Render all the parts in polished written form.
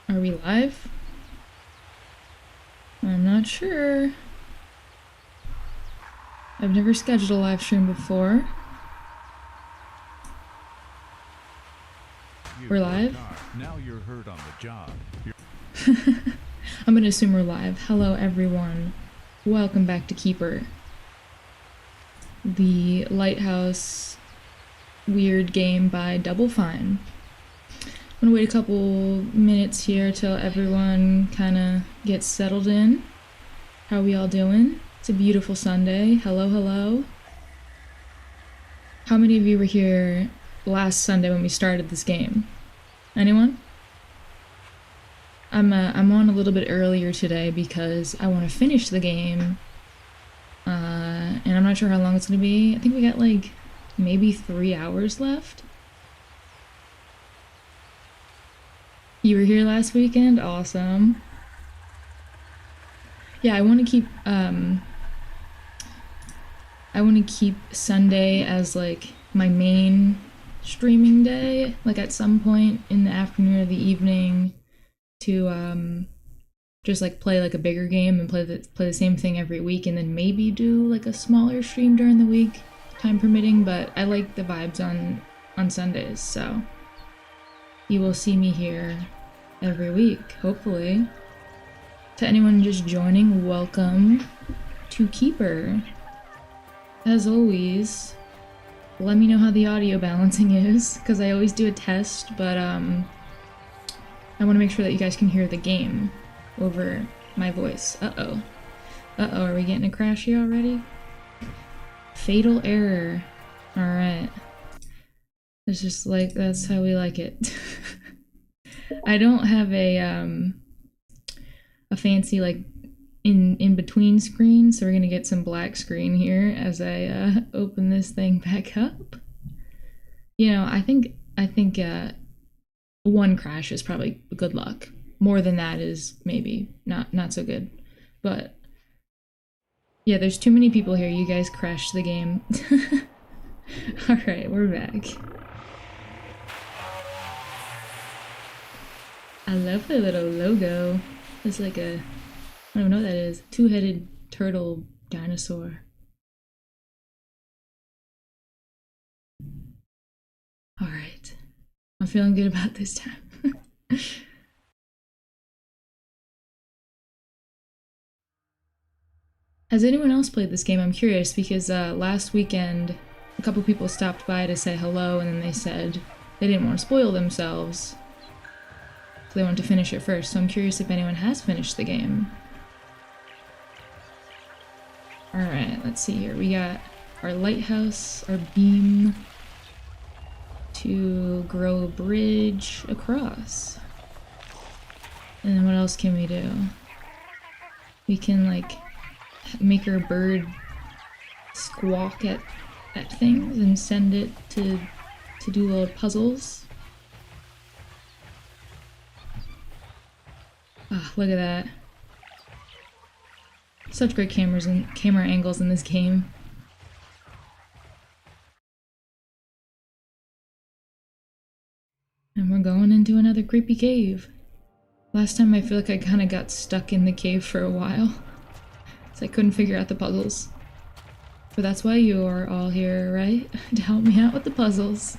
Are we live? I'm not sure. I've never scheduled a live stream before. We're live? Now you're hurt on the job. I'm gonna assume we're live. Hello everyone. Welcome back to Keeper. The Lighthouse weird game by Double Fine. I'm gonna wait a couple minutes here till everyone kinda gets settled in. How we all doing? It's a beautiful Sunday. Hello, hello. How many of you were here last Sunday when we started this game? Anyone? I'm on a little bit earlier today because I want to finish the game. And I'm not sure how long it's gonna be. I think we got like maybe 3 hours left. You were here last weekend? Awesome. Yeah, I want to keep Sunday as like my main streaming day, like at some point in the afternoon or the evening to just like play like a bigger game and play the same thing every week, and then maybe do like a smaller stream during the week, time permitting. But I like the vibes on Sundays, so you will see me here every week, hopefully. To anyone just joining, welcome to Keeper. As always, let me know how the audio balancing is, because I always do a test, but I want to make sure that you guys can hear the game over my voice. Uh-oh. Uh-oh, are we getting a crashy already? Fatal error. Alright. It's just like, that's how we like it. I don't have a fancy, like, in between screen, so we're gonna get some black screen here as I open this thing back up. You know, I think one crash is probably good luck. More than that is maybe not so good. But yeah, there's too many people here. You guys crashed the game. Alright, we're back. I love the little logo. It's like a, I don't even know what that is. Two-headed turtle dinosaur. Alright. I'm feeling good about this time. Has anyone else played this game? I'm curious because last weekend a couple people stopped by to say hello, and then they said they didn't want to spoil themselves, so they wanted to finish it first. So I'm curious if anyone has finished the game. Alright, let's see here. We got our lighthouse, our beam to grow a bridge across. And then what else can we do? We can like make our bird squawk at things and send it to do little puzzles. Ah, look at that. Such great camera angles in this game. And we're going into another creepy cave. Last time I feel like I kind of got stuck in the cave for a while, so I couldn't figure out the puzzles. But that's why you are all here, right? To help me out with the puzzles.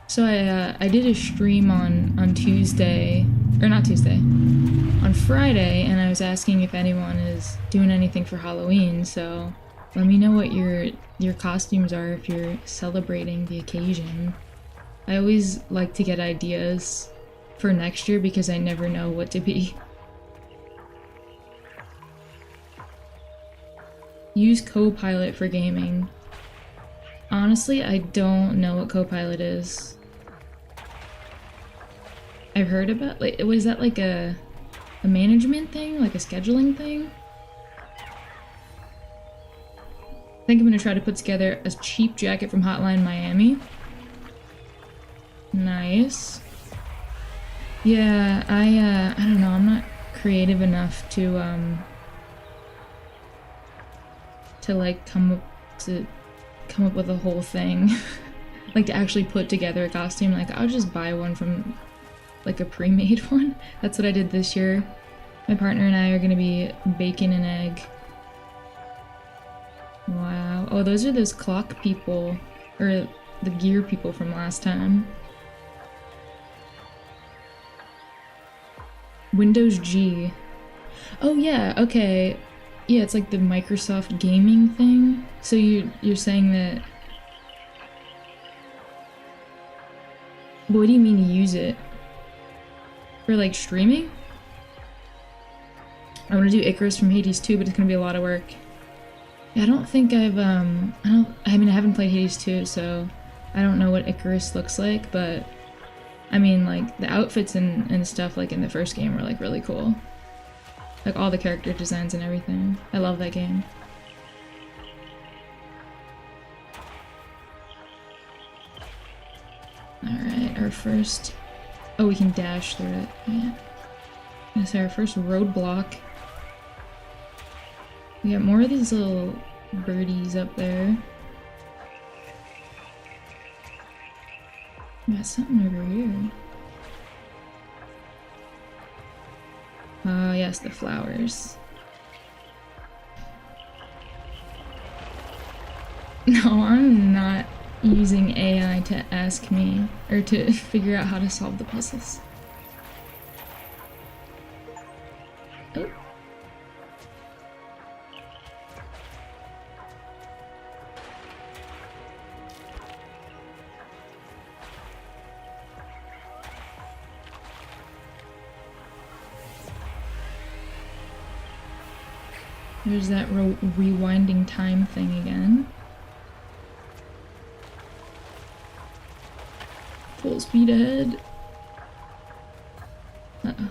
So I did a stream on Tuesday, or not Tuesday, on Friday, and I was asking if anyone is doing anything for Halloween, so let me know what your costumes are if you're celebrating the occasion. I always like to get ideas for next year because I never know what to be. Use Copilot for gaming. Honestly, I don't know what Copilot is. I've heard about, like, was that like a management thing? Like a scheduling thing? I think I'm gonna try to put together a cheap jacket from Hotline Miami. Nice. Yeah, I don't know, I'm not creative enough to like come up with a whole thing. Like to actually put together a costume. Like I'll just buy one from like a pre-made one. That's what I did this year. My partner and I are gonna be baking an egg. Wow. Oh, those are those clock people, or the gear people from last time. Windows G. Oh yeah, okay. Yeah, it's like the Microsoft gaming thing. So you're saying that. What do you mean use it? For like streaming? I want to do Icarus from Hades 2, but it's gonna be a lot of work. Yeah, I don't think I mean I haven't played Hades 2, so I don't know what Icarus looks like, but I mean like the outfits and stuff like in the first game were like really cool. Like all the character designs and everything. I love that game. Alright, our first... Oh, we can dash through it. Yeah. That's our first roadblock. We got more of these little birdies up there. We got something over here. Oh, yes, the flowers. No, I'm not using AI to ask me or to figure out how to solve the puzzles. Oh. There's that rewinding time thing again. Full speed ahead. Uh-oh.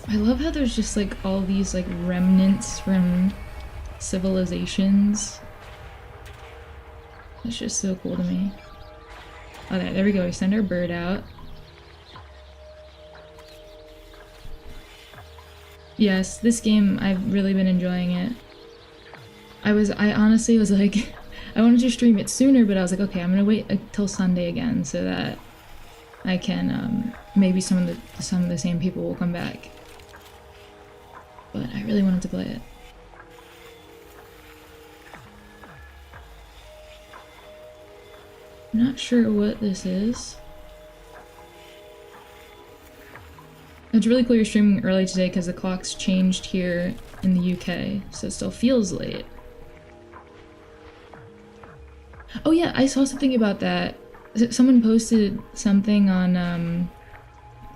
I love how there's just like all these like remnants from civilizations. It's just so cool to me. Oh, there we go. We send our bird out. Yes, this game, I've really been enjoying it. I honestly was like, I wanted to stream it sooner, but I was like, okay, I'm gonna wait until Sunday again so that I can, maybe some of the same people will come back. But I really wanted to play it. I'm not sure what this is. It's really cool you're streaming early today because the clock's changed here in the UK, so it still feels late. Oh yeah, I saw something about that. Someone posted something on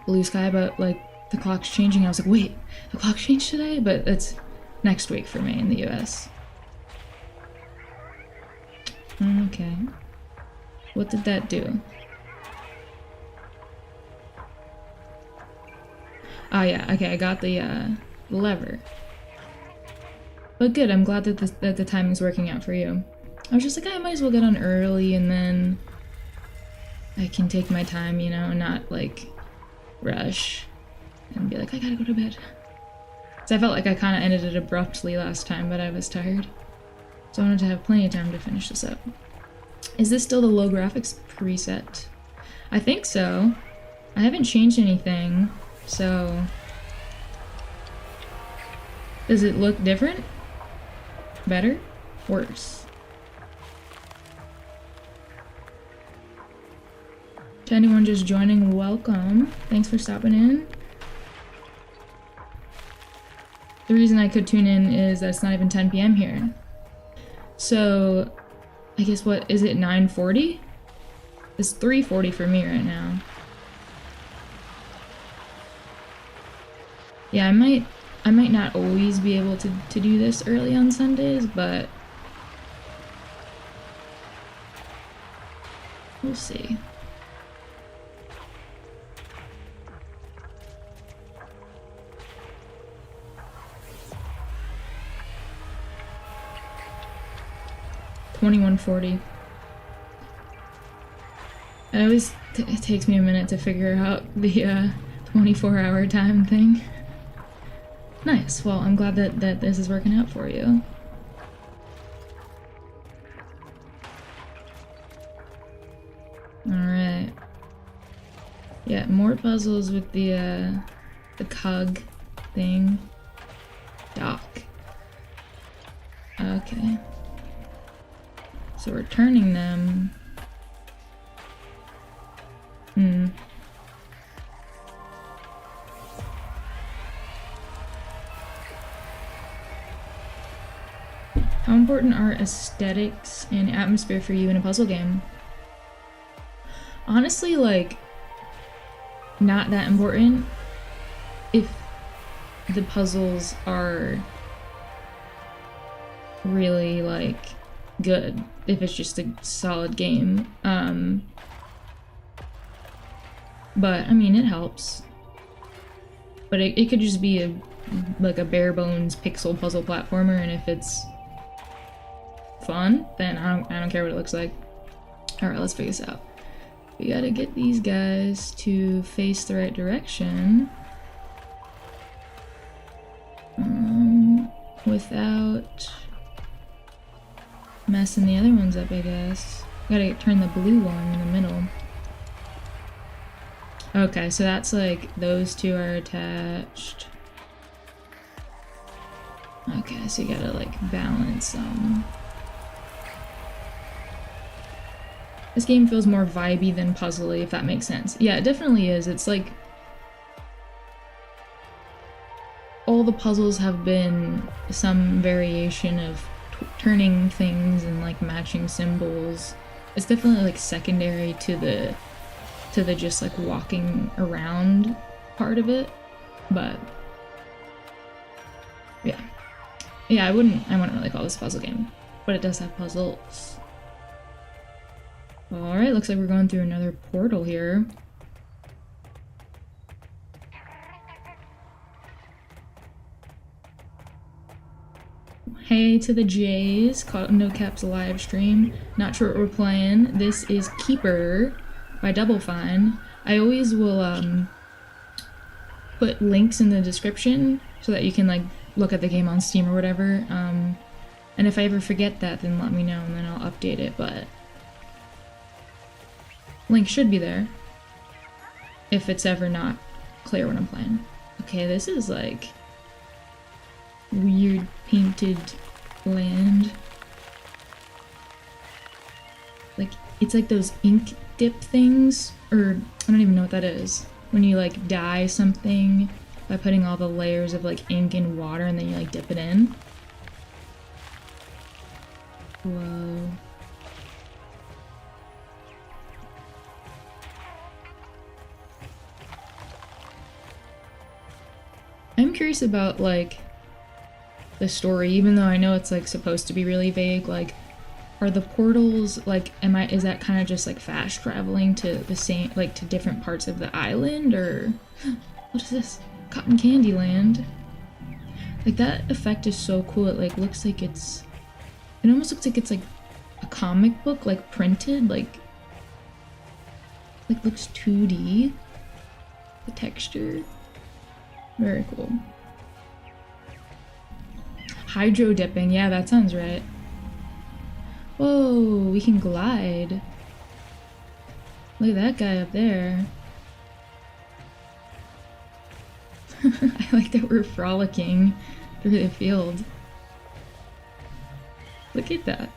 Blue Sky about like the clock's changing. I was like, wait, the clock changed today? But it's next week for me in the US. Okay. What did that do? Oh yeah, okay, I got the lever. But good, I'm glad that the timing's working out for you. I was just like, I might as well get on early and then I can take my time, you know, and not like rush and be like, I gotta go to bed. So I felt like I kind of ended it abruptly last time, but I was tired. So I wanted to have plenty of time to finish this up. Is this still the low graphics preset? I think so. I haven't changed anything. So, does it look different? Better? Worse? To anyone just joining, welcome. Thanks for stopping in. The reason I could tune in is that it's not even 10 p.m. here. So, I guess what, is it 9:40? It's 3:40 for me right now. Yeah, I might not always be able to do this early on Sundays, but we'll see. $21.40. It always it takes me a minute to figure out the 24-hour time thing. Nice. Well, I'm glad that this is working out for you. Alright. Yeah, more puzzles with the cog thing. Dock. Okay. So we're turning them. How important are aesthetics and atmosphere for you in a puzzle game? Honestly, like, not that important if the puzzles are really, like, good. If it's just a solid game. But, I mean, it helps. But it could just be like a bare bones pixel puzzle platformer, and if it's fun, then I don't care what it looks like. Alright, let's figure this out. We gotta get these guys to face the right direction. Without messing the other ones up, I guess. Gotta turn the blue one in the middle. Okay, so that's like, those two are attached. Okay, so you gotta like balance them. This game feels more vibey than puzzly, if that makes sense. Yeah, it definitely is. It's like all the puzzles have been some variation of turning things and like matching symbols. It's definitely like secondary to the just like walking around part of it, but yeah, I wouldn't really call this a puzzle game, but it does have puzzles. Alright, looks like we're going through another portal here. Hey to the J's, caught No Cap's live stream. Not sure what we're playing. This is Keeper by Double Fine. I always will put links in the description so that you can like look at the game on Steam or whatever. And if I ever forget that, then let me know and then I'll update it, but link should be there if it's ever not clear when I'm playing. Okay, this is like weird painted land. Like, it's like those ink dip things, or I don't even know what that is. When you like dye something by putting all the layers of like ink in water and then you like dip it in. Whoa. I'm curious about like the story, even though I know it's like supposed to be really vague. Like, are the portals like, is that kind of just like fast traveling to the same, like to different parts of the island, or what is this? Cotton Candy Land. Like, that effect is so cool. It like looks like it almost looks like it's like a comic book, like printed, like looks 2D. The texture. Very cool. Hydro dipping, yeah, that sounds right. Whoa, we can glide. Look at that guy up there. I like that we're frolicking through the field. Look at that.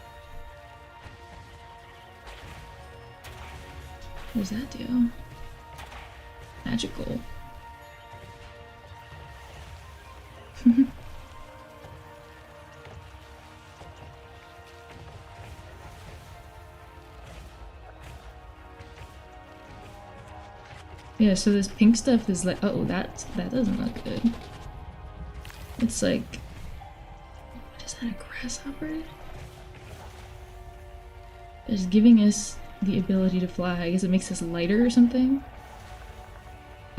What does that do? Magical. Yeah, so this pink stuff is like, oh, that doesn't look good. It's like, what is that, a grasshopper? It's giving us the ability to fly. I guess it makes us lighter or something?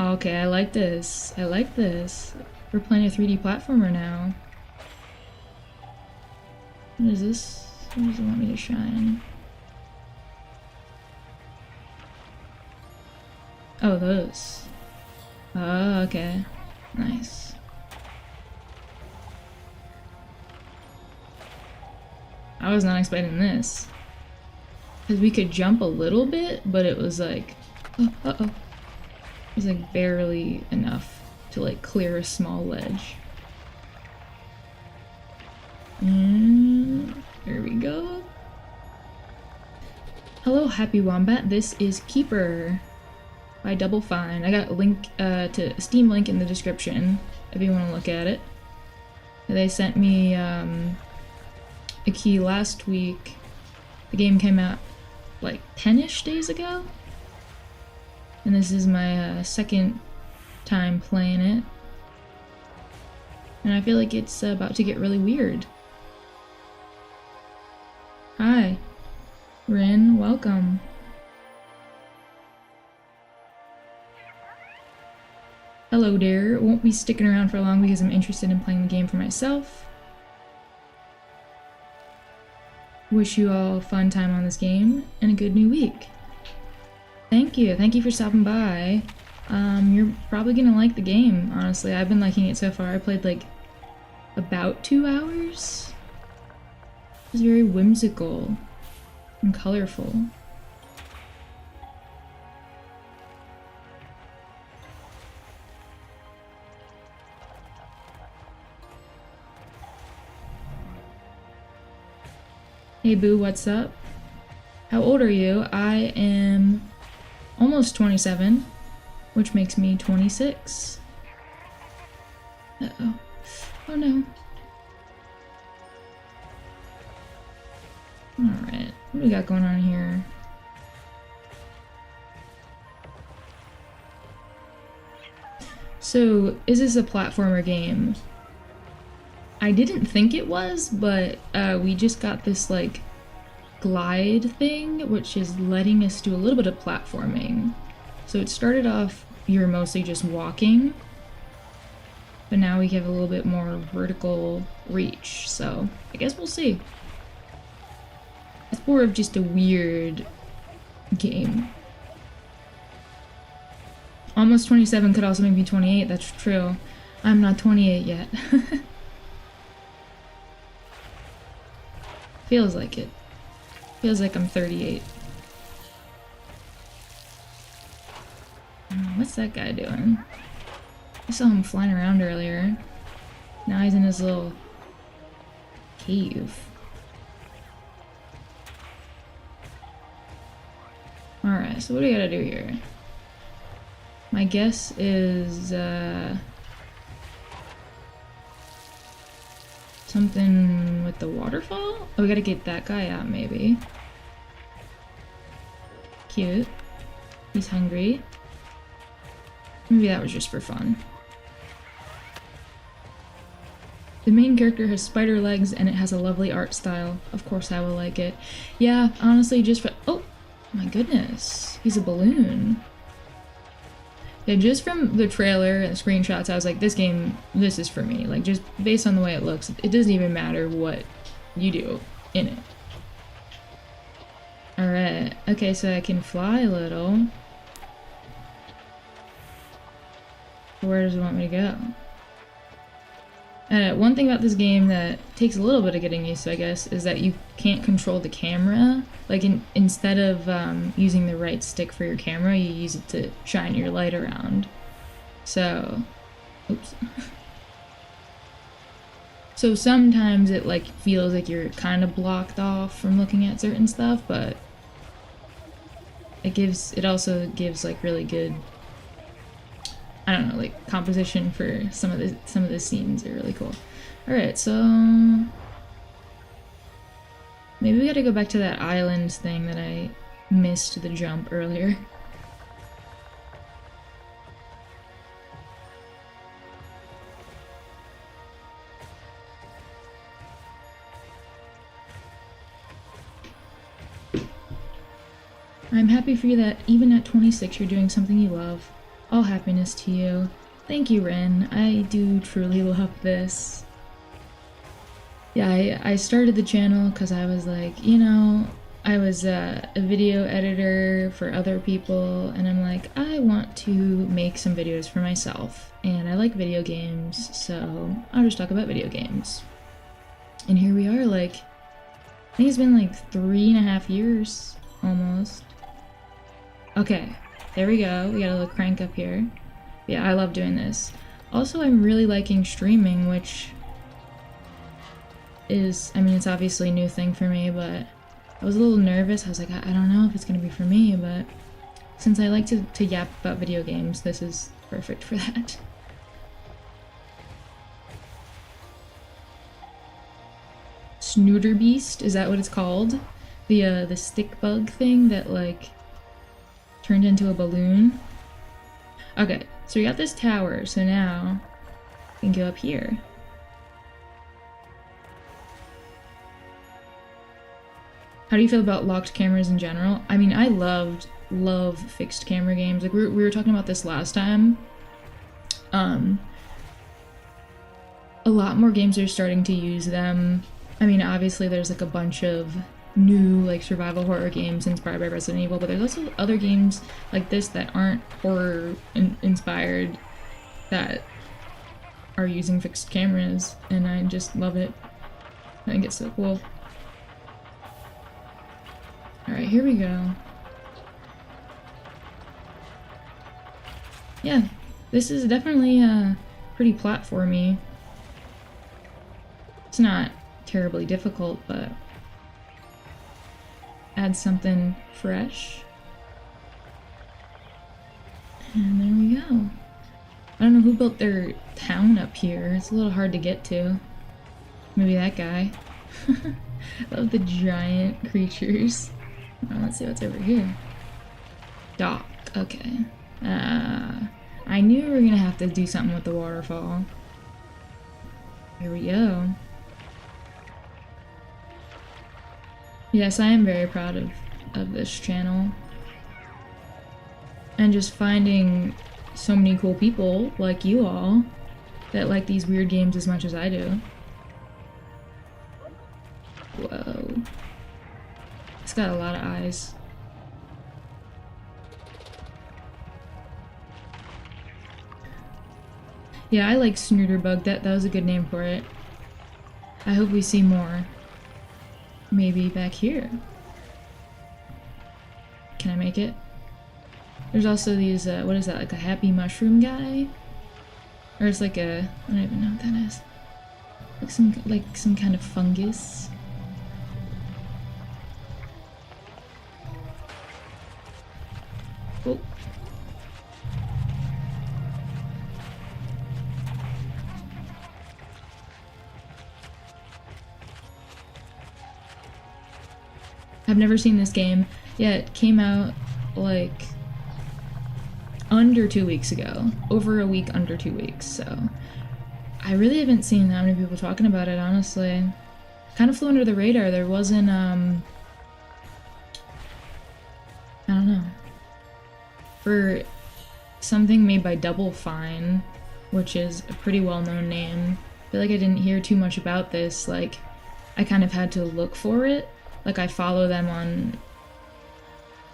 Okay, I like this. I like this. We're playing a 3D platformer now. What is this? Where does it want me to shine? Oh, those. Oh, okay. Nice. I was not expecting this. Because we could jump a little bit, but it was like... Oh, uh-oh. It was like barely enough to like clear a small ledge. There we go. Hello, Happy Wombat. This is Keeper by Double Fine. I got a link to a Steam link in the description if you want to look at it. They sent me a key last week. The game came out like 10-ish days ago. And this is my second time playing it. And I feel like it's about to get really weird. Hi, Rin, welcome. Hello dear, won't be sticking around for long because I'm interested in playing the game for myself. Wish you all a fun time on this game and a good new week. Thank you for stopping by. You're probably gonna like the game, honestly. I've been liking it so far. I played like about 2 hours. It's very whimsical and colorful. Hey boo, what's up? How old are you? I am almost 27, which makes me 26. Uh-oh. Oh no. Alright, what do we got going on here? So, is this a platformer game? I didn't think it was, but we just got this like glide thing, which is letting us do a little bit of platforming. So it started off, you're mostly just walking, but now we have a little bit more vertical reach, so I guess we'll see. It's more of just a weird game. Almost 27 could also make me 28, that's true. I'm not 28 yet. Feels like it. Feels like I'm 38. What's that guy doing? I saw him flying around earlier. Now he's in his little cave. Alright, so what do we gotta do here? My guess is something with the waterfall? Oh, we gotta get that guy out, maybe. Cute. He's hungry. Maybe that was just for fun. The main character has spider legs and it has a lovely art style. Of course I will like it. Yeah, honestly, just for- oh! My goodness. He's a balloon. Yeah, just from the trailer and the screenshots, I was like, this game, this is for me. Like, just based on the way it looks, it doesn't even matter what you do in it. Alright, okay, so I can fly a little. Where does it want me to go? One thing about this game that takes a little bit of getting used to, I guess, is that you can't control the camera. Like, instead of using the right stick for your camera, you use it to shine your light around. So, oops. So sometimes it, like, feels like you're kind of blocked off from looking at certain stuff, but it also gives, like, really good, I don't know, like, composition for some of the scenes are really cool. Alright, so maybe we gotta go back to that island thing that I missed the jump earlier. I'm happy for you that even at 26 you're doing something you love. All happiness to you. Thank you, Ren. I do truly love this. Yeah, I started the channel because I was like, you know, I was a video editor for other people, and I'm like, I want to make some videos for myself. And I like video games, so I'll just talk about video games. And here we are, like, I think it's been like 3.5 years, almost. Okay, there we go. We got a little crank up here. Yeah, I love doing this. Also, I'm really liking streaming, which is, I mean, it's obviously a new thing for me, but I was a little nervous. I was like, I don't know if it's gonna be for me, but since I like to yap about video games, this is perfect for that. Snooter Beast, is that what it's called? The stick bug thing that like turned into a balloon. Okay, so we got this tower, so now we can go up here. How do you feel about locked cameras in general? I mean, I love fixed camera games. Like we were talking about this last time. A lot more games are starting to use them. I mean, obviously there's like a bunch of new like survival horror games inspired by Resident Evil, but there's also other games like this that aren't horror inspired that are using fixed cameras, and I just love it. I think it's so cool. Alright, here we go. Yeah, this is definitely pretty platformy. It's not terribly difficult, but add something fresh. And there we go. I don't know who built their town up here. It's a little hard to get to. Maybe that guy. Love the giant creatures. Oh, let's see what's over here. Dock. Okay. I knew we were gonna have to do something with the waterfall. Here we go. Yes, I am very proud of this channel. And just finding so many cool people like you all that like these weird games as much as I do. Whoa. It's got a lot of eyes. Yeah, I like Snooterbug. That was a good name for it. I hope we see more. Maybe back here. Can I make it? There's also these, what is that, like a happy mushroom guy? Or it's like a, I don't even know what that is. Like some kind of fungus. Oh. I've never seen this game. Yeah, it came out like under 2 weeks ago. Over a week, under 2 weeks, so I really haven't seen that many people talking about it, honestly. Kind of flew under the radar. There wasn't, I don't know. For something made by Double Fine, which is a pretty well-known name, I feel like I didn't hear too much about this. Like, I kind of had to look for it. Like, I follow them on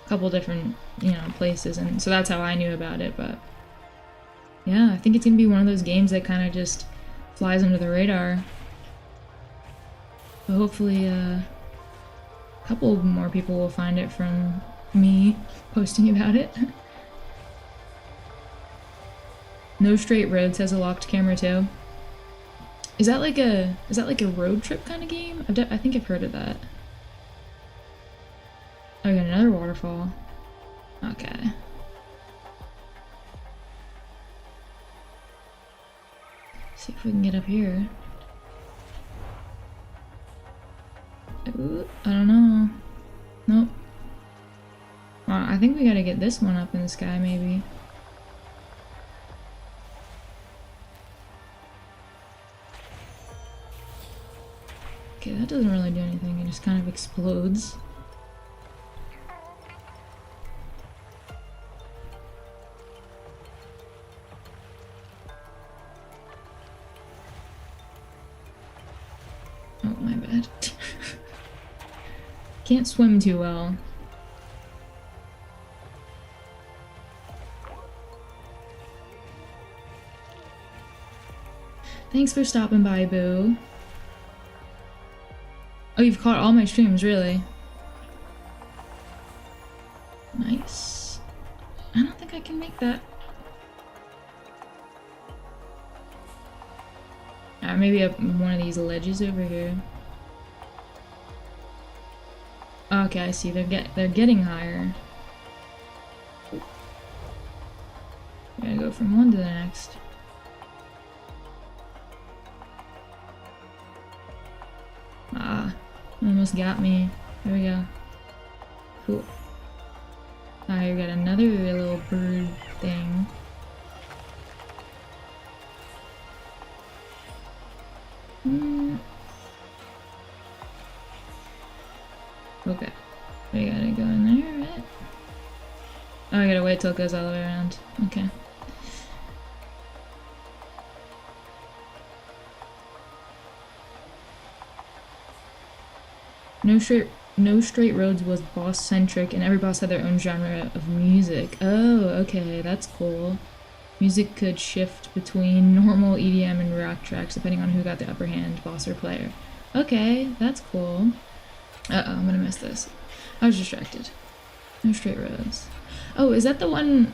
a couple different, you know, places, and so that's how I knew about it, but yeah, I think it's gonna be one of those games that kind of just flies under the radar. But hopefully, a couple more people will find it from me posting about it. No Straight Roads has a locked camera too. Is that like a road trip kind of game? I think I've heard of that. Oh, we got another waterfall. Okay. See if we can get up here. Ooh, I don't know. Nope. Well, I think we gotta get this one up in the sky, maybe. Okay, that doesn't really do anything. It just kind of explodes. Can't swim too well. Thanks for stopping by, Boo. Oh, you've caught all my streams, really? Nice. I don't think I can make that. Maybe up one of these ledges over here. Okay, I see. They're getting higher. Gotta go from one to the next. Ah, almost got me. There we go. Cool. I got another little bird thing. Okay. We gotta go in there, right? Oh, I gotta wait till it goes all the way around. Okay. No Straight Roads was boss-centric, and every boss had their own genre of music. Oh, okay, that's cool. Music could shift between normal EDM and rock tracks depending on who got the upper hand, boss or player. Okay, that's cool. Uh-oh, I'm gonna miss this. I was distracted. No Straight Roads. Oh, is that the one...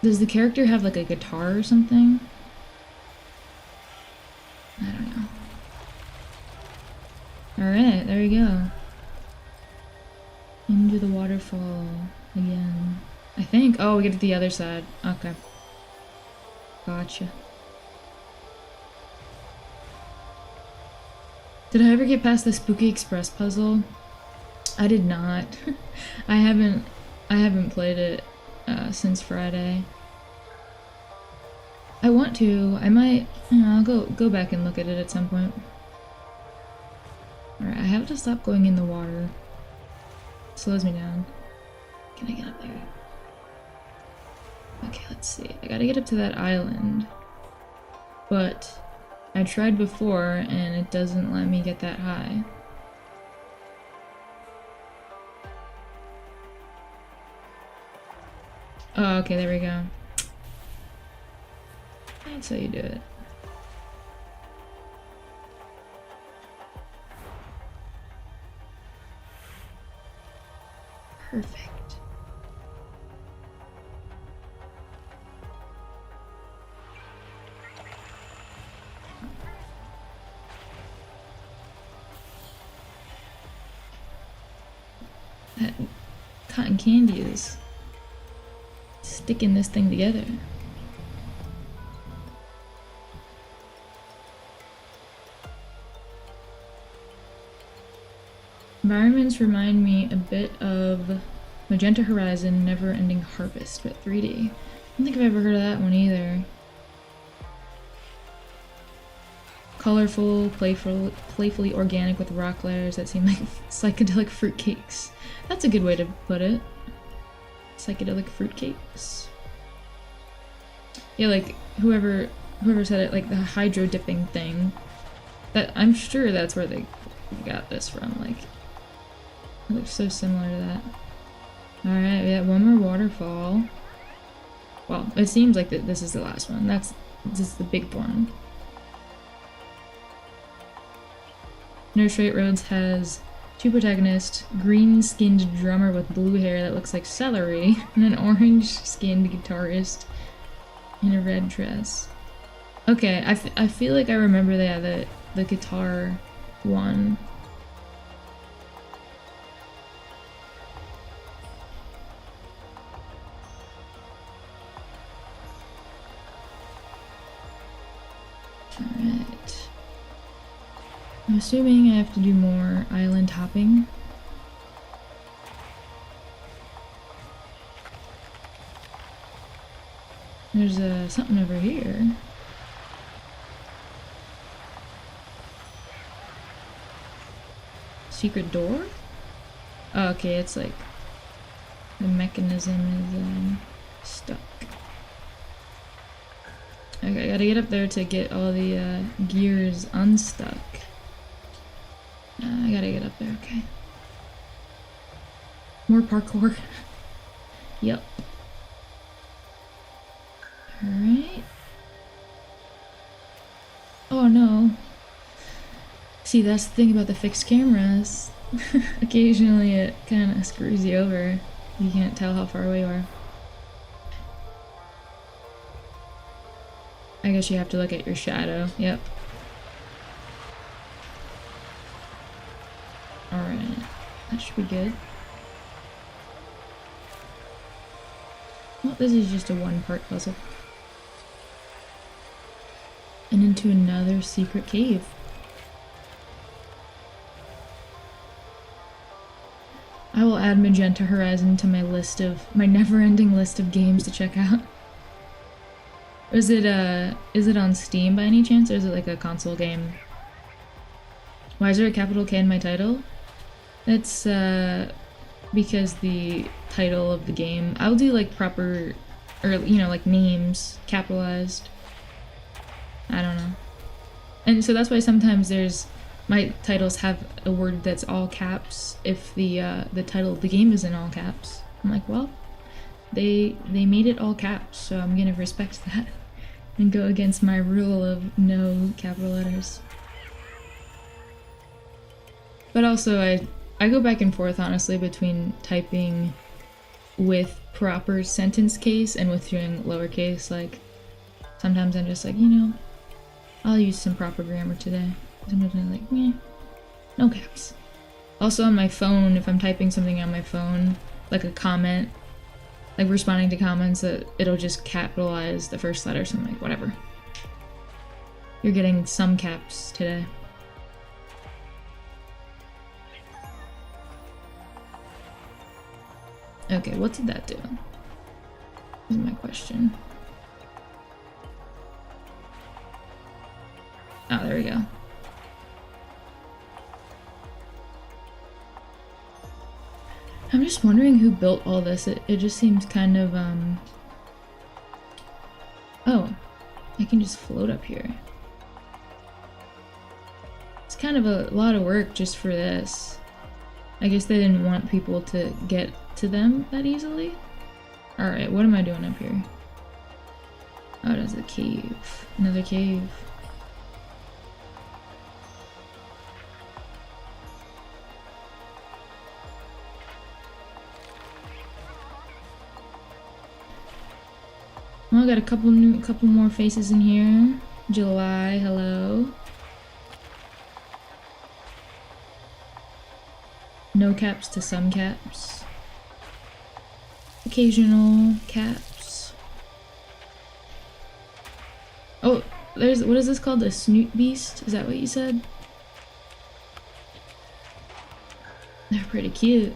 Does the character have like a guitar or something? I don't know. Alright, there we go. Into the waterfall again. I think. Oh, we get to the other side. Okay. Gotcha. Did I ever get past the Spooky Express puzzle? I did not. I haven't played it since Friday. I want to. I might. I'll go back and look at it at some point. Alright, I have to stop going in the water. It slows me down. Can I get up there? Okay, let's see. I gotta get up to that island. But I tried before and it doesn't let me get that high. Oh, okay, there we go. That's how you do it. Perfect. That cotton candy is sticking this thing together. Environments remind me a bit of Magenta Horizon Never Ending Harvest, but 3D. I don't think I've ever heard of that one either. Colorful, playfully organic with rock layers that seem like psychedelic fruitcakes. That's a good way to put it. Psychedelic fruitcakes. Yeah, like whoever said it, like the hydro dipping thing. That I'm sure that's where they got this from. Like, it looks so similar to that. Alright, we got one more waterfall. Well, it seems like this is the last one. This is the big one. No Straight Roads has two protagonists, green-skinned drummer with blue hair that looks like celery, and an orange-skinned guitarist in a red dress. Okay, I feel like I remember the guitar one. Alright. I'm assuming I have to do more island hopping. There's something over here. Secret door? Oh, okay, it's like the mechanism is stuck. Okay, I gotta get up there to get all the gears unstuck. I gotta get up there, okay. More parkour. Yep. Alright. Oh no. See, that's the thing about the fixed cameras. Occasionally it kind of screws you over. You can't tell how far away you are. I guess you have to look at your shadow. Yep. Alright. That should be good. Well, this is just a one-part puzzle. And into another secret cave. I will add Magenta Horizon to my never-ending list of games to check out. Is it on Steam by any chance, or is it like a console game? Why is there a capital K in my title? It's because the title of the game. I'll do like proper, or you know, like names capitalized. I don't know. And so that's why sometimes my titles have a word that's all caps if the title of the game is in all caps. I'm like, well, they made it all caps, so I'm gonna respect that and go against my rule of no capital letters. But also I go back and forth honestly between typing with proper sentence case and with doing lowercase. Like sometimes I'm just like, you know, I'll use some proper grammar today. Sometimes I'm like, meh, no caps. Also on my phone, if I'm typing something on my phone, like a comment, like responding to comments, it'll just capitalize the first letter, so I'm like, whatever. You're getting some caps today. Okay, what did that do? Is my question. Oh, there we go. I'm just wondering who built all this. It just seems kind of, Oh, I can just float up here. It's kind of a lot of work just for this. I guess they didn't want people to get to them that easily. Alright, what am I doing up here? Oh, there's a cave. Another cave. Well, I got a couple more faces in here. July, hello. No caps to some caps. Occasional caps. Oh, what is this called? A snoot beast? Is that what you said? They're pretty cute.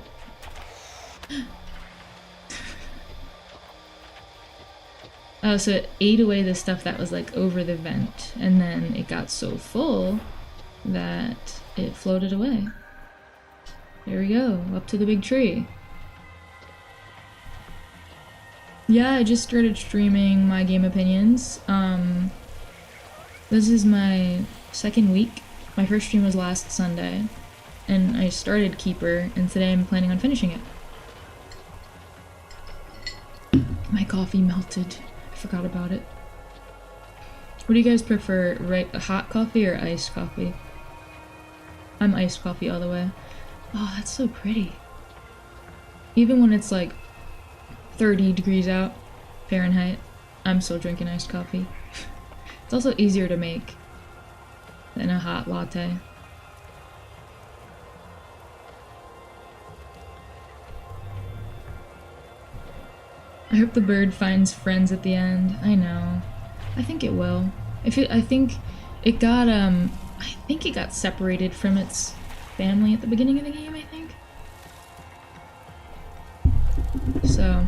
Oh, so it ate away the stuff that was like over the vent, and then it got so full that it floated away. There we go, up to the big tree. Yeah, I just started streaming my game opinions. This is my second week. My first stream was last Sunday, and I started Keeper, and today I'm planning on finishing it. My coffee melted. I forgot about it. What do you guys prefer, hot coffee or iced coffee? I'm iced coffee all the way. Oh, that's so pretty. Even when it's like 30 degrees out, Fahrenheit, I'm still drinking iced coffee. It's also easier to make than a hot latte. I hope the bird finds friends at the end. I know. I think it will. I think it got separated from its family at the beginning of the game, I think. So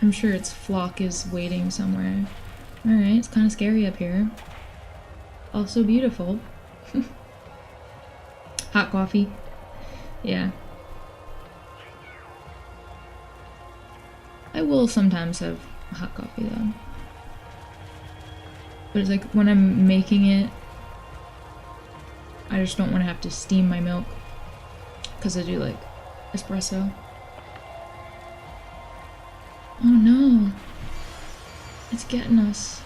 I'm sure its flock is waiting somewhere. Alright, it's kind of scary up here. Also beautiful. Hot coffee. Yeah. I will sometimes have hot coffee though. But it's like when I'm making it, I just don't want to have to steam my milk. Because I do like espresso. Oh no. It's getting us.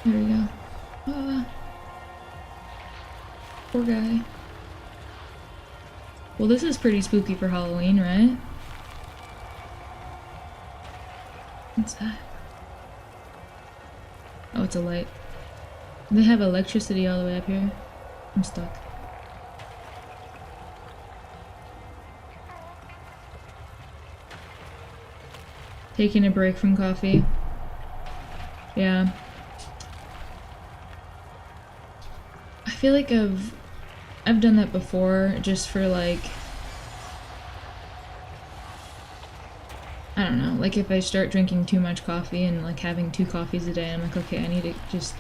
There we go. Ah. Poor guy. Well, this is pretty spooky for Halloween, right? What's that? Oh, it's a light. They have electricity all the way up here. I'm stuck. Taking a break from coffee. Yeah. I feel like I've done that before just for like, I don't know, like if I start drinking too much coffee and like having 2 coffees a day, I'm like, okay, I need to just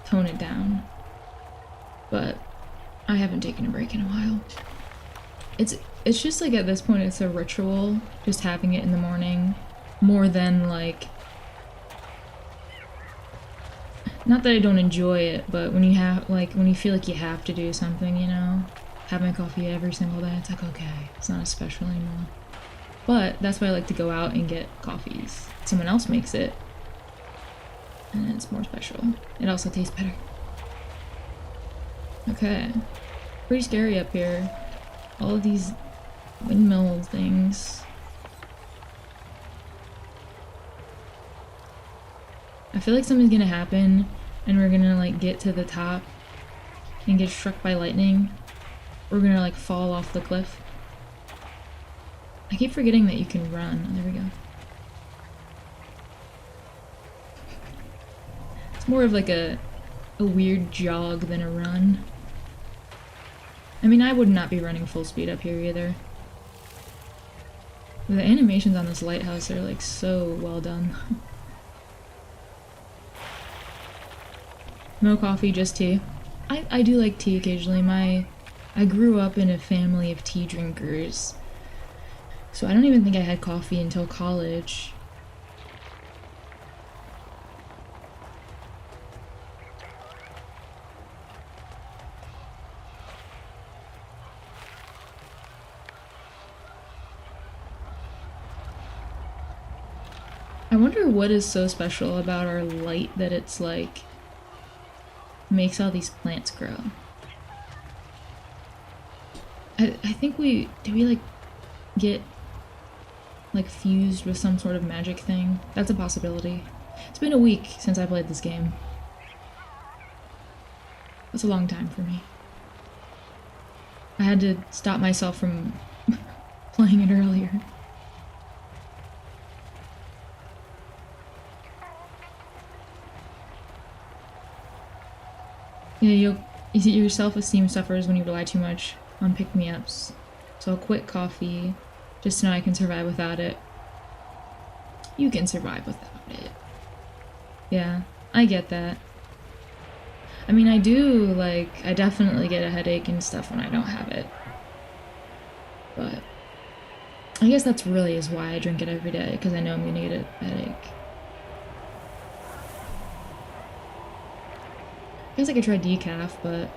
tone it down. But I haven't taken a break in a while. It's just like at this point it's a ritual, just having it in the morning, more than like, not that I don't enjoy it, but when you have, like, when you feel like you have to do something, you know? Have my coffee every single day, it's like, okay, it's not as special anymore. But that's why I like to go out and get coffees. Someone else makes it, and it's more special. It also tastes better. Okay. Pretty scary up here. All of these windmill things. I feel like something's gonna happen and we're gonna like get to the top and get struck by lightning. We're gonna like fall off the cliff. I keep forgetting that you can run. Oh, there we go. It's more of like a weird jog than a run. I mean, I would not be running full speed up here either. The animations on this lighthouse are like so well done. No coffee, just tea. I do like tea occasionally. I grew up in a family of tea drinkers. So I don't even think I had coffee until college. I wonder what is so special about our light that it's like makes all these plants grow. I think do we like get like fused with some sort of magic thing? That's a possibility. It's been a week since I played this game. That's a long time for me. I had to stop myself from playing it earlier. Yeah, your self-esteem suffers when you rely too much on pick-me-ups. So I'll quit coffee just so I can survive without it. You can survive without it. Yeah, I get that. I mean, I definitely get a headache and stuff when I don't have it. But I guess that's really is why I drink it every day, because I know I'm gonna get a headache. I guess I could try decaf, but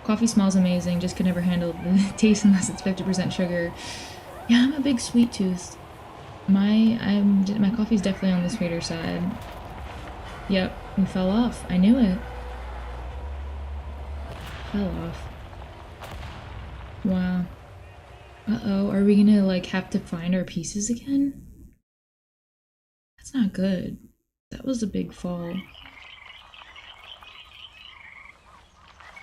coffee smells amazing, just could never handle the taste unless it's 50% sugar. Yeah, I'm a big sweet tooth. My coffee's definitely on the sweeter side. Yep, we fell off. I knew it. Fell off. Wow. Uh-oh, are we gonna like have to find our pieces again? That's not good. That was a big fall.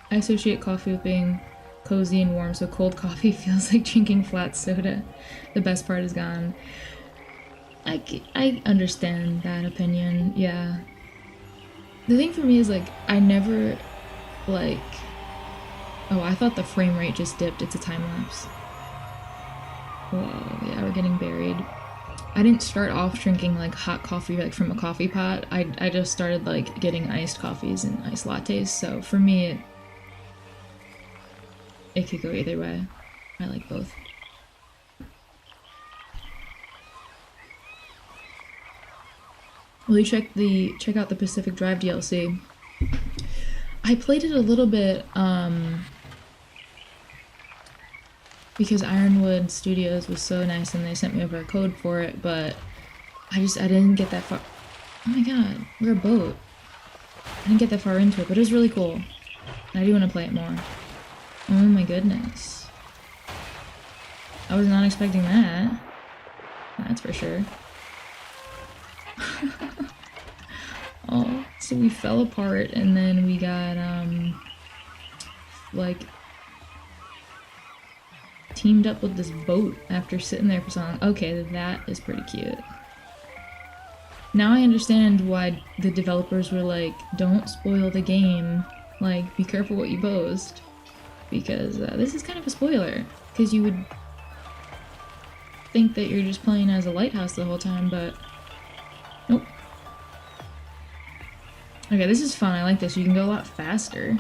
I associate coffee with being cozy and warm, so cold coffee feels like drinking flat soda. The best part is gone. I understand that opinion, yeah. The thing for me is like, I never, like... Oh, I thought the frame rate just dipped. It's a time lapse. Whoa, yeah, we're getting buried. I didn't start off drinking like hot coffee like from a coffee pot. I just started like getting iced coffees and iced lattes. So for me, it could go either way. I like both. Will you check out the Pacific Drive DLC? I played it a little bit because Ironwood Studios was so nice and they sent me over a code for it, but I didn't get that far. Oh my god, we're a boat. I didn't get that far into it, but it was really cool. I do want to play it more. Oh my goodness. I was not expecting that. That's for sure. Oh, so we fell apart and then we got, like, teamed up with this boat after sitting there for so long. Okay, that is pretty cute. Now I understand why the developers were like, don't spoil the game. Like, be careful what you post. Because this is kind of a spoiler. Because you would think that you're just playing as a lighthouse the whole time, but nope. Okay, this is fun. I like this. You can go a lot faster.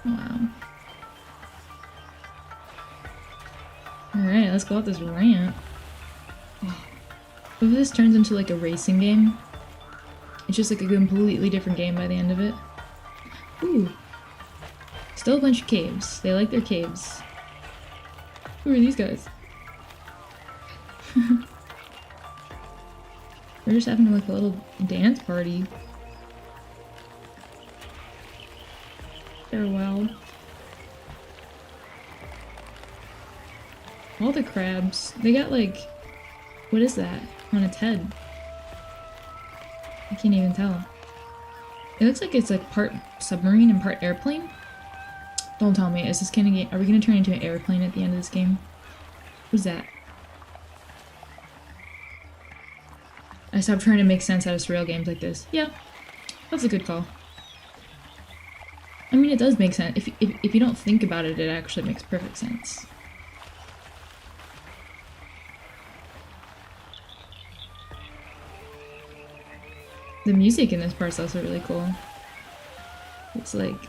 Wow. Alright, let's go up this ramp. Oh. What if this turns into like a racing game? It's just like a completely different game by the end of it. Ooh. Still a bunch of caves. They like their caves. Who are these guys? We're just having like a little dance party. Farewell. All the crabs. They got like... What is that on its head? I can't even tell. It looks like it's like part submarine and part airplane. Don't tell me. Is this gonna get... Are we gonna turn into an airplane at the end of this game? What's that? I stopped trying to make sense out of surreal games like this. Yeah, that's a good call. I mean, it does make sense. If you don't think about it, it actually makes perfect sense. The music in this part is also really cool. It's like...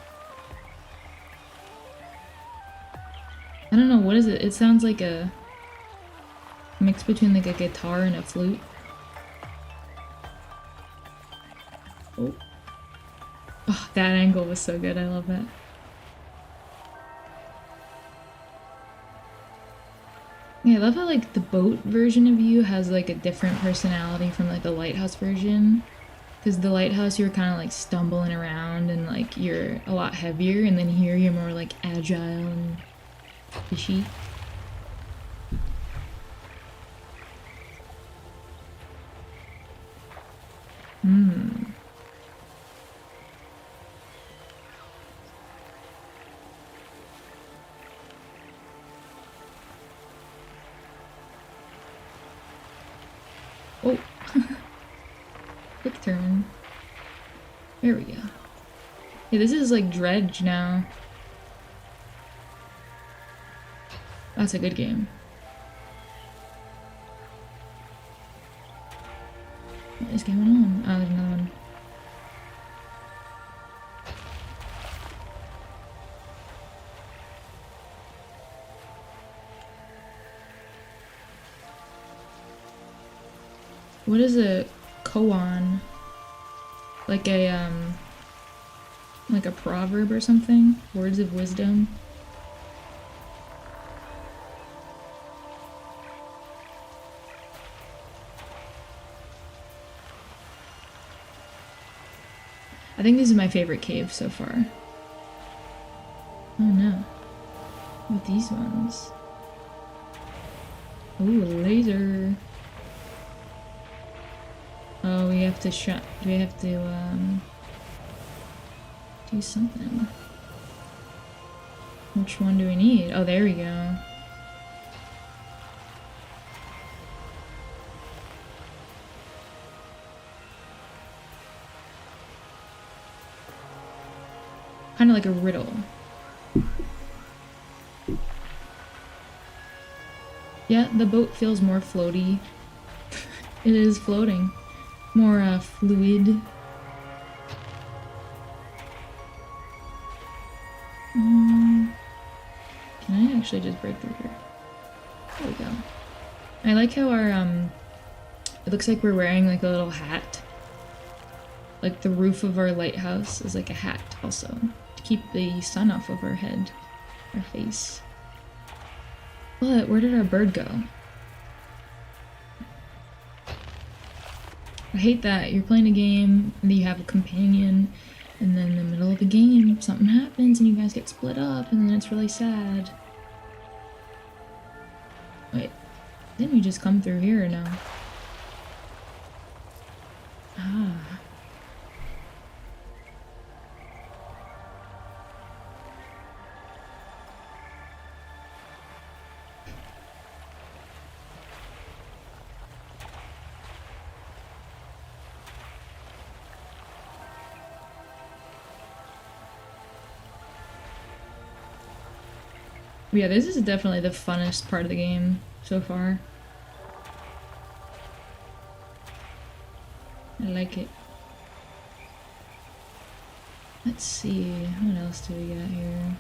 I don't know, what is it? It sounds like a mix between like a guitar and a flute. Oh. Oh, that angle was so good. I love that. Yeah, I love how like the boat version of you has like a different personality from like the lighthouse version. Because the lighthouse you're kind of like stumbling around and like you're a lot heavier, and then here you're more like agile and fishy. Oh. Quick turn. There we go. Yeah, this is like Dredge now. That's a good game. What is going on? Oh, there's another one. What is a koan? Like a proverb or something? Words of wisdom? I think this is my favorite cave so far. Oh no. With these ones. Ooh, a laser. Oh, we have to shut. Do we have to, do something? Which one do we need? Oh, there we go. Kind of like a riddle. Yeah, the boat feels more floaty. It is floating. More fluid. Can I actually just break through here? There we go. I like how our it looks like we're wearing like a little hat. Like the roof of our lighthouse is like a hat also, to keep the sun off of our head, our face. But where did our bird go? I hate that you're playing a game and you have a companion, and then in the middle of the game something happens and you guys get split up, and then it's really sad. Wait, didn't we just come through here or no? Ah. Yeah, this is definitely the funnest part of the game so far. I like it. Let's see, what else do we got here?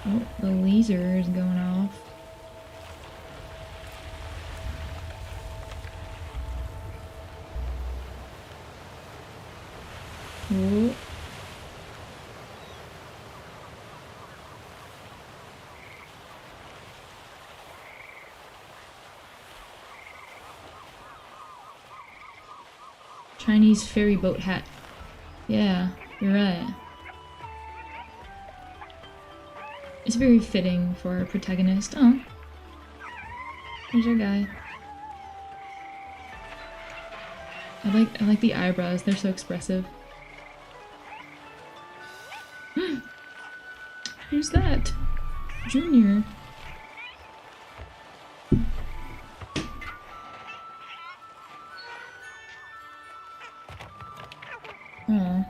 Oh, the laser is going off. Oh. Chinese ferry boat hat. Yeah, you're right. It's very fitting for our protagonist. Oh. There's our guy. I like the eyebrows, they're so expressive. Who's that? Junior. Aw.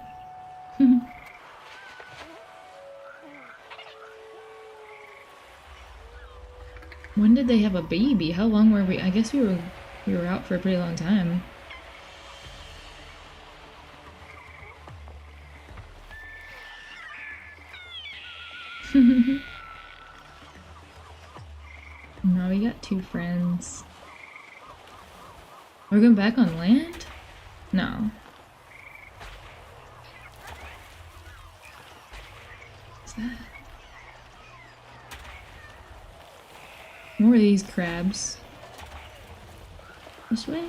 When did they have a baby? How long were we? I guess we were out for a pretty long time. Now we got two friends. We're going back on land? No. What's that? More of these crabs. This way?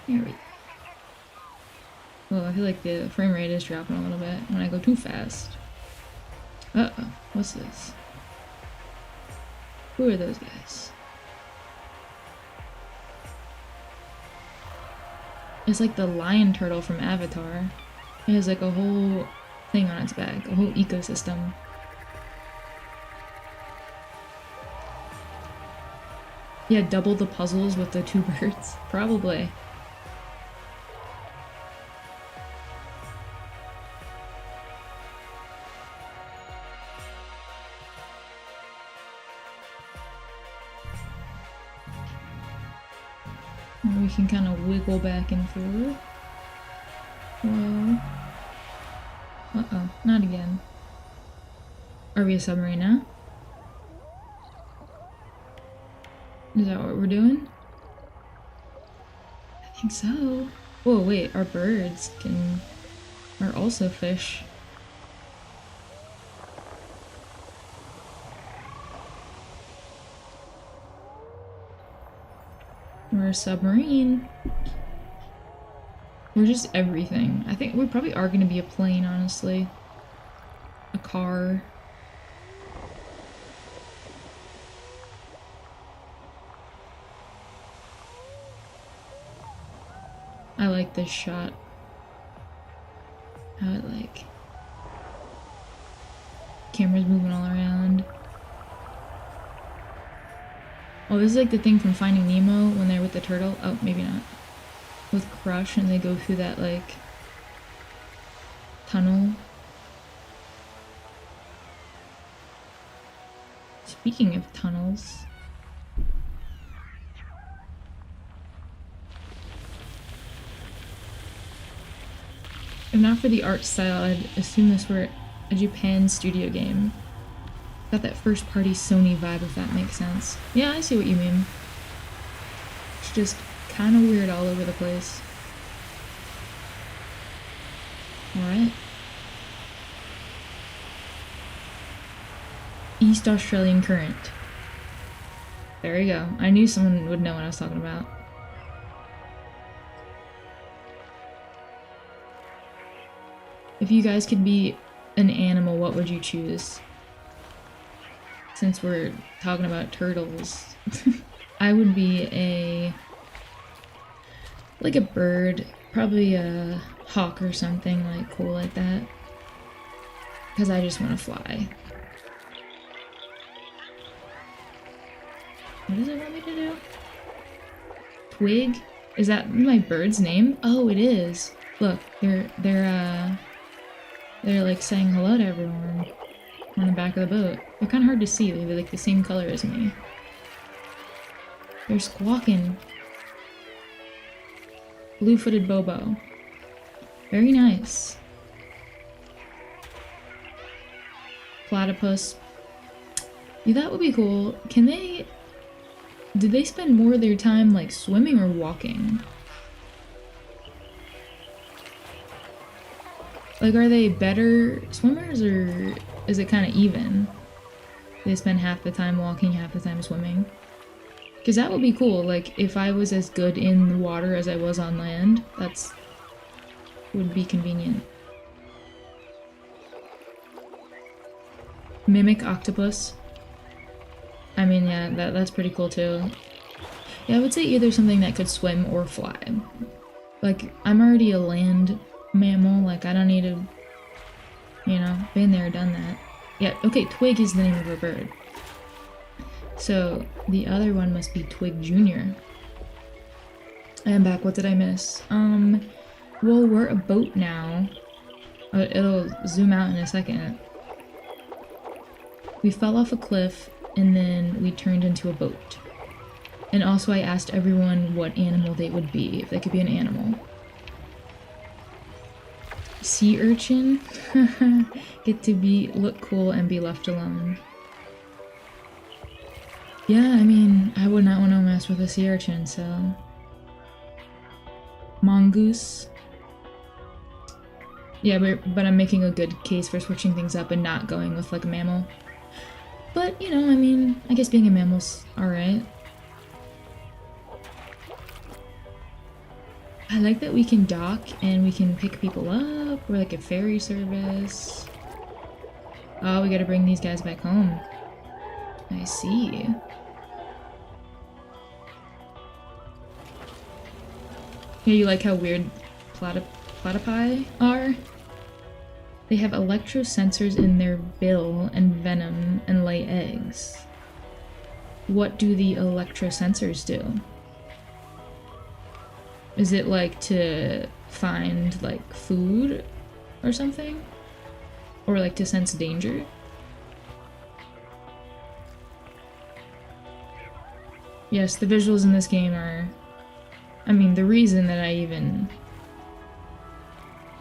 There we go. Oh, I feel like the frame rate is dropping a little bit when I go too fast. Uh-oh, what's this? Who are those guys? It's like the lion turtle from Avatar. It has like a whole thing on its back, a whole ecosystem. Yeah, double the puzzles with the two birds. Probably. And we can kind of wiggle back and forth. Whoa. Uh-oh, not again. Are we a submarine now? Is that what we're doing? I think so. Whoa, wait, our birds are also fish. We're a submarine. We're just everything. I think we probably are going to be a plane, honestly. A car. I like this shot. How it like... Camera's moving all around. Oh, this is like the thing from Finding Nemo when they're with the turtle. Oh, maybe not. With Crush and they go through that like tunnel. Speaking of tunnels. If not for the art style, I'd assume this were a Japan studio game. Got that first party Sony vibe, if that makes sense. Yeah, I see what you mean. It's just kind of weird all over the place. Alright. East Australian Current. There you go. I knew someone would know what I was talking about. If you guys could be an animal, what would you choose? Since we're talking about turtles. I would be like a bird, probably a hawk or something like cool like that. Because I just want to fly. What does it want me to do? Twig? Is that my bird's name? Oh, it is. Look, they're like saying hello to everyone on the back of the boat. They're kind of hard to see. They're like the same color as me. They're squawking. Blue-footed Bobo. Very nice. Platypus. Yeah, that would be cool. Did they spend more of their time like swimming or walking? Like, are they better swimmers or is it kind of even? They spend half the time walking, half the time swimming? Because that would be cool. Like, if I was as good in the water as I was on land, would be convenient. Mimic octopus. I mean, yeah, that's pretty cool too. Yeah, I would say either something that could swim or fly. Like, I'm already a land mammal, like I don't need to, been there, done that. Yeah, okay, Twig is the name of a bird. So, the other one must be Twig Jr. I am back, what did I miss? Well, we're a boat now. It'll zoom out in a second. We fell off a cliff, and then we turned into a boat. And also I asked everyone what animal they would be, if they could be an animal. Sea urchin? Get to look cool and be left alone. Yeah, I mean, I would not want to mess with a sea urchin, so... Mongoose. Yeah, but I'm making a good case for switching things up and not going with, like, a mammal. But, I mean, I guess being a mammal's alright. I like that we can dock and we can pick people up. We're like a ferry service. Oh, we gotta bring these guys back home. I see. Yeah, you like how weird platypi are? They have electrosensors in their bill and venom and lay eggs. What do the electrosensors do? Is it like to find like food or something? Or like to sense danger? Yes, the visuals in this game are... I mean, the reason that I even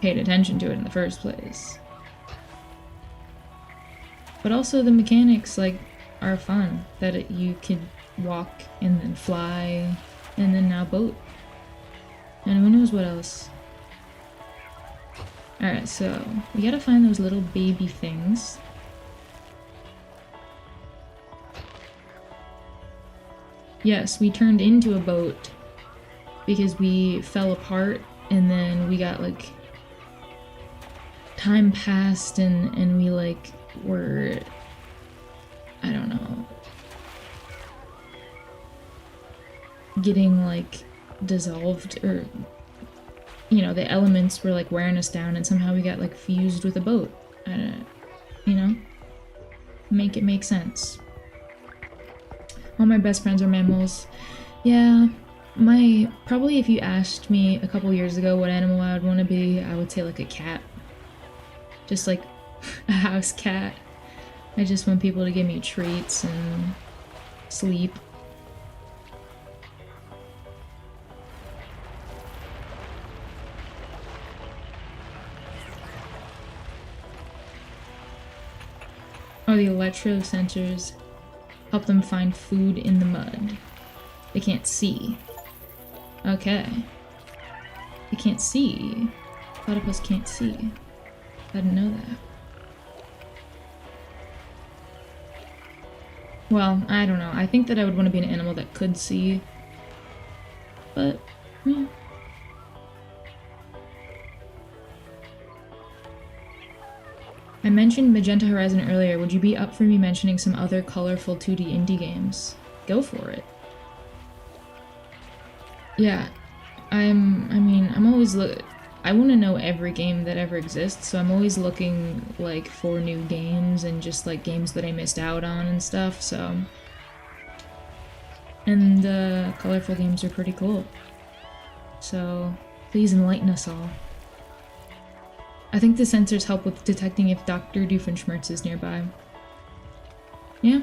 paid attention to it in the first place. But also the mechanics, like, are fun. That you could walk and then fly and then now boat. And who knows what else. Alright, so we gotta find those little baby things. Yes, we turned into a boat because we fell apart and then we got like... time passed and we like were... I don't know... getting like dissolved or... the elements were like wearing us down and somehow we got like fused with a boat. I don't... Make it make sense. All my best friends are mammals. Yeah, probably if you asked me a couple years ago what animal I would want to be, I would say like a cat. Just like a house cat. I just want people to give me treats and sleep. Oh, the electro sensors help them find food in the mud. They can't see. Okay. They can't see. Platypus can't see. I didn't know that. Well, I don't know. I think that I would want to be an animal that could see. But, yeah. I mentioned Magenta Horizon earlier. Would you be up for me mentioning some other colorful 2D indie games? Go for it. Yeah, I'm always I want to know every game that ever exists, so I'm always looking, like, for new games and just, like, games that I missed out on and stuff, so. And, colorful games are pretty cool. So, please enlighten us all. I think the sensors help with detecting if Dr. Doofenshmirtz is nearby. Yeah.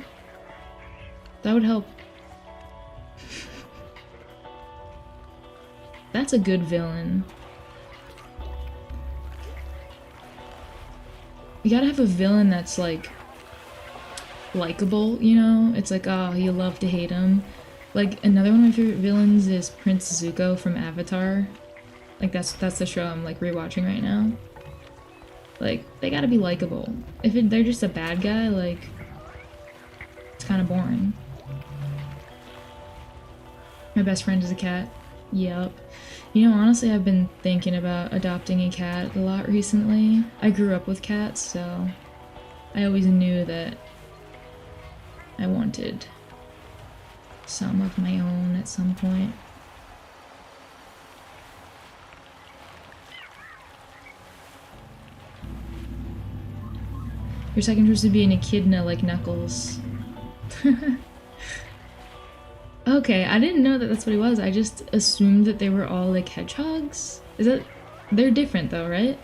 That would help. That's a good villain. You gotta have a villain that's, like, likable, you know? It's like, oh, you love to hate him. Like, another one of my favorite villains is Prince Zuko from Avatar. Like, that's the show I'm, like, rewatching right now. Like, they gotta be likable. If they're just a bad guy, like, it's kind of boring. My best friend is a cat. Yep. You know, honestly, I've been thinking about adopting a cat a lot recently. I grew up with cats, so I always knew that I wanted some of my own at some point. Your second choice would be an echidna like Knuckles. Okay, I didn't know that that's what he was. I just assumed that they were all like hedgehogs. Is that... They're different though, right?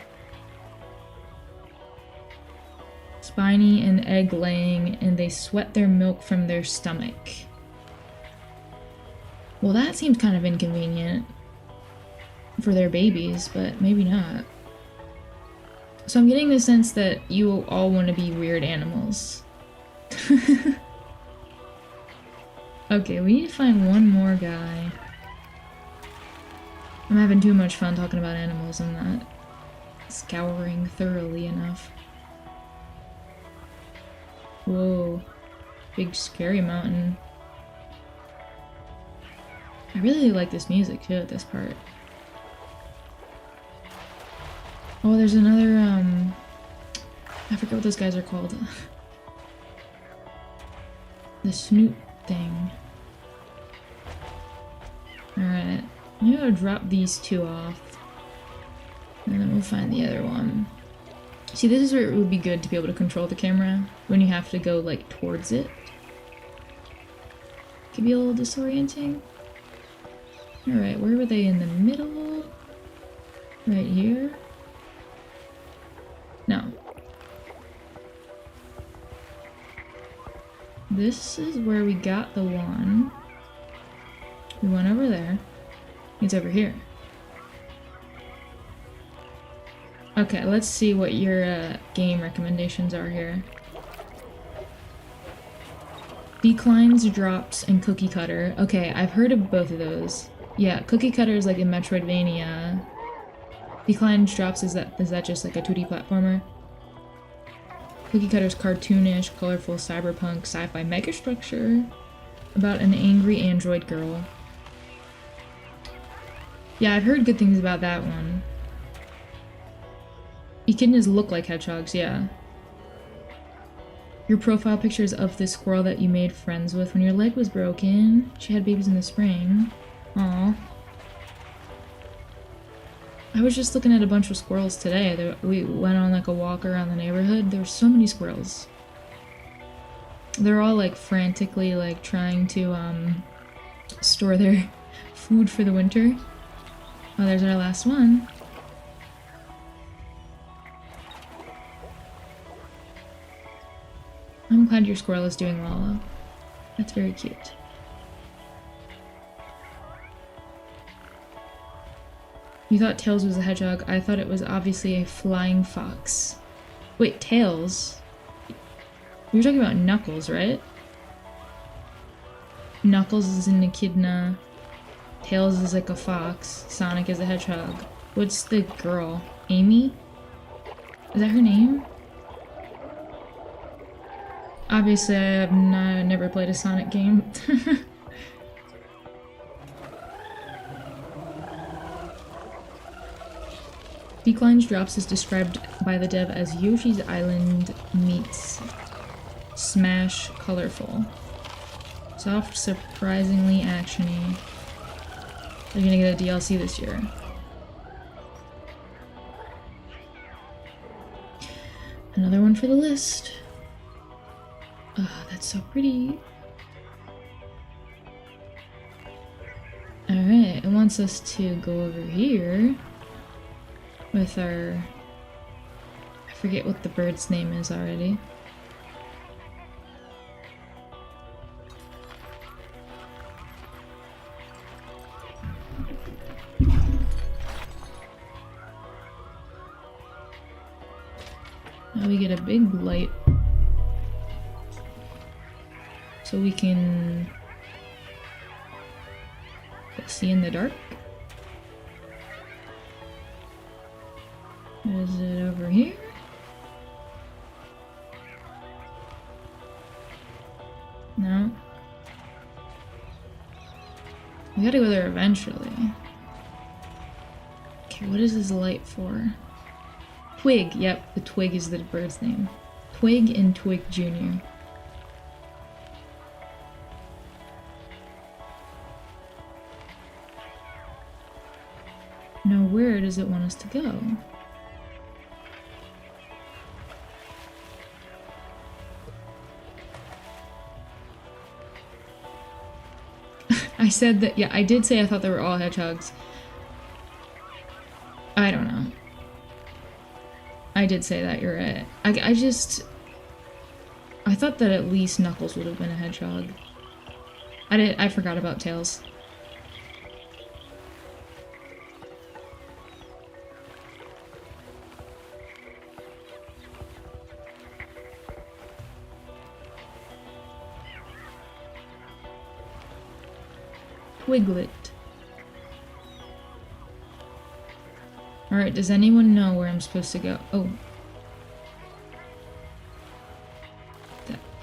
Spiny and egg laying, and they sweat their milk from their stomach. Well, that seems kind of inconvenient for their babies, but maybe not. So I'm getting the sense that you all want to be weird animals. Okay, we need to find one more guy. I'm having too much fun talking about animals. I'm not scouring thoroughly enough. Whoa. Big scary mountain. I really like this music too at this part. Oh, there's another, I forget what those guys are called. The snoot thing. Alright, maybe I'll drop these two off. And then we'll find the other one. See, this is where it would be good to be able to control the camera when you have to go, like, towards it. Could be a little disorienting. Alright, where were they? In the middle? Right here? No. This is where we got the one. We went over there. It's over here. Okay, let's see what your game recommendations are here. Declines, Drops, and Cookie Cutter. Okay, I've heard of both of those. Yeah, Cookie Cutter is like in Metroidvania. Declines, Drops, is that just like a 2D platformer? Cookie Cutter's cartoonish, colorful, cyberpunk, sci-fi megastructure about an angry android girl. Yeah, I've heard good things about that one. Echidnas look like hedgehogs, yeah. Your profile pictures of this squirrel that you made friends with when your leg was broken. She had babies in the spring. Aww. I was just looking at a bunch of squirrels today. We went on like a walk around the neighborhood. There were so many squirrels. They're all like frantically like trying to store their food for the winter. Oh, there's our last one. I'm glad your squirrel is doing well, though. That's very cute. You thought Tails was a hedgehog. I thought it was obviously a flying fox. Wait, Tails? We were talking about Knuckles, right? Knuckles is an echidna. Tails is like a fox. Sonic is a hedgehog. What's the girl? Amy? Is that her name? Obviously, I have never played a Sonic game. Decline's Drops is described by the dev as Yoshi's Island meets Smash Colorful. Soft, surprisingly actiony. They're gonna get a DLC this year. Another one for the list. Oh, that's so pretty. Alright, it wants us to go over here with our... I forget what the bird's name is already. Now we get a big light so we can see in the dark. Is it over here? No. We gotta go there eventually. Okay, what is this light for? Twig, yep, the Twig is the bird's name. Twig and Twig Jr. Now where does it want us to go? I said that, yeah, I did say I thought they were all hedgehogs. I don't know. I did say that, you're right. I thought that at least Knuckles would have been a hedgehog. I forgot about Tails. Twiglet. Alright, does anyone know where I'm supposed to go? Oh.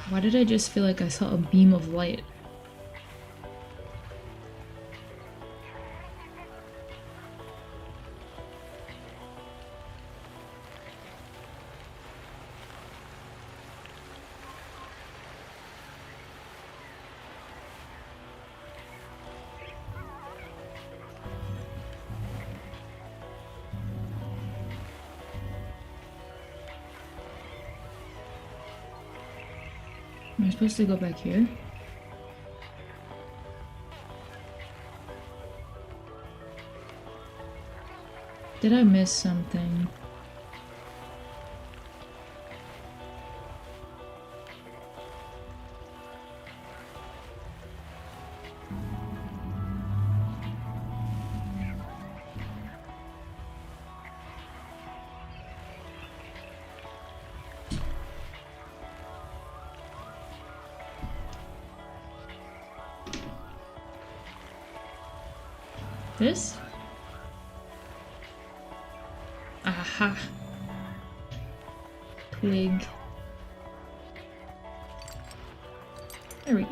Why did I just feel like I saw a beam of light? Am I supposed to go back here? Did I miss something? This? Aha. Twig. There we go.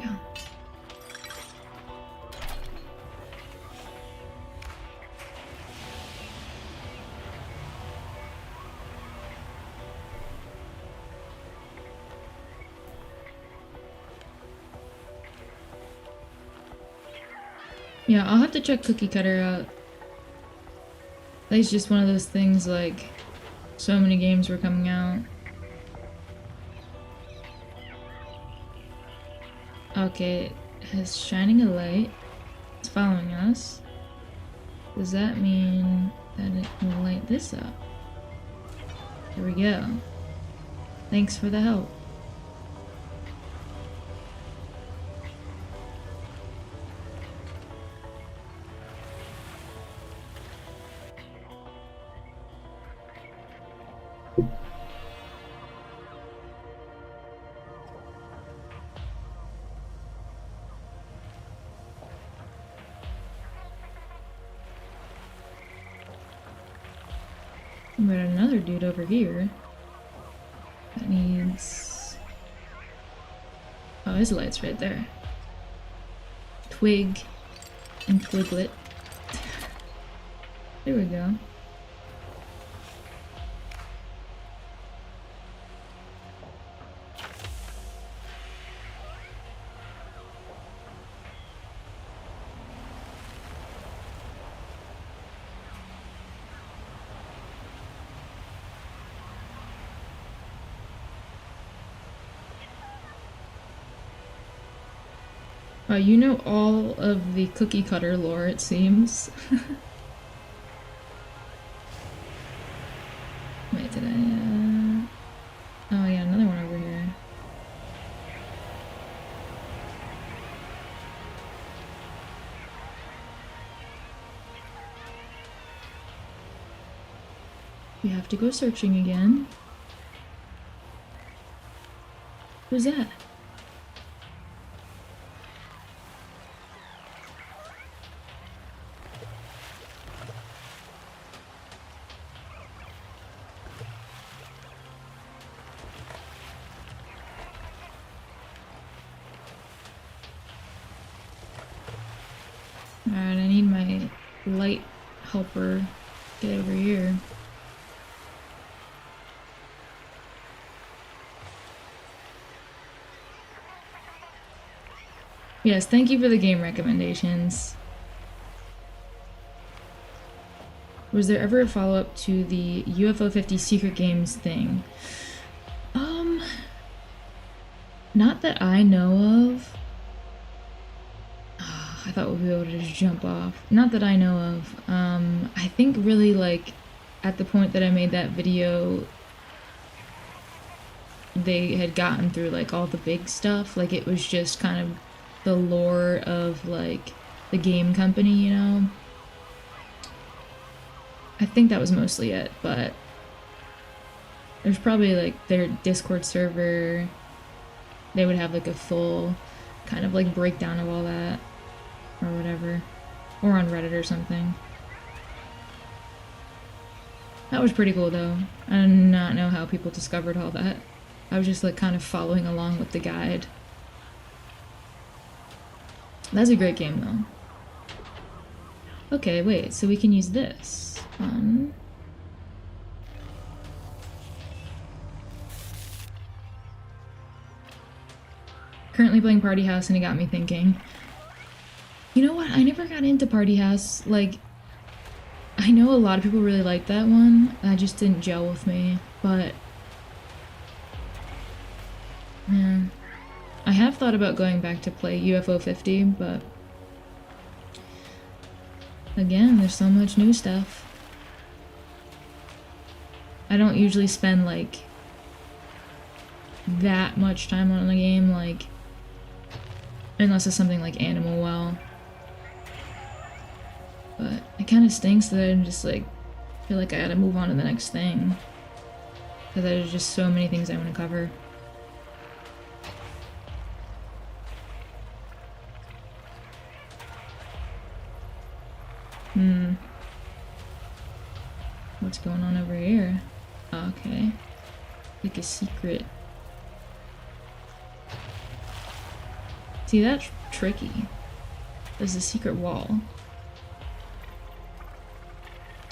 Yeah, I'll have to check Cookie Cutter out. That's just one of those things, like, so many games were coming out. Okay, it has shining a light. It's following us. Does that mean that it will light this up? There we go. Thanks for the help. We got another dude over here that needs... Oh, his light's right there. Twig and Twiglet. There we go. You know all of the cookie cutter lore, it seems. Wait, did I, Oh yeah, another one over here. We have to go searching again. Who's that? Alright, I need my light helper. Get over here. Yes, thank you for the game recommendations. Was there ever a follow-up to the UFO 50 Secret Games thing? Not that I know of. I thought we'd be able to just jump off. Not that I know of. I think really like at the point that I made that video, they had gotten through like all the big stuff. Like it was just kind of the lore of like the game company, you know? I think that was mostly it, but there's probably like their Discord server. They would have like a full kind of like breakdown of all that or whatever, or on Reddit or something. That was pretty cool though. I do not know how people discovered all that. I was just like kind of following along with the guide. That's a great game though. Okay, wait, so we can use this on... Currently playing Party House and it got me thinking. You know what? I never got into Party House. Like, I know a lot of people really like that one. That just didn't gel with me, but... Yeah. I have thought about going back to play UFO 50, but... Again, there's so much new stuff. I don't usually spend, like, that much time on a game, like... Unless it's something like Animal Well. But it kind of stinks that I'm just like, feel like I gotta move on to the next thing. Because there's just so many things I want to cover. What's going on over here? Okay. Like a secret. See, that's tricky. There's a secret wall.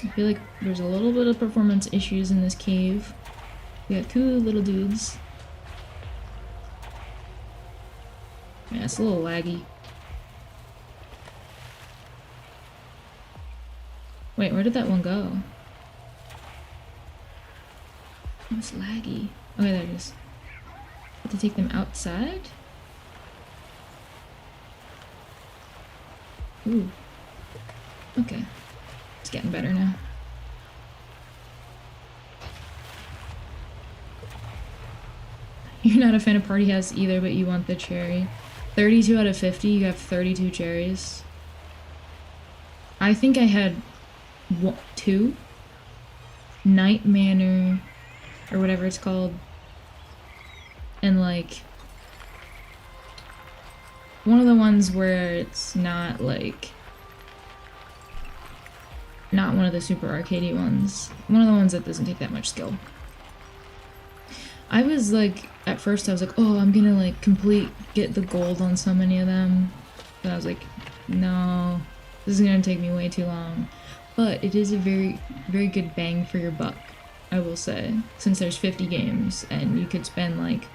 I feel like there's a little bit of performance issues in this cave. We got two little dudes. Yeah, it's a little laggy. Wait, where did that one go? It's laggy. Okay, there it is. Have to take them outside? Ooh. Okay. It's getting better now. You're not a fan of Party House either, but you want the cherry. 32 out of 50, you have 32 cherries. I think I had two. Night Manor, or whatever it's called. And like... one of the ones where it's not like... not one of the super arcadey ones. One of the ones that doesn't take that much skill. I was like, at first I was like, oh, I'm gonna like get the gold on so many of them. But I was like, no, this is gonna take me way too long. But it is a very, very good bang for your buck, I will say. Since there's 50 games and you could spend like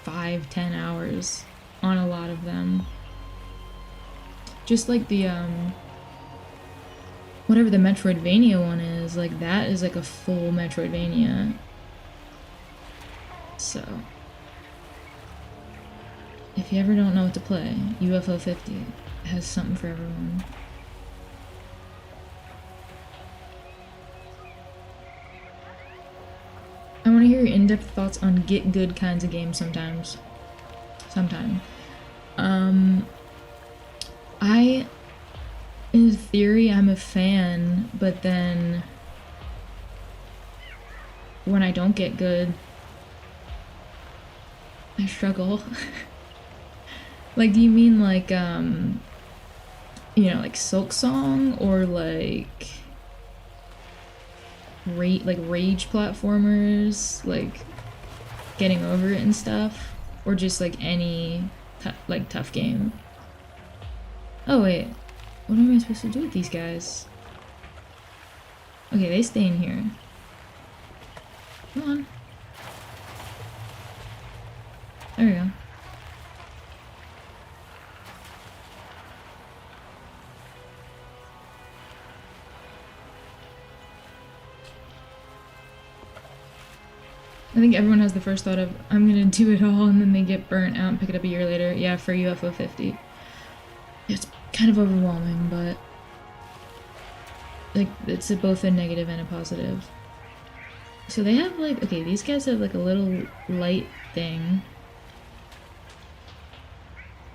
5-10 hours on a lot of them. Just like the, whatever the Metroidvania one is, like that is like a full Metroidvania. So, if you ever don't know what to play, UFO 50 has something for everyone. I want to hear your in-depth thoughts on get good kinds of games sometimes. In theory, I'm a fan, but then when I don't get good, I struggle. Like, do you mean like, like Silk Song or like rage platformers, like getting over it and stuff, or just like any tough game? Oh wait, what am I supposed to do with these guys? Okay, they stay in here. Come on. There we go. I think everyone has the first thought of, I'm gonna do it all, and then they get burnt out and pick it up a year later. Yeah, for UFO 50. It's kind of overwhelming, but like it's both a negative and a positive. So they have like, okay, these guys have like a little light thing.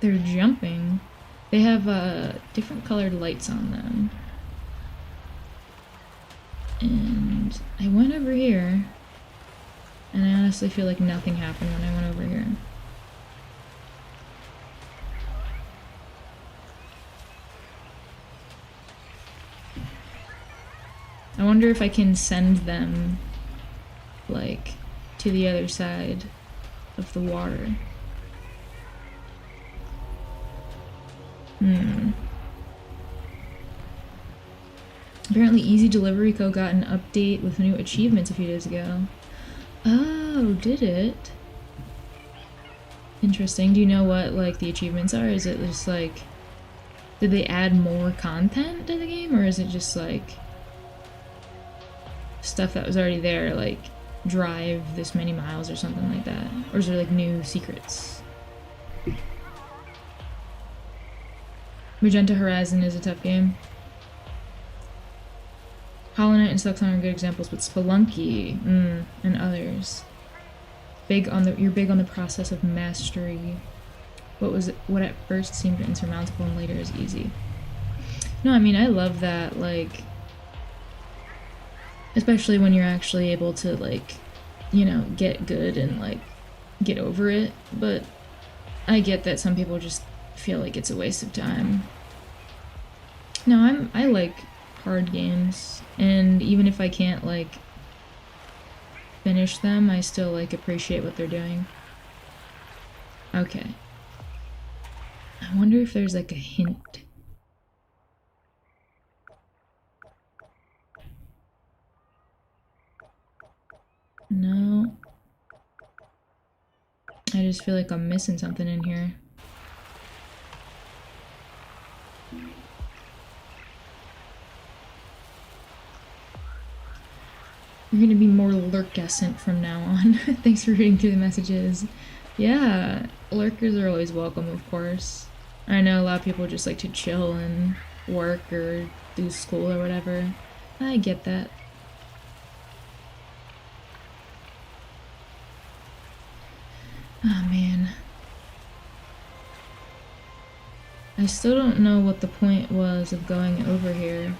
They're jumping. They have different colored lights on them. And I went over here, and I honestly feel like nothing happened when I went over here. I wonder if I can send them, like, to the other side of the water. Apparently Easy Delivery Co. got an update with new achievements a few days ago. Oh, did it? Interesting. Do you know what, like, the achievements are? Is it just, like... Did they add more content to the game? Or is it just, like... stuff that was already there, like, drive this many miles or something like that? Or is there, like, new secrets? Magenta Horizon is a tough game. Hollow Knight and Silk Song are good examples, but Spelunky, and others. You're big on the process of mastery. What at first seemed insurmountable and later is easy. No, I mean, I love that, like, especially when you're actually able to, like, get good and, like, get over it, but I get that some people just feel like it's a waste of time. No, I like hard games, and even if I can't, like, finish them, I still, like, appreciate what they're doing. Okay. I wonder if there's, like, a hint. No. I just feel like I'm missing something in here. You're gonna be more lurkescent from now on. Thanks for reading through the messages. Yeah, lurkers are always welcome, of course. I know a lot of people just like to chill and work or do school or whatever. I get that. Oh man. I still don't know what the point was of going over here.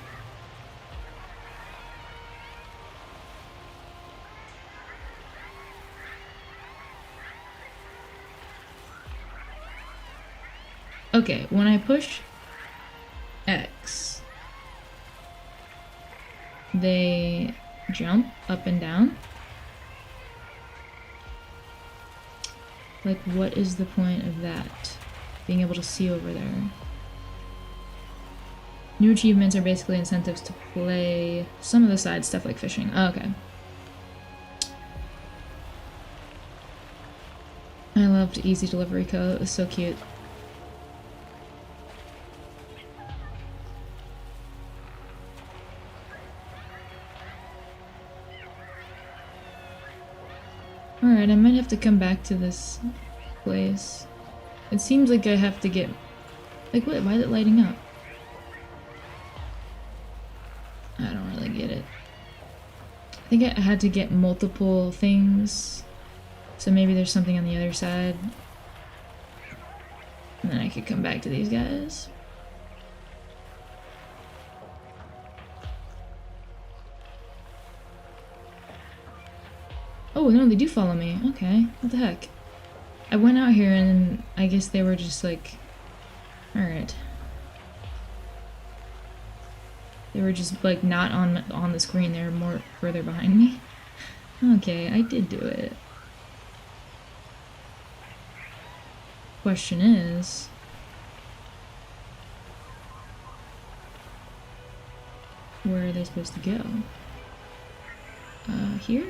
Okay, when I push X, they jump up and down. Like, what is the point of that? Being able to see over there. New achievements are basically incentives to play some of the side stuff like fishing. Oh, okay. I loved Easy Delivery Co. It was so cute. Alright, I might have to come back to this place. It seems like I have to get... Like, what? Why is it lighting up? I don't really get it. I think I had to get multiple things. So maybe there's something on the other side. And then I could come back to these guys. Oh, no, they do follow me. Okay, what the heck? I went out here and I guess they were just like... Alright. They were just like not on the screen, they were more further behind me. Okay, I did do it. Question is... Where are they supposed to go? Here?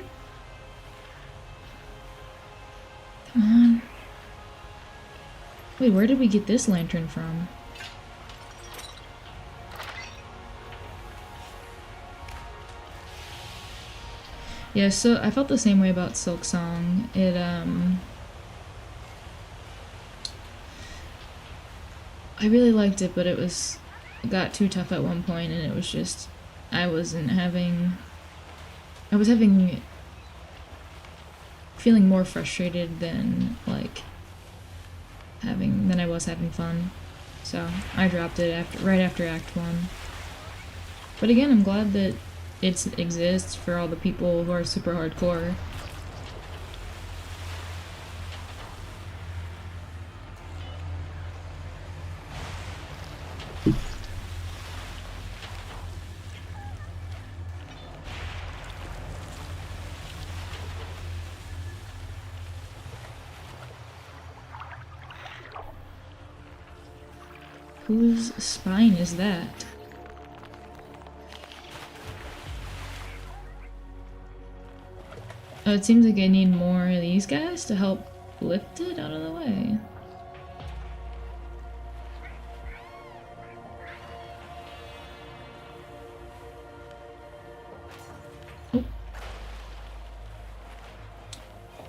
Come on. Wait, where did we get this lantern from? Yeah, so I felt the same way about Silk Song. It I really liked it, but it got too tough at one point, and it was just I was feeling more frustrated than like than I was having fun. So I dropped it right after Act 1. But again, I'm glad that it exists for all the people who are super hardcore. Whose spine is that? Oh, it seems like I need more of these guys to help lift it out of the way. Oh.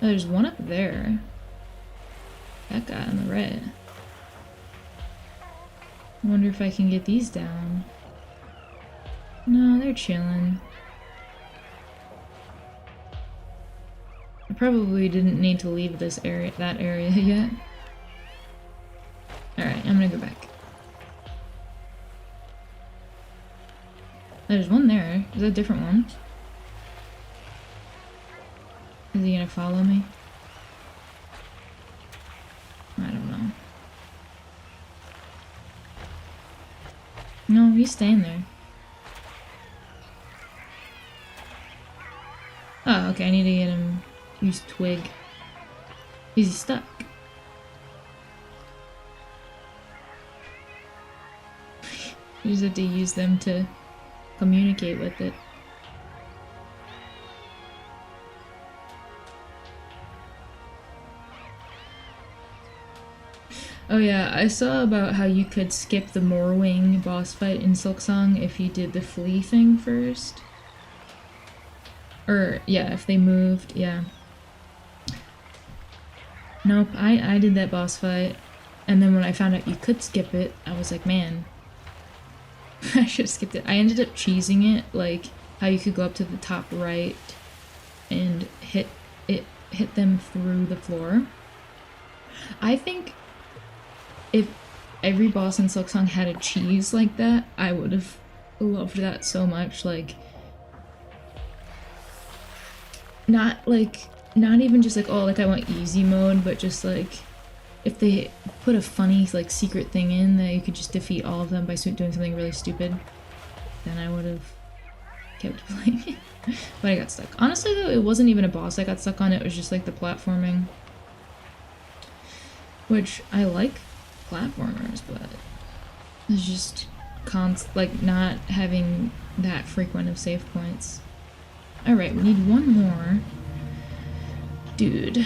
Oh, there's one up there. That guy on the right. I wonder if I can get these down. No, they're chilling. I probably didn't need to leave that area yet. Alright, I'm gonna go back. There's one there. Is that a different one? Is he gonna follow me? I don't know. No, he's staying there. Oh, okay, I need to get him. Use twig. Is he stuck? You just have to use them to communicate with it. Oh yeah, I saw about how you could skip the Morwing boss fight in Silksong if you did the flea thing first. Or, yeah, if they moved, yeah. Nope, I did that boss fight, and then when I found out you could skip it, I was like, man, I should have skipped it. I ended up cheesing it, like how you could go up to the top right and hit them through the floor. I think if every boss in Silksong had a cheese like that, I would have loved that so much. Like, not even just like, oh, like I want easy mode, but just like if they put a funny like secret thing in that you could just defeat all of them by doing something really stupid, then I would have kept playing it. But I got stuck. Honestly though, it wasn't even a boss I got stuck on, it was just like the platforming. Which I like platformers, but it's just like not having that frequent of save points. Alright, we need one more. Dude.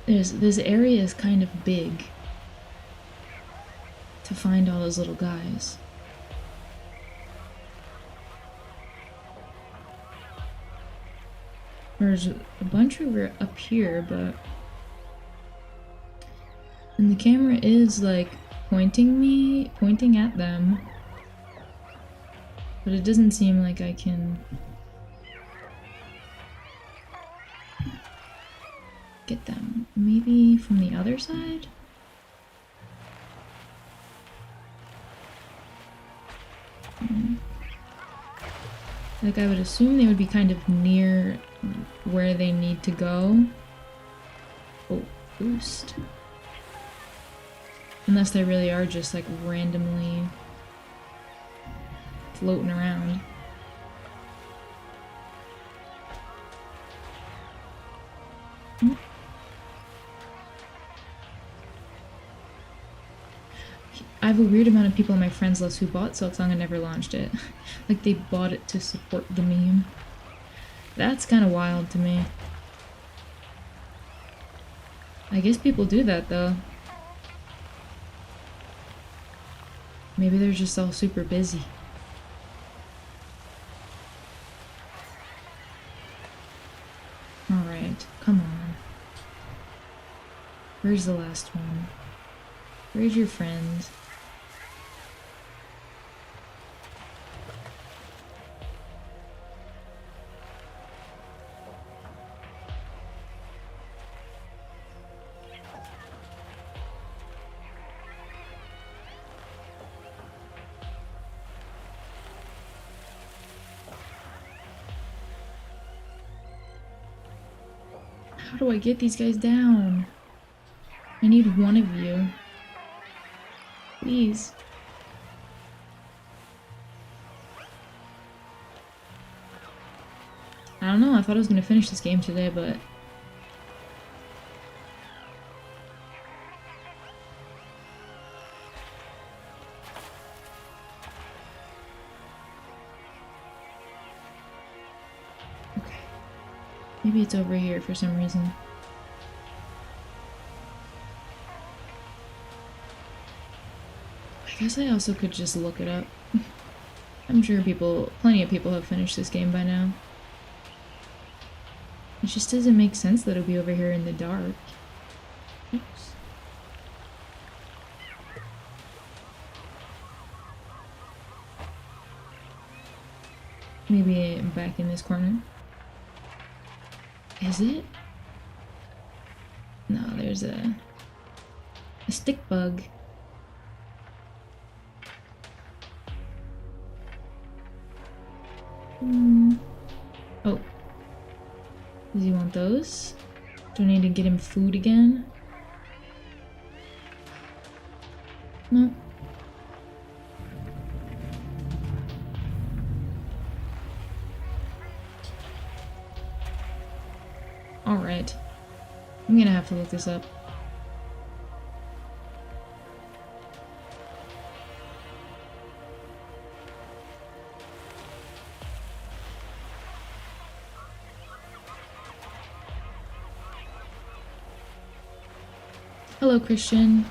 This area is kind of big to find all those little guys. There's a bunch over up here, but... And the camera is, like, pointing at them. But it doesn't seem like I can... get them. Maybe from the other side? Like, I would assume they would be kind of near where they need to go. Oh, boost. Unless they really are just, like, randomly floating around. I have a weird amount of people on my friends list who bought Silksong and never launched it. Like, they bought it to support the meme. That's kind of wild to me. I guess people do that, though. Maybe they're just all super busy. Alright, come on. Where's the last one? Where's your friend? How do I get these guys down? I need one of you. Please. I don't know, I thought I was gonna finish this game today, but... Okay. Maybe it's over here for some reason. I guess I also could just look it up. I'm sure plenty of people have finished this game by now. It just doesn't make sense that it'll be over here in the dark. Oops. Maybe I'm back in this corner. Is it? No, there's a stick bug. Oh. Does he want those? Do I need to get him food again? No. Alright. I'm gonna have to look this up. Hello, Christian.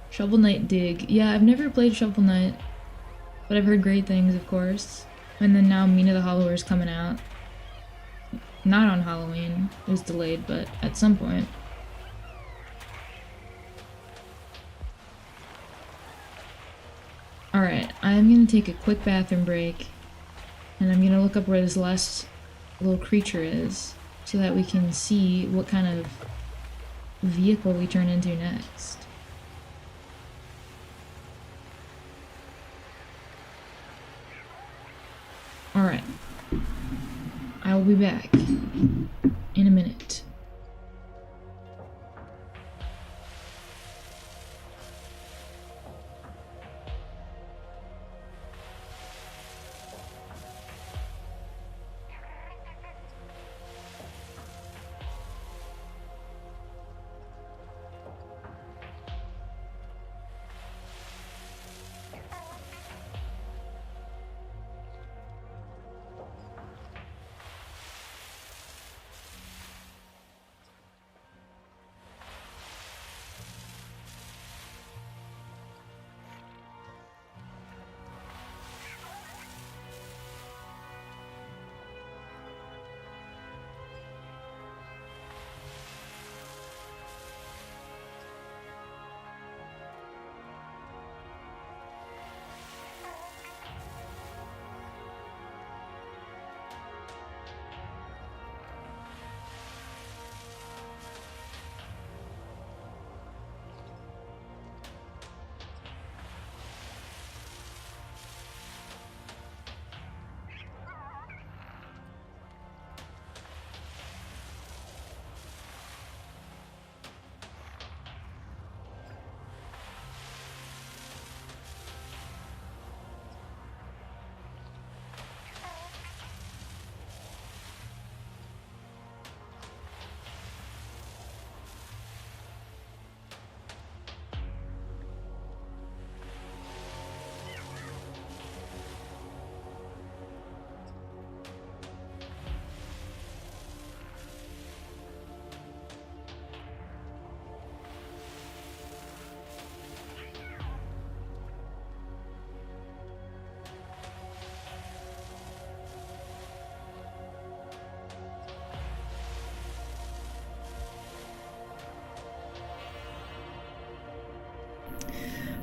Shovel Knight Dig. Yeah, I've never played Shovel Knight, but I've heard great things, of course. And then now Mina the Hollower is coming out. Not on Halloween. It was delayed, but at some point. Alright, I'm gonna take a quick bathroom break, and I'm gonna look up where this last little creature is, so that we can see what kind of vehicle we turn into next. Alright. I I will be back in a minute.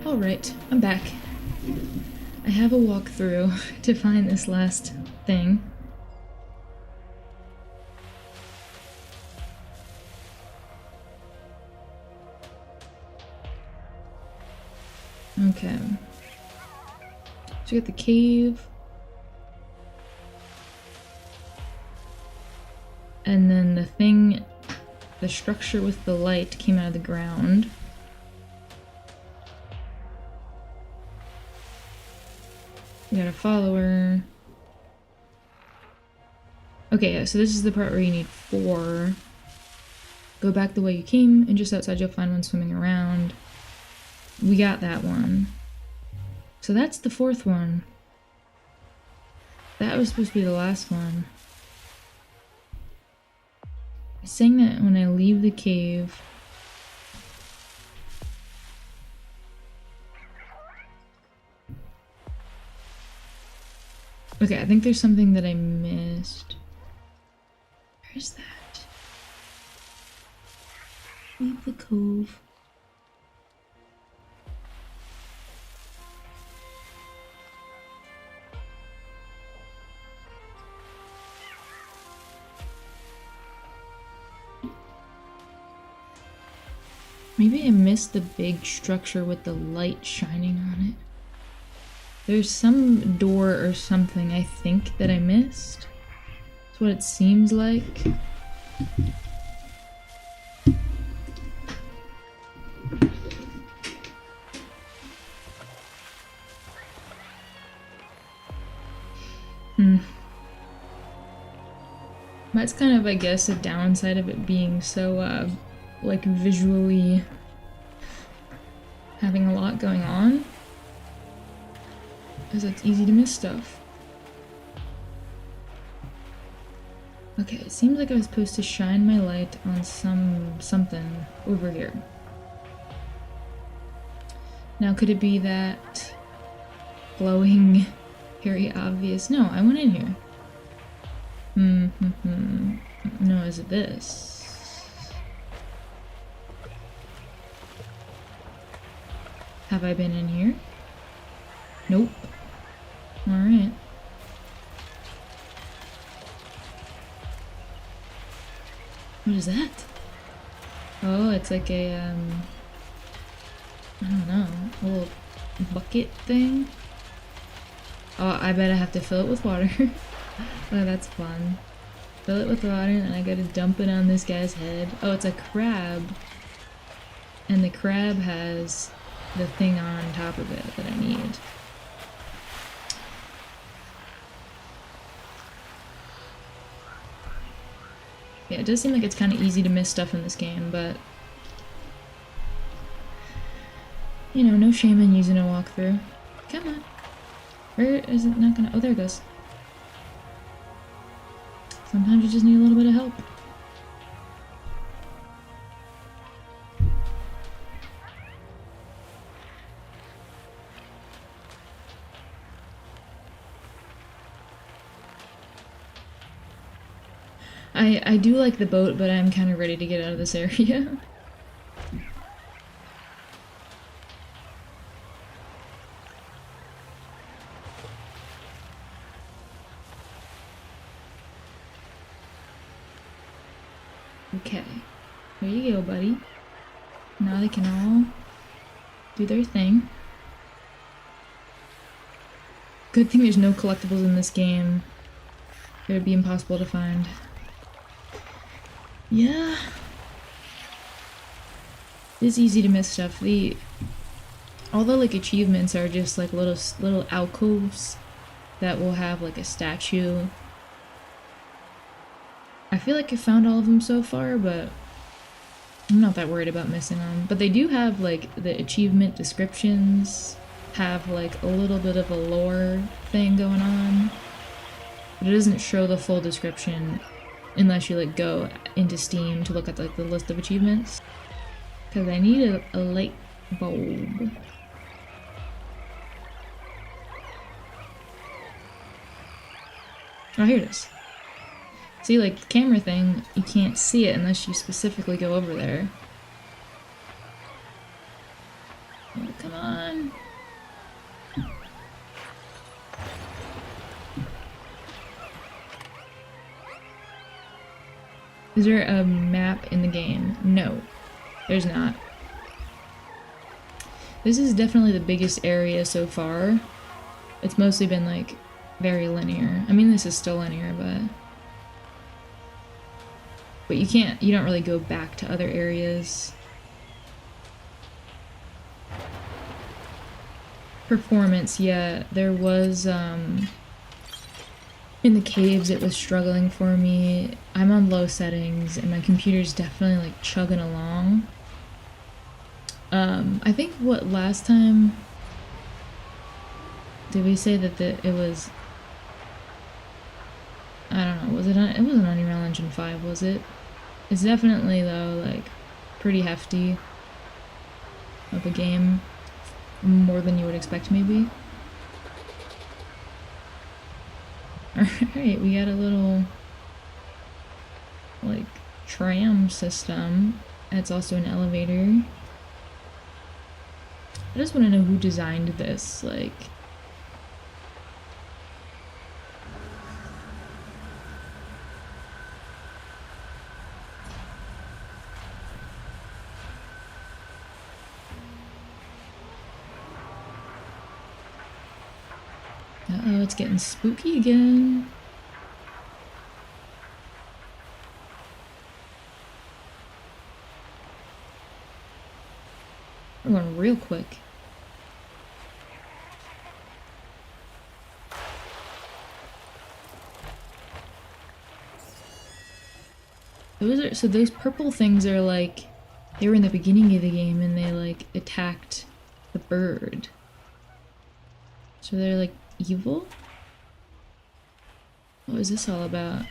Alright, I'm back. I have a walkthrough to find this last thing. Okay. So we got the cave. And then the thing, the structure with the light came out of the ground. We got a follower. Okay, yeah, so this is the part where you need 4. Go back the way you came, and just outside you'll find one swimming around. We got that one. So that's the 4th one. That was supposed to be the last one. It's saying that when I leave the cave... Okay, I think there's something that I missed. Where's that? Leave the cove. Maybe I missed the big structure with the light shining on it. There's some door or something, I think, that I missed. That's what it seems like. That's kind of, I guess, a downside of it being so, like, visually having a lot going on. Because it's easy to miss stuff. Okay, it seems like I was supposed to shine my light on something over here. Now, could it be that glowing, very obvious? No, I went in here. No, is it this? Have I been in here? Nope. Alright. What is that? Oh, it's like a, I don't know, a little bucket thing? Oh, I bet I have to fill it with water. Oh, that's fun. fill it with water, and I gotta dump it on this guy's head. Oh, it's a crab. And the crab has the thing on top of it that I need. Yeah, it does seem like it's kind of easy to miss stuff in this game, but you know, no shame in using a walkthrough. Come on. Where is it not gonna? Oh, there it goes. Sometimes you just need a little bit of help. I do like the boat, but I'm kind of ready to get out of this area. Okay. There you go, buddy. Now they can all do their thing. Good thing there's no collectibles in this game. It would be impossible to find. Yeah. It's easy to miss stuff. All the like achievements are just like little alcoves that will have like a statue. I feel like I found all of them so far, but I'm not that worried about missing them. But they do have like the achievement descriptions have like a little bit of a lore thing going on. But it doesn't show the full description unless you like go into Steam to look at like the list of achievements. Because I need a light bulb. Oh, here it is. See, like, the camera thing, you can't see it unless you specifically go over there. Oh, come on. Is there a map in the game? No, there's not. This is definitely the biggest area so far. It's mostly been, like, very linear. I mean, this is still linear, but you don't really go back to other areas. Performance, yeah, there was, in the caves it was struggling for me. I'm on low settings and my computer's definitely like chugging along. I think last time did we say that it was, I don't know, it wasn't on Unreal Engine 5, was it? It's definitely though like pretty hefty of a game. More than you would expect maybe. Alright, we got a little like tram system. It's also an elevator. I just want to know who designed this, like. Uh-oh, it's getting spooky again. We're going real quick. So those purple things are like, they were in the beginning of the game and they like attacked the bird. So they're like evil? What is this all about?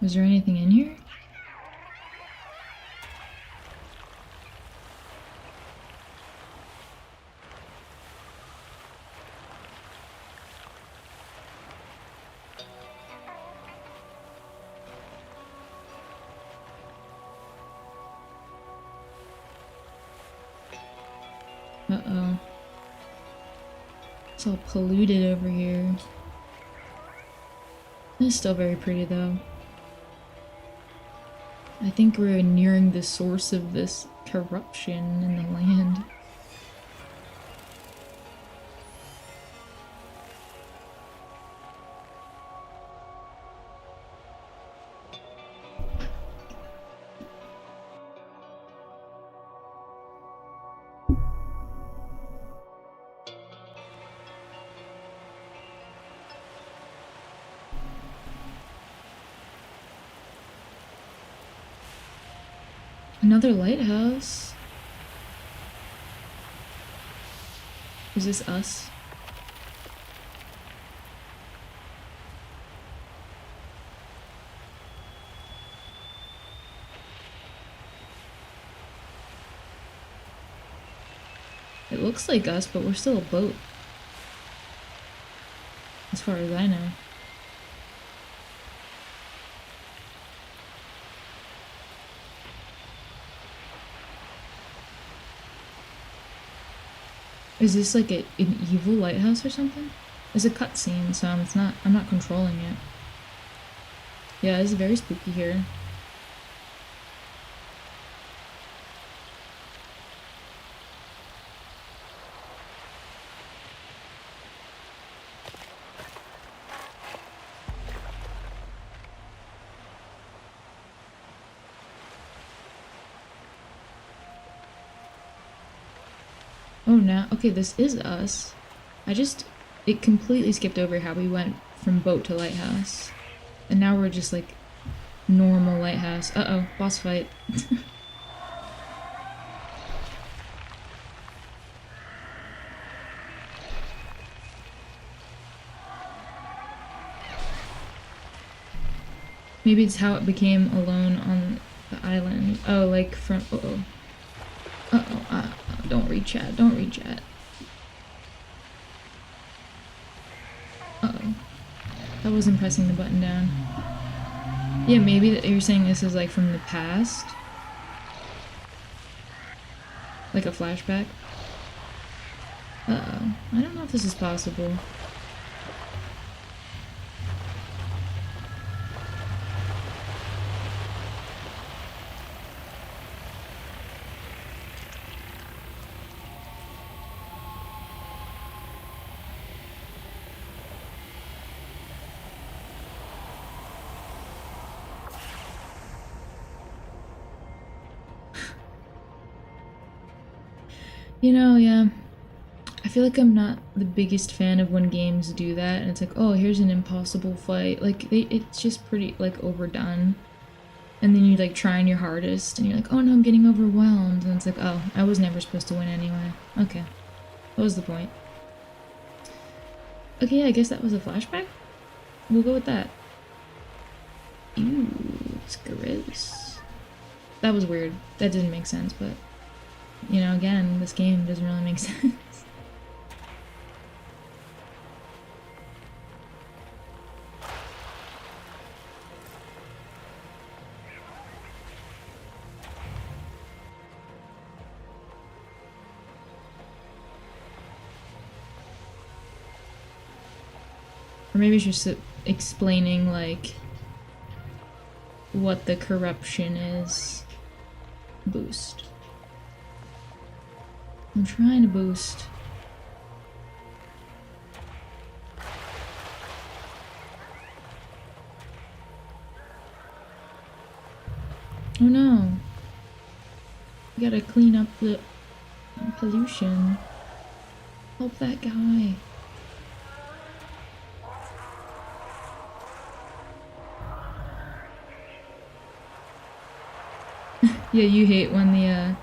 Is there anything in here? Uh-oh. It's all polluted over here. It's still very pretty though. I think we're nearing the source of this corruption in the land. Another lighthouse. Is this us? It looks like us, but we're still a boat. As far as I know. Is this like an evil lighthouse or something? It's a cutscene, so I'm not controlling it. Yeah, it's very spooky here. Oh, now, okay, this is us. It completely skipped over how we went from boat to lighthouse. And now we're just like normal lighthouse. Uh-oh, boss fight. Maybe it's how it became alone on the island. Oh, like from, uh-oh. Uh-oh, don't read chat, don't read chat. Uh-oh. That wasn't pressing the button down. Yeah, maybe you're saying this is like from the past? Like a flashback? Uh-oh. I don't know if this is possible. You know, yeah. I feel like I'm not the biggest fan of when games do that, and it's like, oh, here's an impossible fight. Like, it's just pretty, like, overdone. And then you're, like, trying your hardest, and you're like, oh no, I'm getting overwhelmed. And it's like, oh, I was never supposed to win anyway. Okay. What was the point? Okay, yeah, I guess that was a flashback? We'll go with that. Ew, it's gross. That was weird. That didn't make sense, but... You know, again, this game doesn't really make sense. Or maybe it's just explaining, like, what the corruption is. Boost. I'm trying to boost. Oh no. We gotta clean up the pollution. Help that guy. Yeah, you hate when the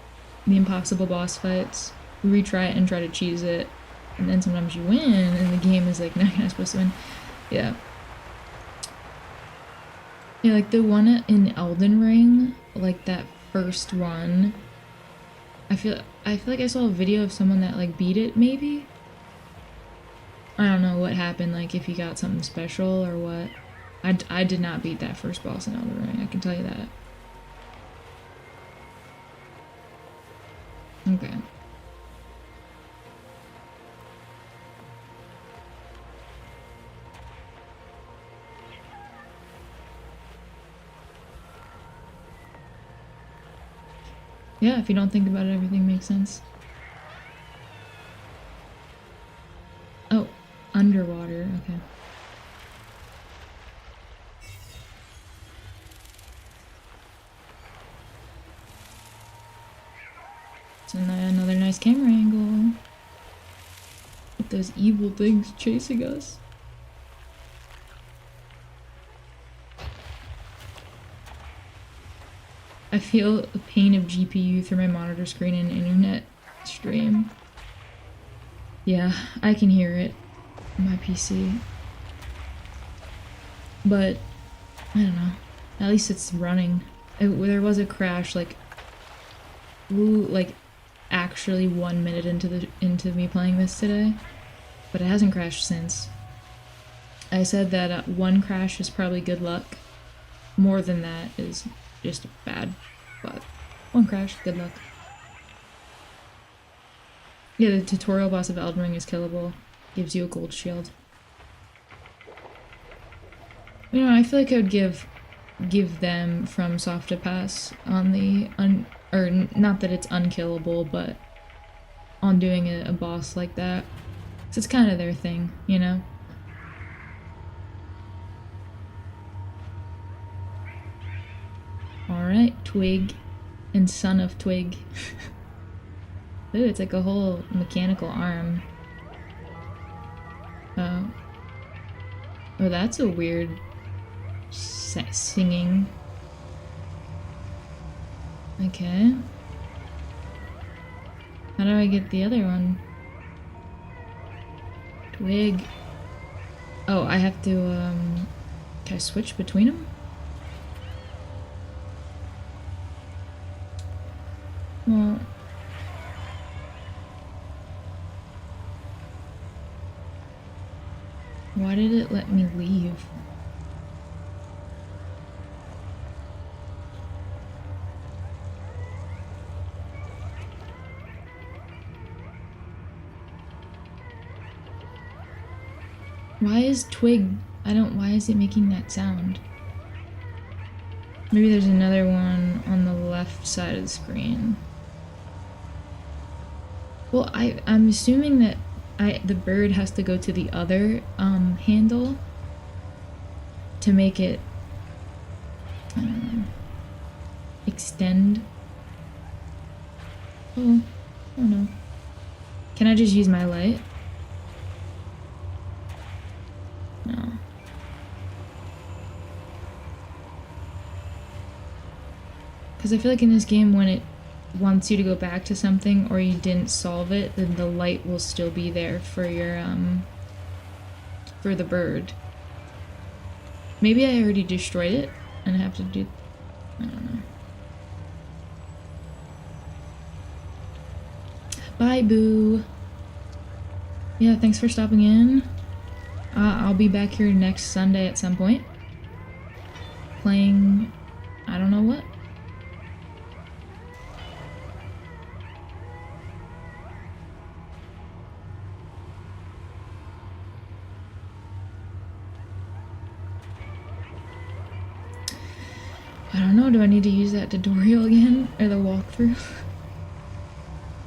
impossible boss fights. You retry it and try to cheese it, and then sometimes you win, and the game is like, no, you're not supposed to win. Yeah. Yeah, like the one in Elden Ring, like that first one. I feel like I saw a video of someone that like beat it, maybe? I don't know what happened, like if you got something special or what. I did not beat that first boss in Elden Ring, I can tell you that. Okay. Yeah, if you don't think about it, everything makes sense. Oh, underwater, okay. It's another nice camera angle. With those evil things chasing us. I feel the pain of GPU through my monitor screen and internet stream. Yeah, I can hear it on my PC. But, I don't know. At least it's running. There was a crash, like, actually 1 minute into me playing this today. But it hasn't crashed since. I said that one crash is probably good luck. More than that is just bad. But one crash, good luck. Yeah, the tutorial boss of Elden Ring is killable. Gives you a gold shield. You know, I feel like I would give them from Soft a pass on the or not that it's unkillable, but on doing a boss like that. 'Cause it's kind of their thing, you know? Alright, Twig and Son of Twig. Ooh, it's like a whole mechanical arm. Oh. Oh, that's a weird singing. Okay. How do I get the other one? Twig. Oh, I have to, can I switch between them? Well... Why did it let me leave? Why is Twig... why is it making that sound? Maybe there's another one on the left side of the screen. Well, I'm assuming that the bird has to go to the other handle to make it extend. Oh no. Can I just use my light? No. Because I feel like in this game when it wants you to go back to something or you didn't solve it, then the light will still be there for your for the bird. Maybe I already destroyed it and I have to do... I don't know. Bye, Boo. Yeah, thanks for stopping in. I'll be back here next Sunday at some point. Playing... I don't know what. I don't know, do I need to use that tutorial again? Or the walkthrough?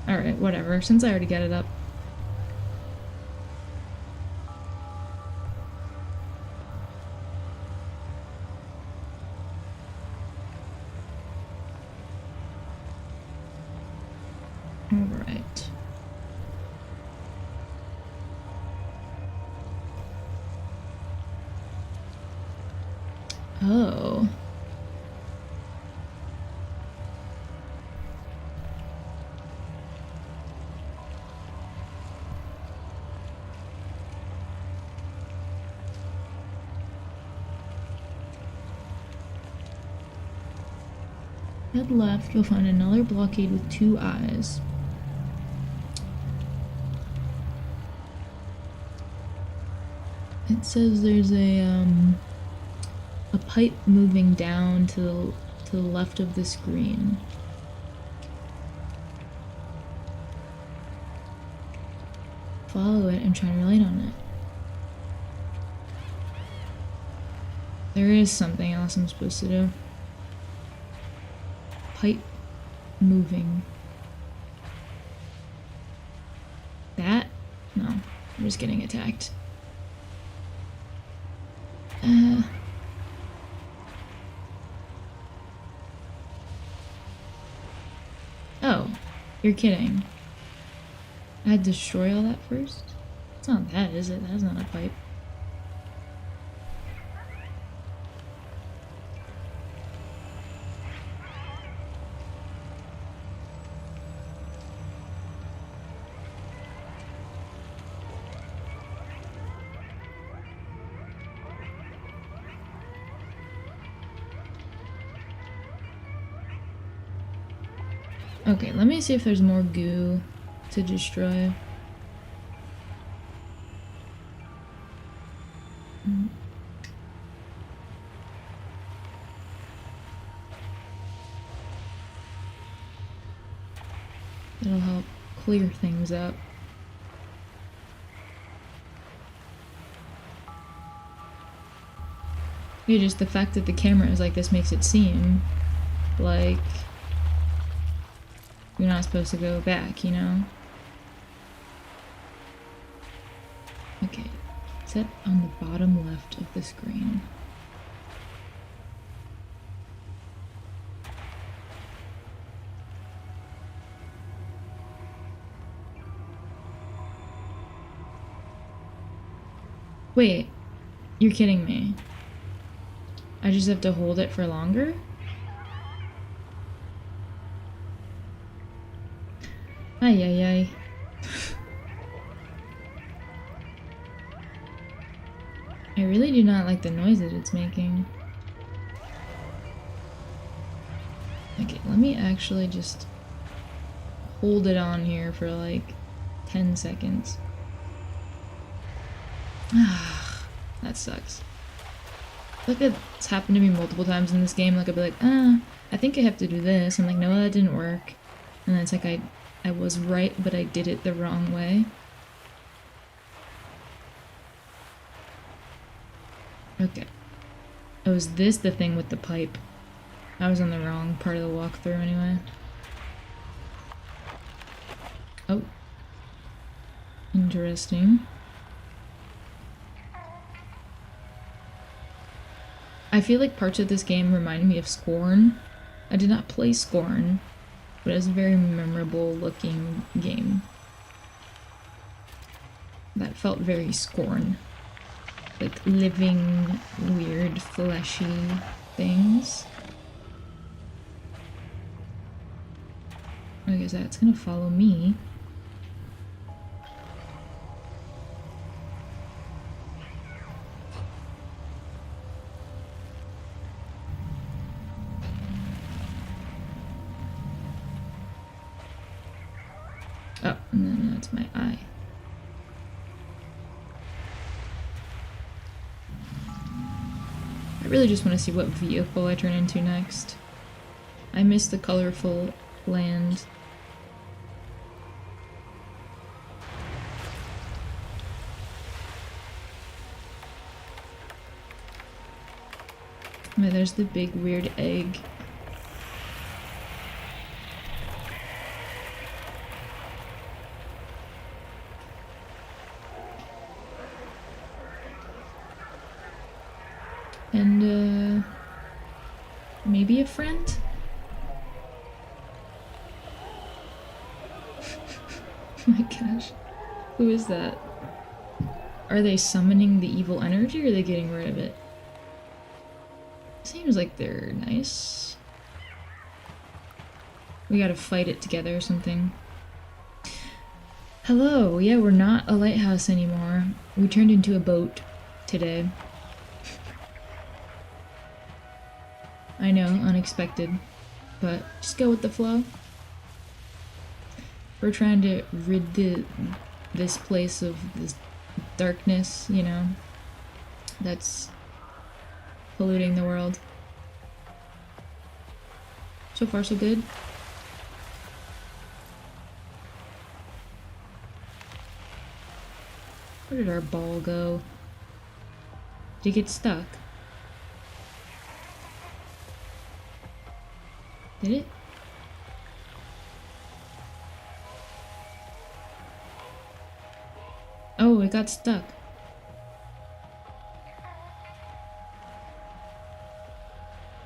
Alright, whatever, since I already got it up. Alright. Oh. Head left, you'll find another blockade with 2 eyes. It says there's a pipe moving down to the left of the screen. Follow it and shine your light on it. There is something else I'm supposed to do. Pipe moving. That? No, I'm just getting attacked. Oh, you're kidding. I had to destroy all that first? It's not that, is it? That's not a pipe. Okay, let me see if there's more goo to destroy. It'll help clear things up. Yeah, just the fact that the camera is like this makes it seem like you're not supposed to go back, you know? Okay, set on the bottom left of the screen. Wait, you're kidding me. I just have to hold it for longer? Ay, ay, ay. I really do not like the noises it's making. Okay, let me actually just hold it on here for like 10 seconds. Ah, that sucks. Like it's happened to me multiple times in this game. Like I'll be like, I think I have to do this. I'm like, no, that didn't work. And then it's like I was right, but I did it the wrong way. Okay. Oh, is this the thing with the pipe? I was on the wrong part of the walkthrough anyway. Oh. Interesting. I feel like parts of this game remind me of Scorn. I did not play Scorn, but it was a very memorable looking game. That felt very Scorn. Like living, weird, fleshy things. I guess that's gonna follow me. Oh, and then that's my eye. I really just want to see what vehicle I turn into next. I miss the colorful land. Oh, there's the big weird egg. And, maybe a friend? Oh my gosh. Who is that? Are they summoning the evil energy or are they getting rid of it? Seems like they're nice. We gotta fight it together or something. Hello, yeah, we're not a lighthouse anymore. We turned into a boat today. I know, unexpected, but just go with the flow. We're trying to rid this place of this darkness, you know, that's polluting the world. So far, so good. Where did our ball go? Did it get stuck? Did it? Oh, it got stuck.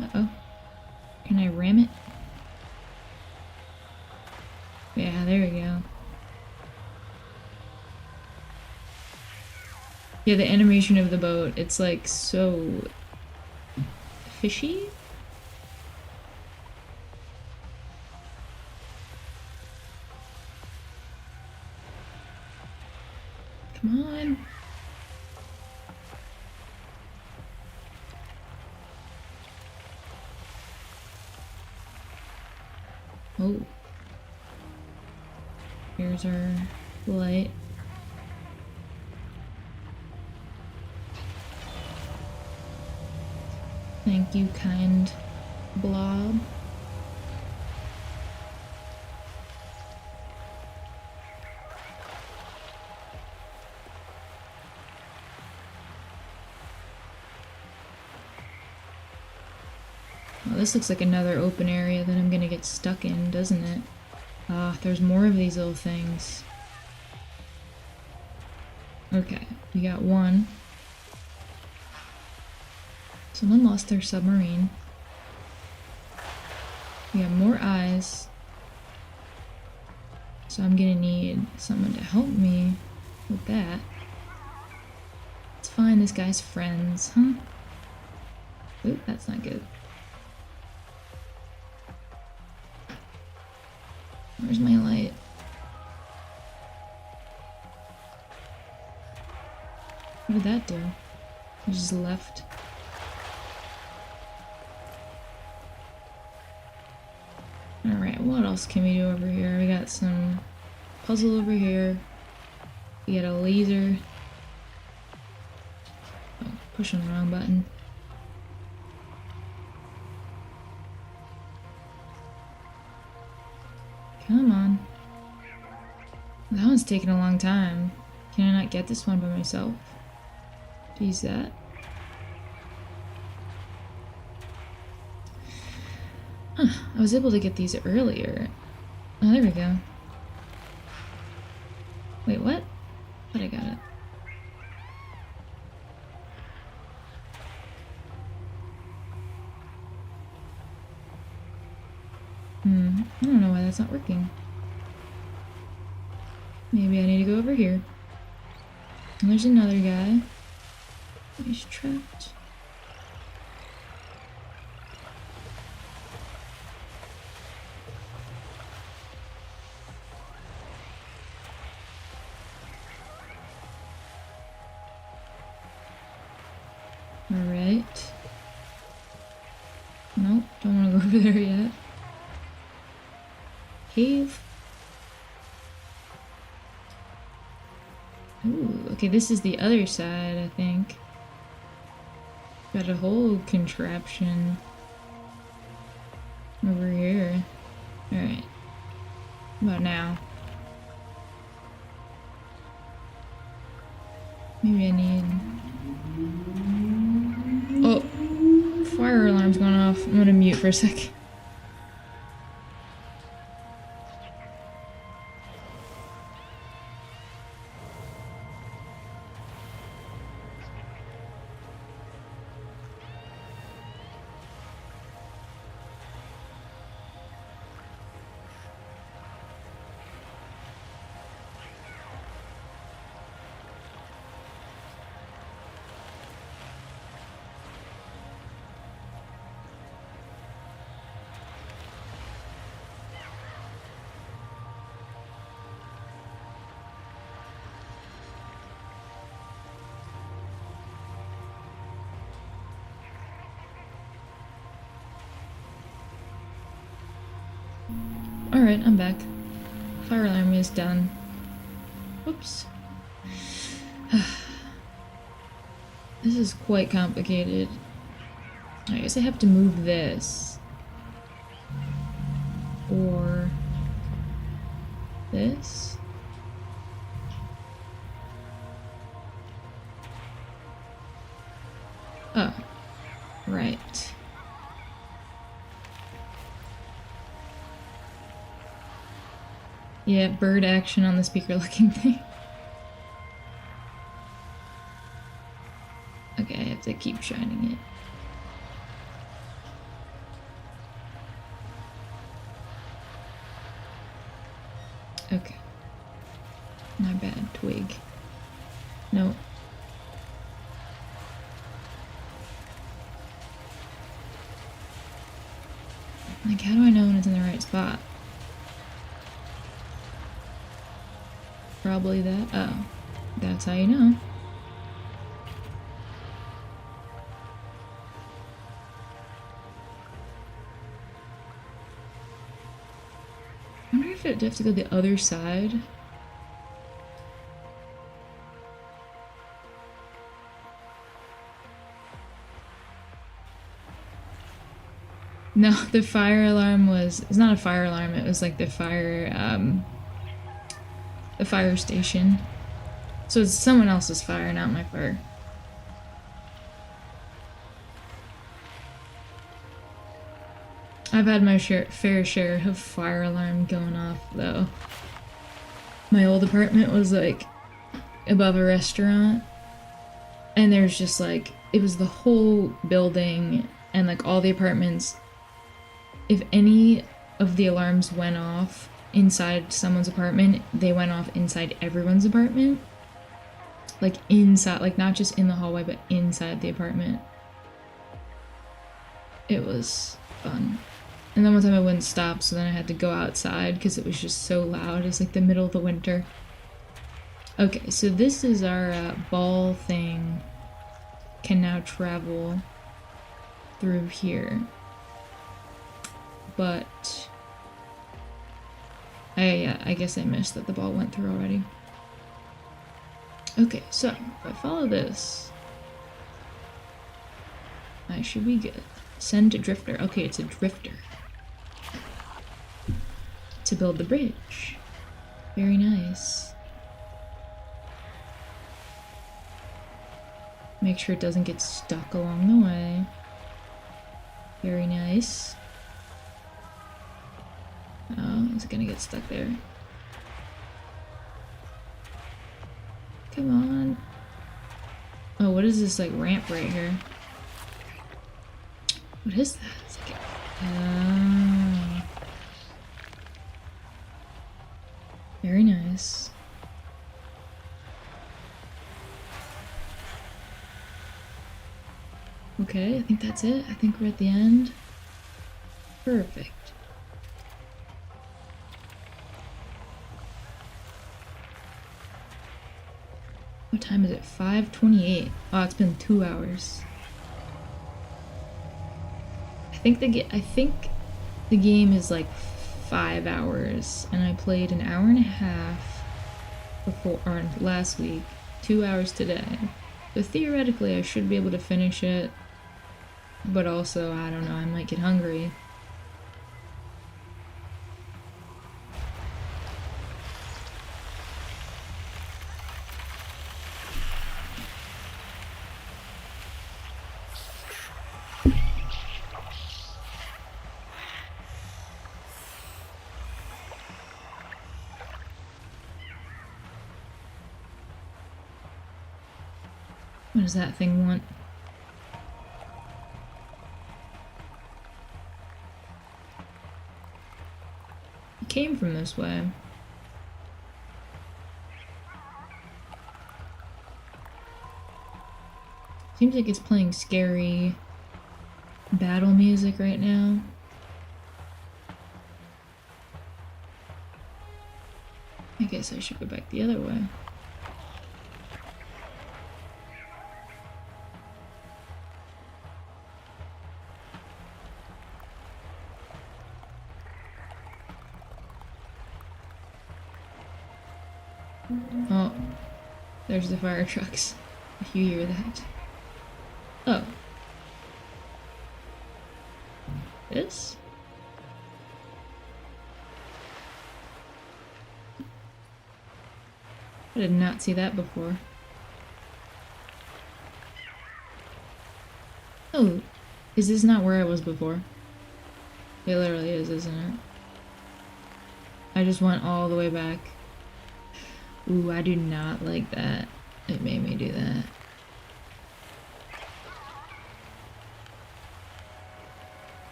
Uh-oh. Can I ram it? Yeah, there we go. Yeah, the animation of the boat, it's like so fishy? Come on. Oh, Here's our light. Thank you, kind blob. Well, this looks like another open area that I'm gonna get stuck in, doesn't it? Ah, there's more of these little things. Okay, we got one. Someone lost their submarine. We have more eyes. So I'm gonna need someone to help me with that. Let's find this guy's friends, huh? Oop, that's not good. Where's my light? What did that do? It just left. Alright, what else can we do over here? We got some puzzle over here. We got a laser. Oh, pushing the wrong button. Come on. That one's taking a long time. Can I not get this one by myself? Use that. Huh, I was able to get these earlier. Oh, there we go. Wait, what? But I got it. I don't know why that's not working. Maybe I need to go over here. And there's another guy. He's trapped. Alright. Nope, don't want to go over there yet. Cave. Ooh, okay, this is the other side, I think. Got a whole contraption over here. Alright. About now. Maybe I need... Oh! Fire alarm's going off. I'm gonna mute for a sec. Alright, I'm back. Fire alarm is done. Whoops. This is quite complicated. I guess I have to move this. Or... this? Oh. Right. Yeah, bird action on the speaker looking thing. Okay, I have to keep shining it. Okay. My bad, twig. No. Like, how do I know when it's in the right spot? Probably that. Oh. That's how you know. I wonder if I'd have to go the other side. No, the fire alarm was, it's not a fire alarm, it was like the fire station. So it's someone else's fire, not my fire. I've had my fair share of fire alarm going off though. My old apartment was like above a restaurant, and there's just like, it was the whole building and like all the apartments. If any of the alarms went off inside someone's apartment, they went off inside everyone's apartment. Like inside, like not just in the hallway, but inside the apartment. It was fun. And then one time I wouldn't stop, so then I had to go outside because it was just so loud. It's like the middle of the winter. Okay, so this is our ball thing. Can now travel through here. But I guess I missed that the ball went through already. Okay, so if I follow this, I should be good. Send to drifter. Okay, it's a drifter. To build the bridge. Very nice. Make sure it doesn't get stuck along the way. Very nice. Oh, is it gonna get stuck there? Come on. Oh, what is this like ramp right here? What is that? It's like very nice. Okay, I think that's it. I think we're at the end. Perfect. What time is it? 5:28. Oh, it's been 2 hours. I think the game is like 5 hours, and I played an hour and a half before, or last week, 2 hours today. So theoretically, I should be able to finish it, but also, I don't know, I might get hungry. What does that thing want? It came from this way. Seems like it's playing scary battle music right now. I guess I should go back the other way. Oh, there's the fire trucks. If you hear that. Oh. This? I did not see that before. Oh, is this not where I was before? It literally is, isn't it? I just went all the way back. Ooh, I do not like that. It made me do that.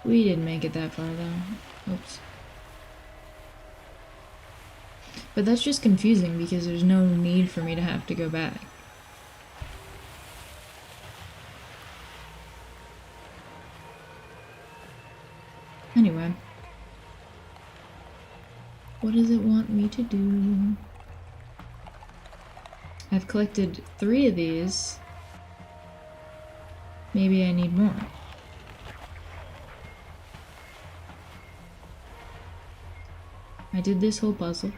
We didn't make it that far though. Oops. But that's just confusing because there's no need for me to have to go back. Anyway. What does it want me to do? I've collected 3 of these. Maybe I need more. I did this whole puzzle.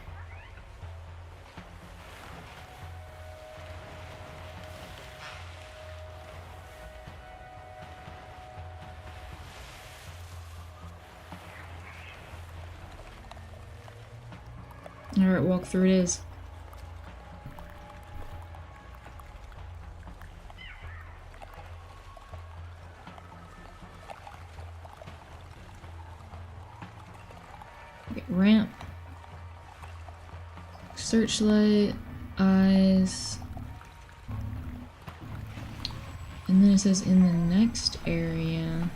Alright, walk through it is. Okay, ramp. Searchlight. Eyes. And then it says in the next area,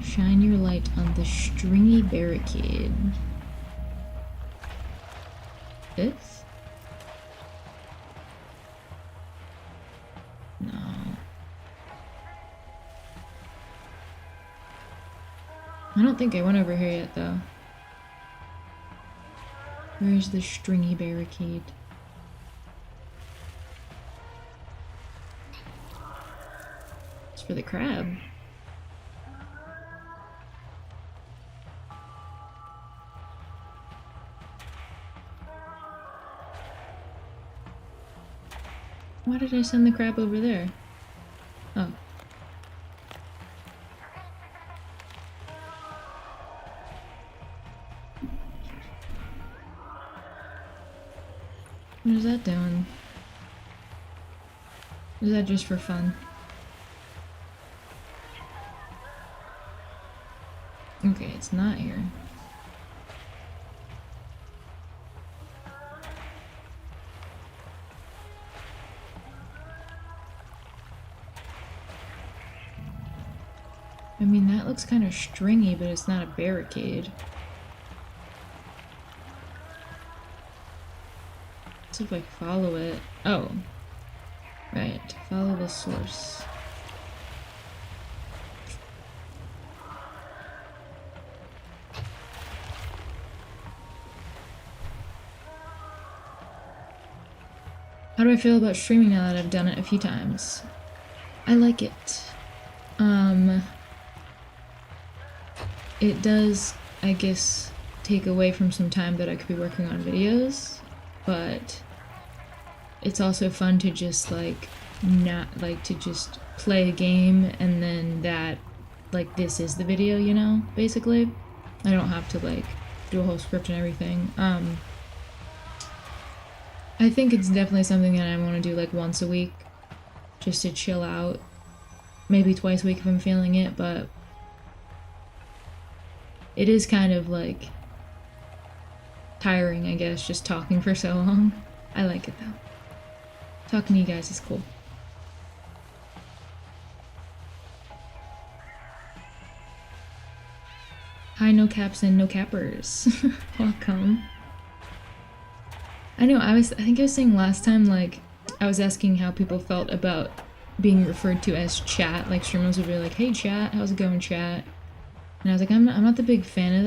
shine your light on the stringy barricade. This? No. I don't think I went over here yet, though. Where's the stringy barricade? It's for the crab. Why did I send the crab over there? Oh. What is that doing? Is that just for fun? Okay, it's not here. I mean, that looks kind of stringy, but it's not a barricade. So if I follow it... Oh. Right. Follow the source. How do I feel about streaming now that I've done it a few times? I like it. It does, I guess, take away from some time that I could be working on videos, but it's also fun to just like not like to just play a game and then that like this is the video, you know, basically. I don't have to like do a whole script and everything. I think it's definitely something that I want to do like once a week just to chill out. Maybe twice a week if I'm feeling it, but it is kind of like tiring, I guess, just talking for so long. I like it though. Talking to you guys is cool. Hi, no caps and no cappers. Welcome. I know, I think I was saying last time, like, I was asking how people felt about being referred to as chat. Like, streamers would be like, hey chat, how's it going, chat? And I was like, I'm not the biggest fan of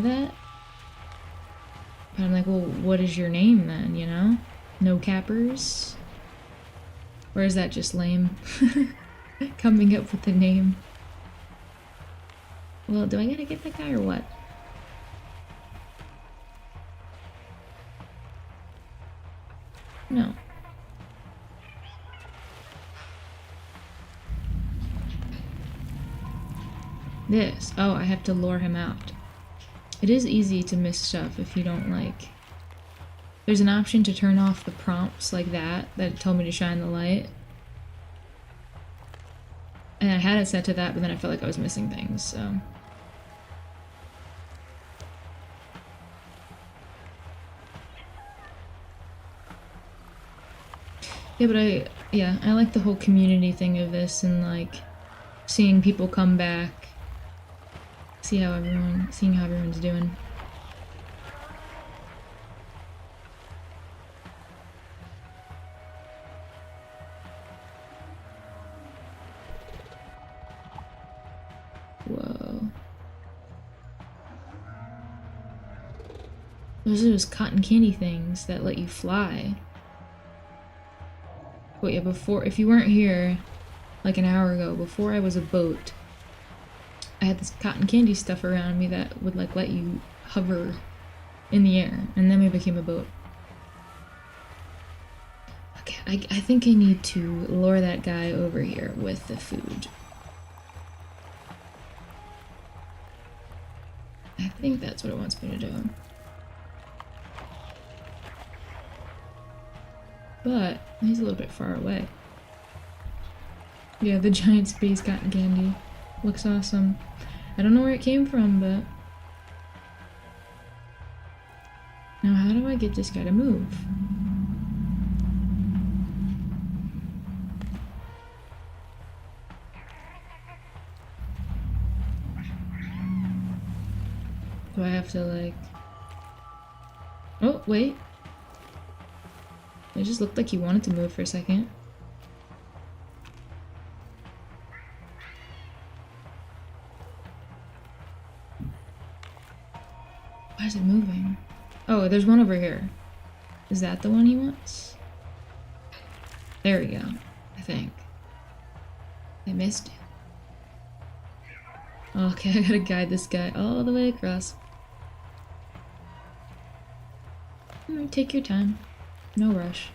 that. But I'm like, well, what is your name then, you know? No cappers? Or is that just lame? Coming up with the name. Well, do I gotta get that guy or what? No. This. Oh, I have to lure him out. It is easy to miss stuff if you don't like... There's an option to turn off the prompts like that told me to shine the light. And I had it set to that, but then I felt like I was missing things, so... Yeah, but I like the whole community thing of this and like seeing people come back, seeing how everyone's doing. Whoa. Those are those cotton candy things that let you fly. But yeah, before, if you weren't here, like an hour ago, before I was a boat, I had this cotton candy stuff around me that would like let you hover in the air, and then we became a boat. Okay, I think I need to lure that guy over here with the food. I think that's what it wants me to do. But he's a little bit far away. Yeah, the giant space cotton candy. Looks awesome. I don't know where it came from, but... Now how do I get this guy to move? Do I have to like... Oh, wait. It just looked like he wanted to move for a second. Why is it moving? Oh, there's one over here. Is that the one he wants? There we go, I think. I missed it. Okay, I gotta guide this guy all the way across. Take your time. No rush.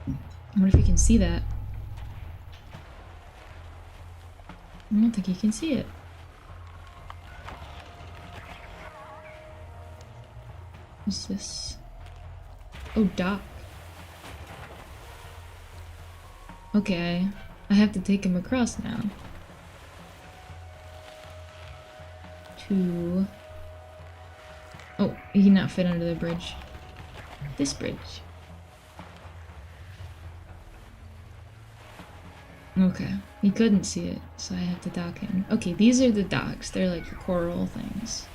I wonder if you can see that. I don't think you can see it. What's this? Oh, dock. Okay, I have to take him across now. To... Oh, he cannot fit under the bridge. This bridge. Okay, he couldn't see it, so I have to dock him. Okay, these are the docks. They're like the coral things.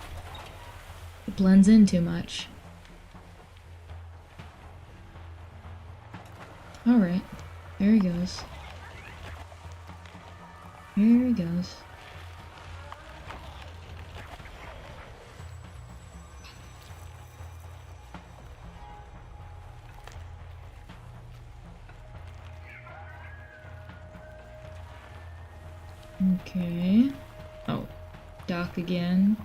It blends in too much. Alright, there he goes. Here he goes. Okay. Oh, dock again.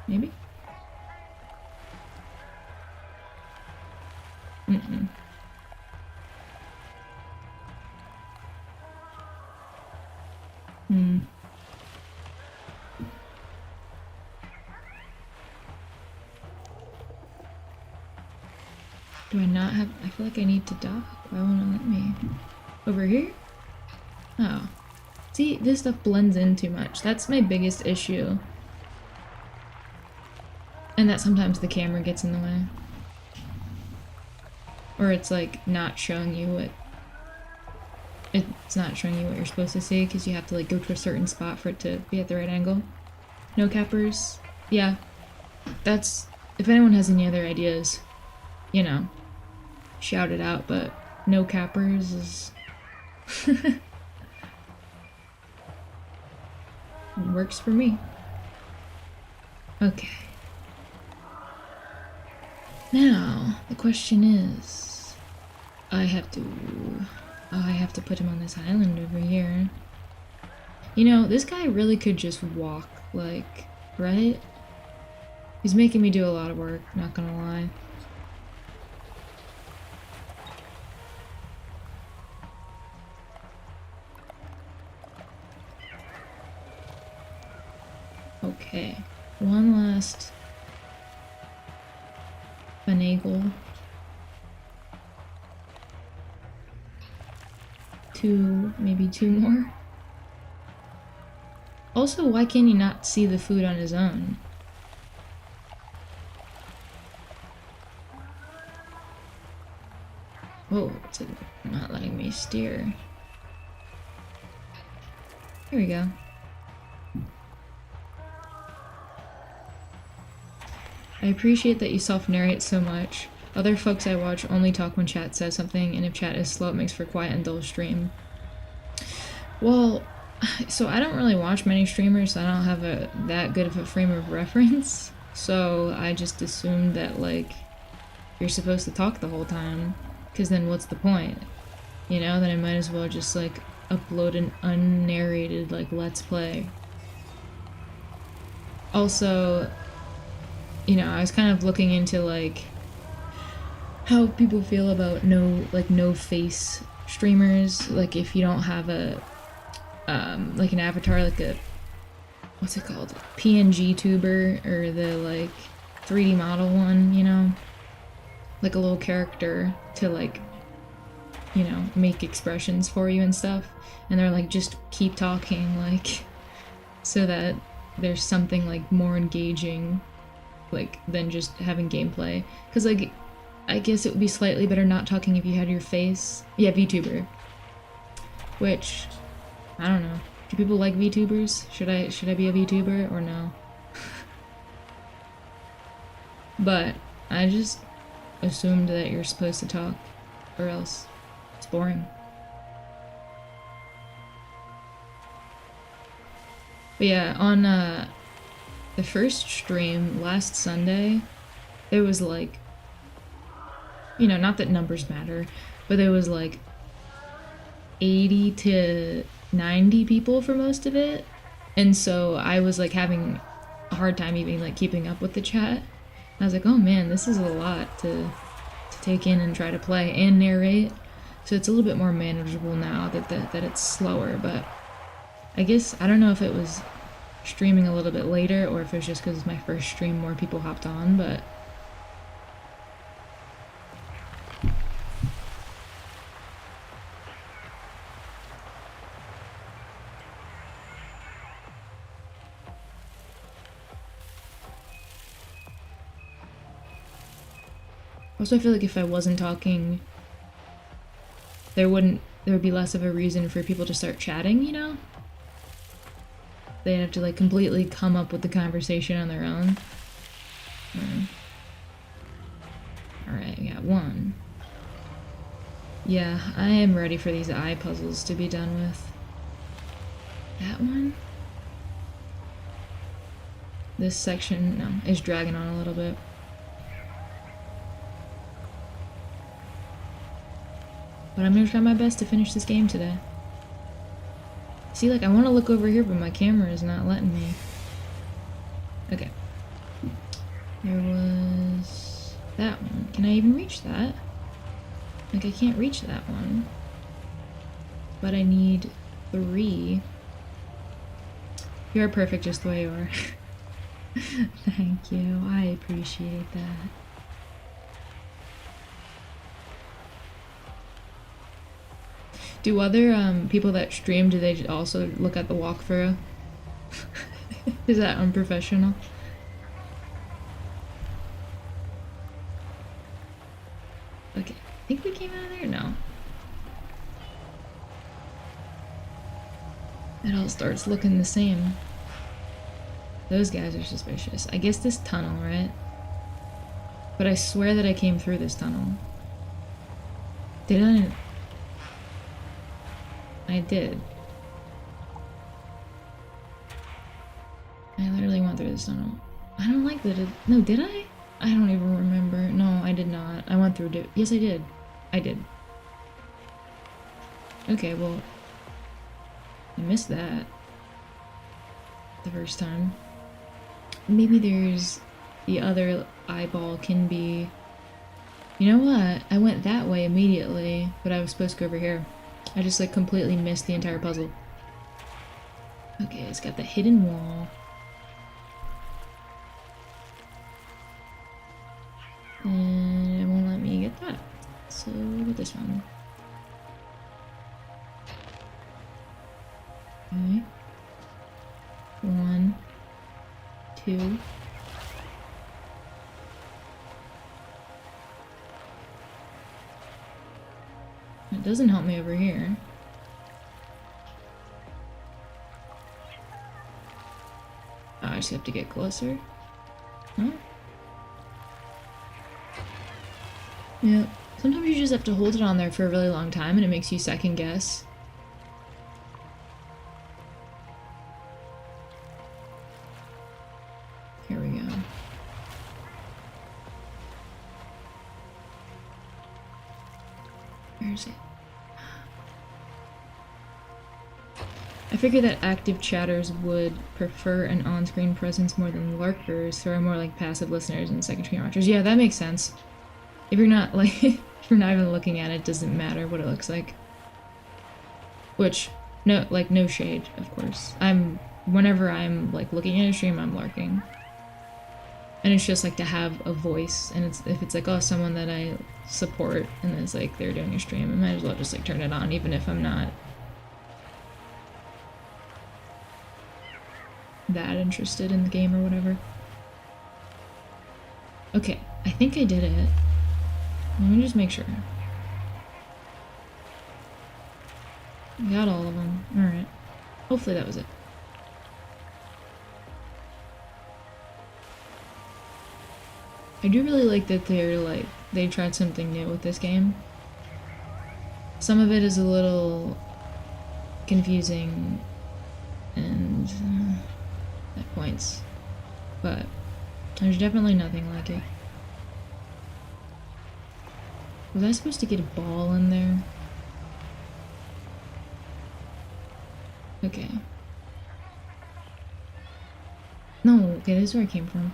Maybe? Mm-mm. Hmm. Do I not have... I feel like I need to dock. Why won't it let me? Over here? Oh. See, this stuff blends in too much. That's my biggest issue. And that sometimes the camera gets in the way. Or it's like not showing you what... It's not showing you what you're supposed to see because you have to like go to a certain spot for it to be at the right angle. No cappers? Yeah. That's... If anyone has any other ideas, you know, shout it out, but no cappers is... It works for me. Okay. Now, the question is... I have to put him on this island over here. You know, this guy really could just walk, like, right? He's making me do a lot of work, not gonna lie. Okay, one last finagle. Maybe two more. Also, why can he not see the food on his own? Whoa, it's not letting me steer. Here we go. I appreciate that you self-narrate so much. Other folks I watch only talk when chat says something, and if chat is slow, it makes for quiet and dull stream. Well, so I don't really watch many streamers, so I don't have that good of a frame of reference. So I just assumed that, like, you're supposed to talk the whole time. Because then what's the point? You know, then I might as well just, like, upload an unnarrated, like, Let's Play. Also, you know, I was kind of looking into, like, how people feel about no face streamers. Like, if you don't have like an avatar, like a, what's it called? PNG tuber, or the, like, 3D model one, you know? Like a little character to, like, you know, make expressions for you and stuff. And they're like, just keep talking, like, so that there's something, like, more engaging, like, than just having gameplay. Because, like, I guess it would be slightly better not talking if you had your face. Yeah, VTuber. Which, I don't know. Do people like VTubers? Should I be a VTuber or no? But I just assumed that you're supposed to talk, or else it's boring. But yeah, on the first stream last Sunday, there was like, you know, not that numbers matter, but there was like 80 to 90 people for most of it. And so I was like having a hard time even like keeping up with the chat. And I was like, oh man, this is a lot to take in and try to play and narrate. So it's a little bit more manageable now that it's slower. But I guess, I don't know if it was streaming a little bit later or if it was just because it's my first stream, more people hopped on, but also I feel like if I wasn't talking, there would be less of a reason for people to start chatting, you know? They'd have to like completely come up with the conversation on their own. Alright, we got one. Yeah, I am ready for these eye puzzles to be done with. That one? This section, no, is dragging on a little bit. But I'm gonna try my best to finish this game today. See, like, I want to look over here, but my camera is not letting me. Okay. There was that one. Can I even reach that? Like, I can't reach that one. But I need 3. You are perfect just the way you are. Thank you. I appreciate that. Do other people that stream, do they also look at the walkthrough? Is that unprofessional? Okay, I think we came out of there? No. It all starts looking the same. Those guys are suspicious. I guess this tunnel, right? But I swear that I came through this tunnel. Did I? I did. I literally went through this tunnel. I don't like that. No, did I? I don't even remember. No, I did not. I went through it. Yes, I did. I did. Okay, well, I missed that the first time. Maybe there's the other eyeball can be... You know what? I went that way immediately, but I was supposed to go over here. I just like completely missed the entire puzzle. Okay, it's got the hidden wall. And it won't let me get that. So we'll get this one. Okay. 1, 2. It doesn't help me over here. Oh, I just have to get closer. Huh? Yeah. Sometimes you just have to hold it on there for a really long time and it makes you second guess. Here we go. Where is it? I figure that active chatters would prefer an on-screen presence more than lurkers, who are more like passive listeners and second screen watchers. Yeah, that makes sense. If you're not like, if you're not even looking at it, it doesn't matter what it looks like. Which, no, like no shade, of course. Whenever I'm like looking at a stream, I'm lurking. And it's just like to have a voice, and if it's like, oh, someone that I support, and it's like they're doing a stream, I might as well just like turn it on, even if I'm not that interested in the game or whatever. Okay, I think I did it. Let me just make sure. Got all of them. Alright. Hopefully that was it. I do really like that they tried something new with this game. Some of it is a little confusing and at points, but there's definitely nothing like it. Was I supposed to get a ball in there? Okay. No, okay, this is where I came from.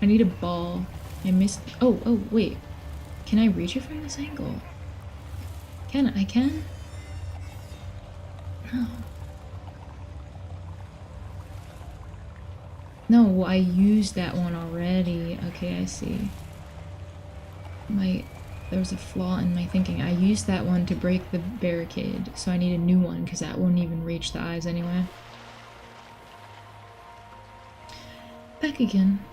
I need a ball. I missed. Oh, wait. Can I reach it from this angle? I can? No. No, I used that one already. Okay, I see. There was a flaw in my thinking. I used that one to break the barricade, so I need a new one because that wouldn't even reach the eyes anyway. Back again.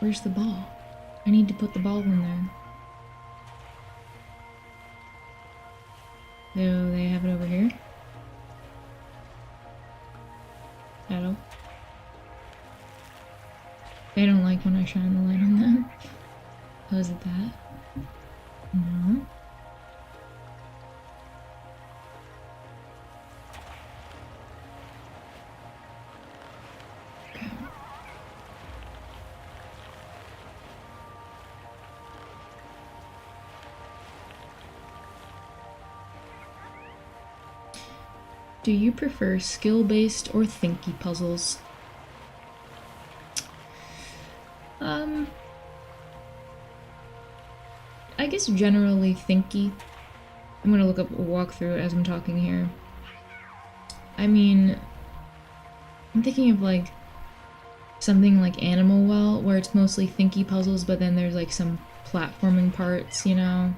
Where's the ball? I need to put the ball in there. Do they have it over here? Shadow. They don't like when I shine the light on them. Oh, is it that? No. Okay. Do you prefer skill-based or thinky puzzles? I guess generally thinky. I'm gonna look up a walkthrough as I'm talking here. I mean, I'm thinking of like something like Animal Well, where it's mostly thinky puzzles, but then there's like some platforming parts, you know?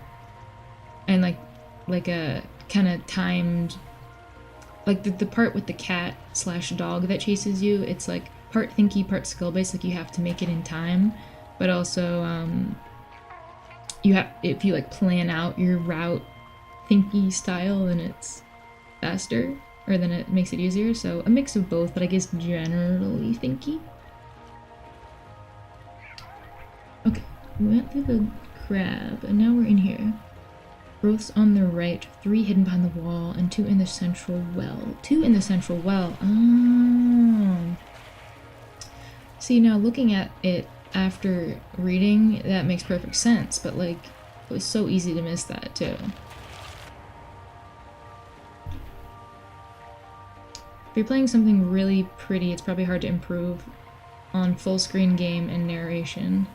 And like a kind of timed, like the part with the cat slash dog that chases you, it's like part thinky, part skill based, like you have to make it in time, but also if you like plan out your route thinky style, then it's faster, or then it makes it easier. So a mix of both, but I guess generally thinky. Okay, we went through the crab, and now we're in here. Growths on the right, 3 hidden behind the wall, and 2 in the central well. 2 in the central well. Oh. See, now looking at it after reading, that makes perfect sense, but like, it was so easy to miss that too. If you're playing something really pretty, it's probably hard to improve on full screen game and narration.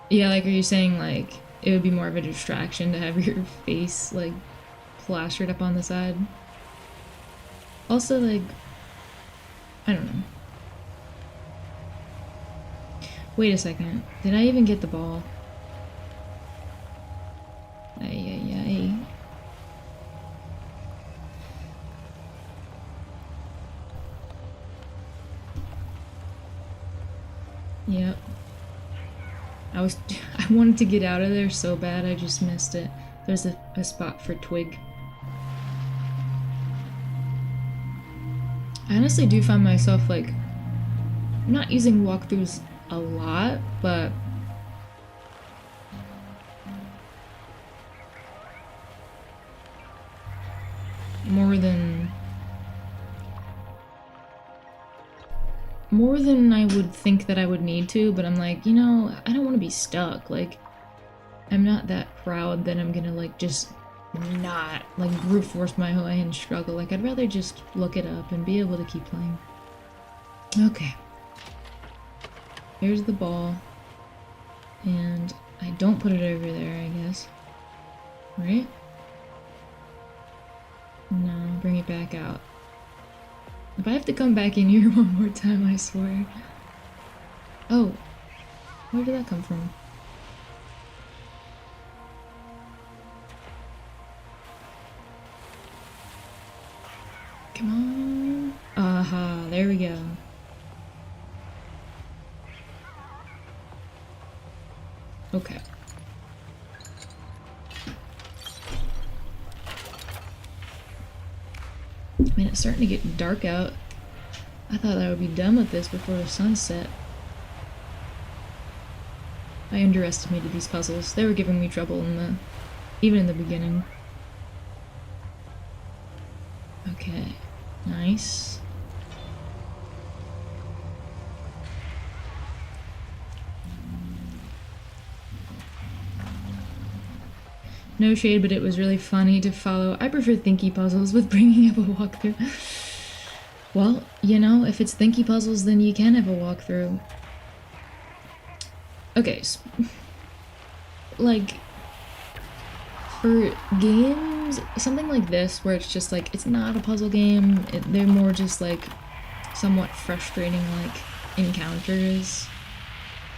Yeah, like, are you saying like it would be more of a distraction to have your face like plastered up on the side? Also, like, I don't know. Wait a second. Did I even get the ball? Ay. Yep. I wanted to get out of there so bad, I just missed it. There's a spot for Twig. I honestly do find myself like, I'm not using walkthroughs a lot, but more than I would think that I would need to, but I'm like, you know, I don't want to be stuck. Like, I'm not that proud that I'm gonna like just not like brute force my way and struggle. Like, I'd rather just look it up and be able to keep playing. Okay. Here's the ball. And I don't put it over there, I guess. Right? No, bring it back out. If I have to come back in here one more time, I swear. Oh, where did that come from? Come on. Aha, there we go. Okay. Man, it's starting to get dark out. I thought I would be done with this before the sun set. I underestimated these puzzles. They were giving me trouble even in the beginning. Okay, nice. No shade, but it was really funny to follow. I prefer thinky puzzles with bringing up a walkthrough. Well, you know, if it's thinky puzzles, then you can have a walkthrough. Okay, like, for games, something like this, where it's just like, it's not a puzzle game, they're more just like somewhat frustrating, like, encounters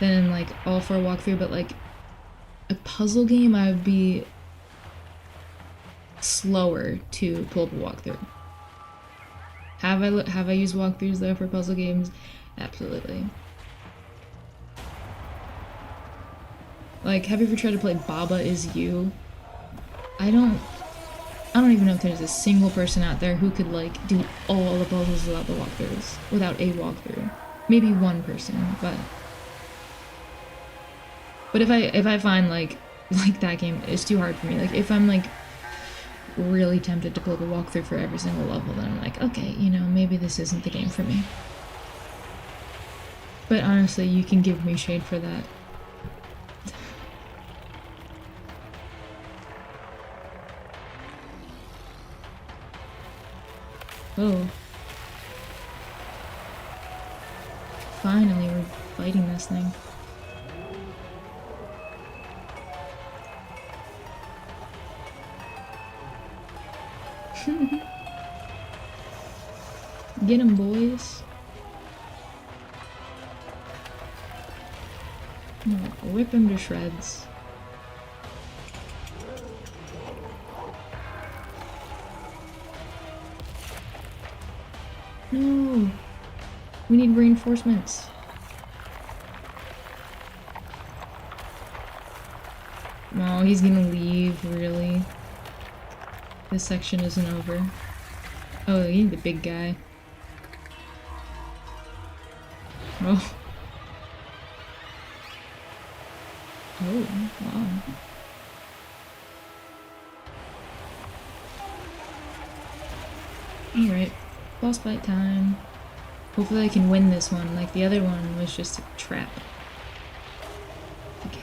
than like all for a walkthrough, but like a puzzle game, I would be slower to pull up a walkthrough. Have I used walkthroughs though for puzzle games? Absolutely. Like, have you ever tried to play Baba Is You? I don't even know if there's a single person out there who could like do all the puzzles without the walkthroughs, without a walkthrough. Maybe one person, but if I find like that game is too hard for me. Like, if I'm like really tempted to pull up a walkthrough for every single level, then I'm like, okay, you know, maybe this isn't the game for me. But honestly, you can give me shade for that. Oh. Finally, we're fighting this thing. Get 'em, boys. Rip him to shreds. No! We need reinforcements. No, he's gonna leave, really. This section isn't over. Oh, you need the big guy. Oh. Oh, wow. Alright, boss fight time. Hopefully I can win this one, like the other one was just a trap. Okay.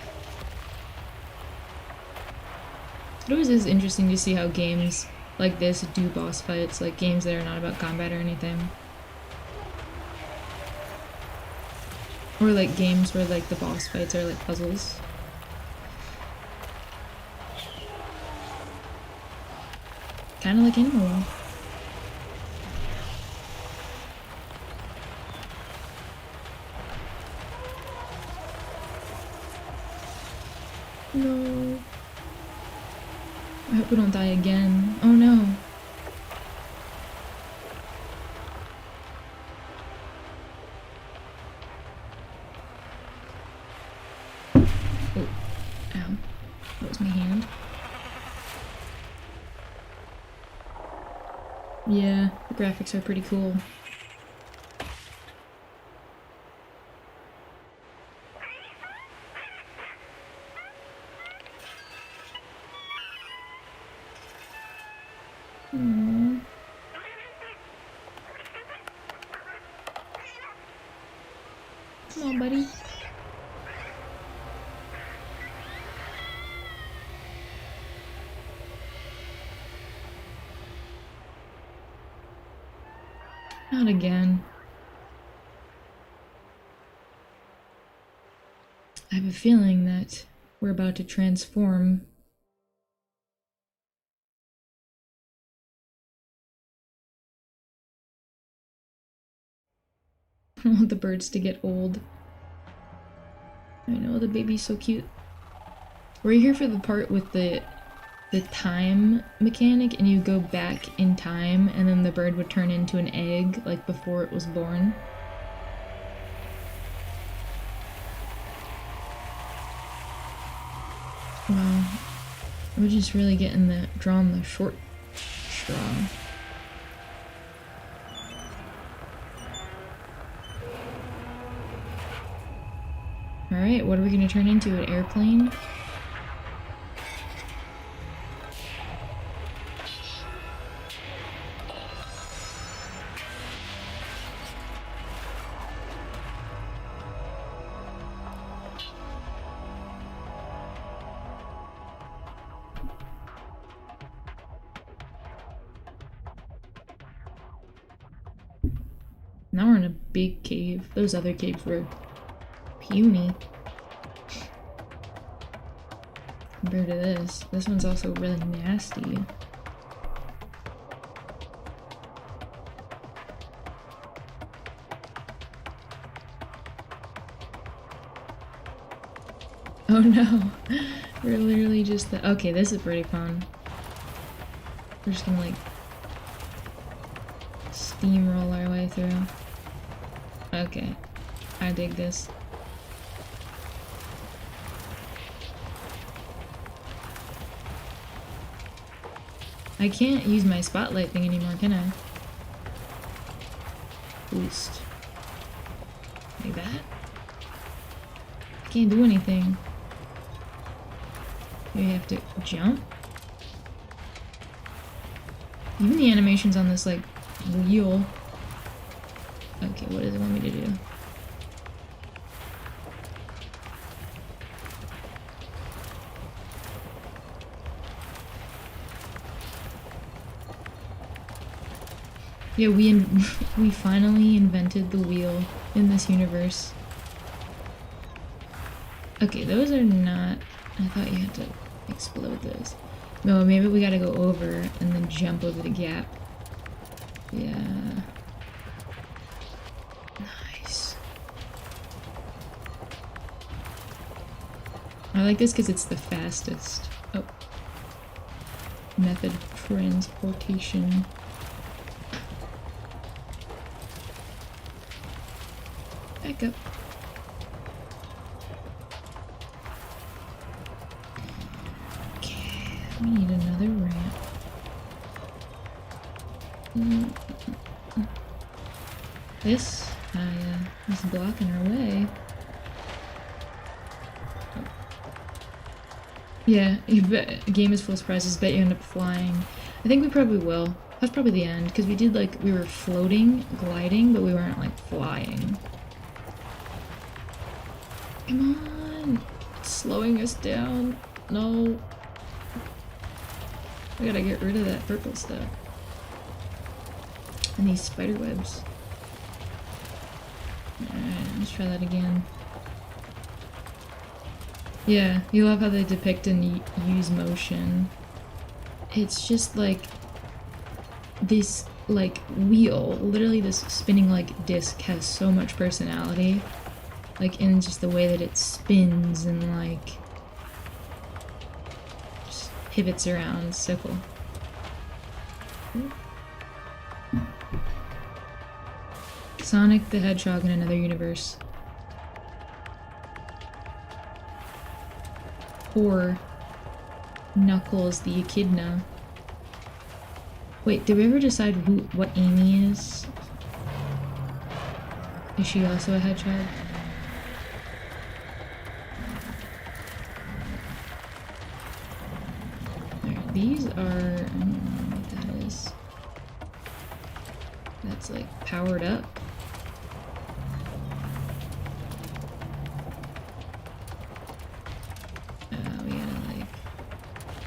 It always is interesting to see how games like this do boss fights, like games that are not about combat or anything. Or like games where like the boss fights are like puzzles. Kinda like Animal. No. I hope we don't die again. Oh no. Oh. Ow. That was my hand. Yeah, the graphics are pretty cool. Aww. Come on, buddy. Not again. I have a feeling that we're about to transform. I don't want the birds to get old. I know, the baby's so cute. We're here for the part with the time mechanic, and you go back in time, and then the bird would turn into an egg, like before it was born. Wow. We're just really getting drawing the short straw. Alright, what are we gonna turn into? An airplane? Now we're in a big cave. Those other caves were puny compared to this. This one's also really nasty. Oh no, we're literally just okay, this is pretty fun. We're just gonna like steamroll our way through. Okay, I dig this. I can't use my spotlight thing anymore, can I? Boost. Like that? I can't do anything. You have to jump? Even the animations on this, like, wheel. Okay, what does it want me to do? Yeah, we finally invented the wheel in this universe. Okay, those are not... I thought you had to explode those. No, maybe we gotta go over and then jump over the gap. Yeah. Nice. I like this because it's the fastest. Oh. Method of transportation. Back up. Okay, we need another ramp. This is blocking our way. Oh. Yeah, the game is full of surprises. Bet you end up flying. I think we probably will. That's probably the end, because we did like, we were floating, gliding, but we weren't like flying. Come on! It's slowing us down. No. We gotta get rid of that purple stuff. And these spider webs. Alright, let's try that again. Yeah, you love how they depict and use motion. It's just like this like wheel, literally this spinning like disc has so much personality. Like in just the way that it spins and like just pivots around. It's so cool. Sonic the Hedgehog in another universe. Or Knuckles the Echidna. Wait, did we ever decide what Amy is? Is she also a hedgehog? Alright, these are... I don't know what that is. That's like powered up.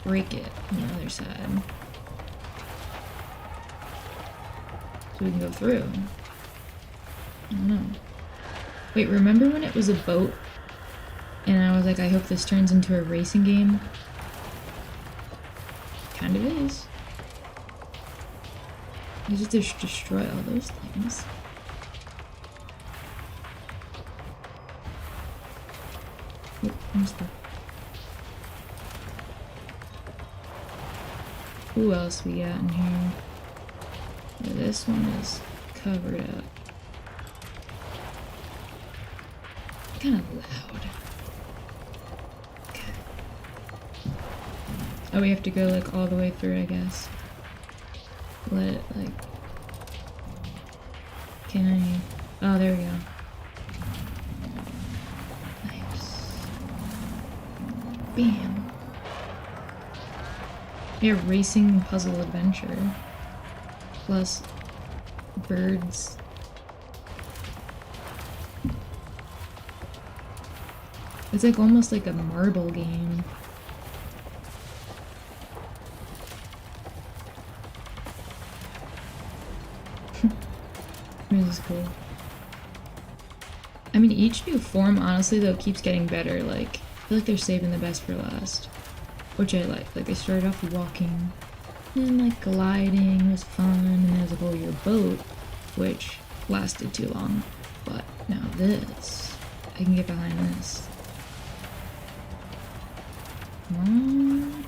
break it on the other side. So we can go through. I don't know. Wait, remember when it was a boat? And I was like, I hope this turns into a racing game? Kind of is. You just destroy all those things. Oh, I'm stuck. Who else we got in here? Yeah, this one is covered up. Kind of loud. Okay. Oh, we have to go like all the way through, I guess. Let it like. Can I? Oh, there we go. Nice. Bam. Yeah, racing puzzle adventure. Plus birds. It's like almost like a marble game. This is cool. I mean, each new form, honestly, though, keeps getting better. Like, I feel like they're saving the best for last. Which I like. Like, they started off walking, and like gliding was fun, and there was like, oh, your boat, which lasted too long. But now this, I can get behind this. Come on.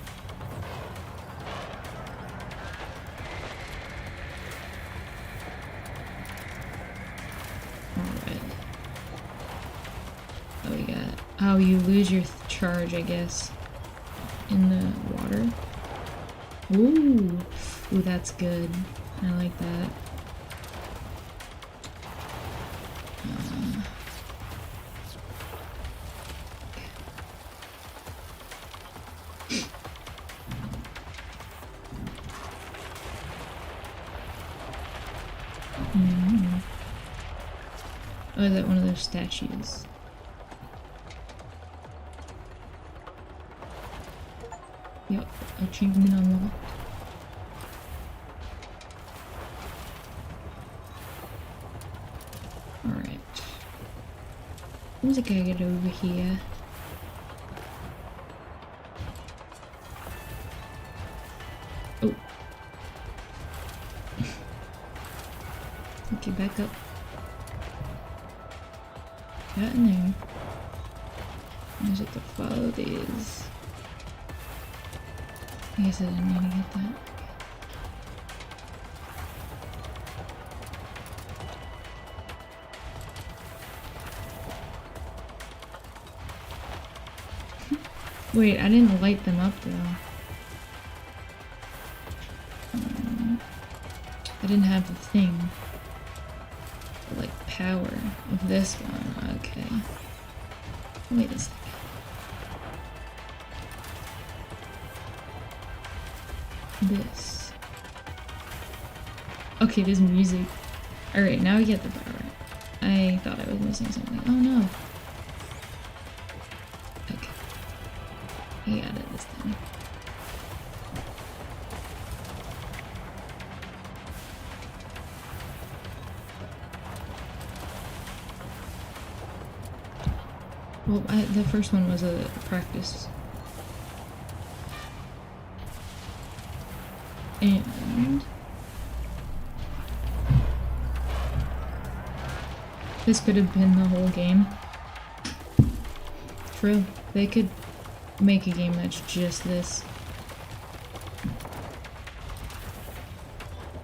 Alright. Oh, we got. Oh, you lose your charge, I guess, in the water. Ooh. Ooh, that's good. I like that. Oh, is that one of those statues? Yep, achievement unlocked. Alright. Seems like I get over here. Oh. Okay, back up. Got in there. I just have to follow these. I guess I didn't need to get that. Wait, I didn't light them up though. I didn't have the thing. The, like, power of this one. Okay. Wait a second. This. Okay, there's music. Alright, now we get the power. I thought I was missing something. Oh no. Okay. I got it this time. Well, the first one was a practice. And this could have been the whole game. True. They could make a game that's just this.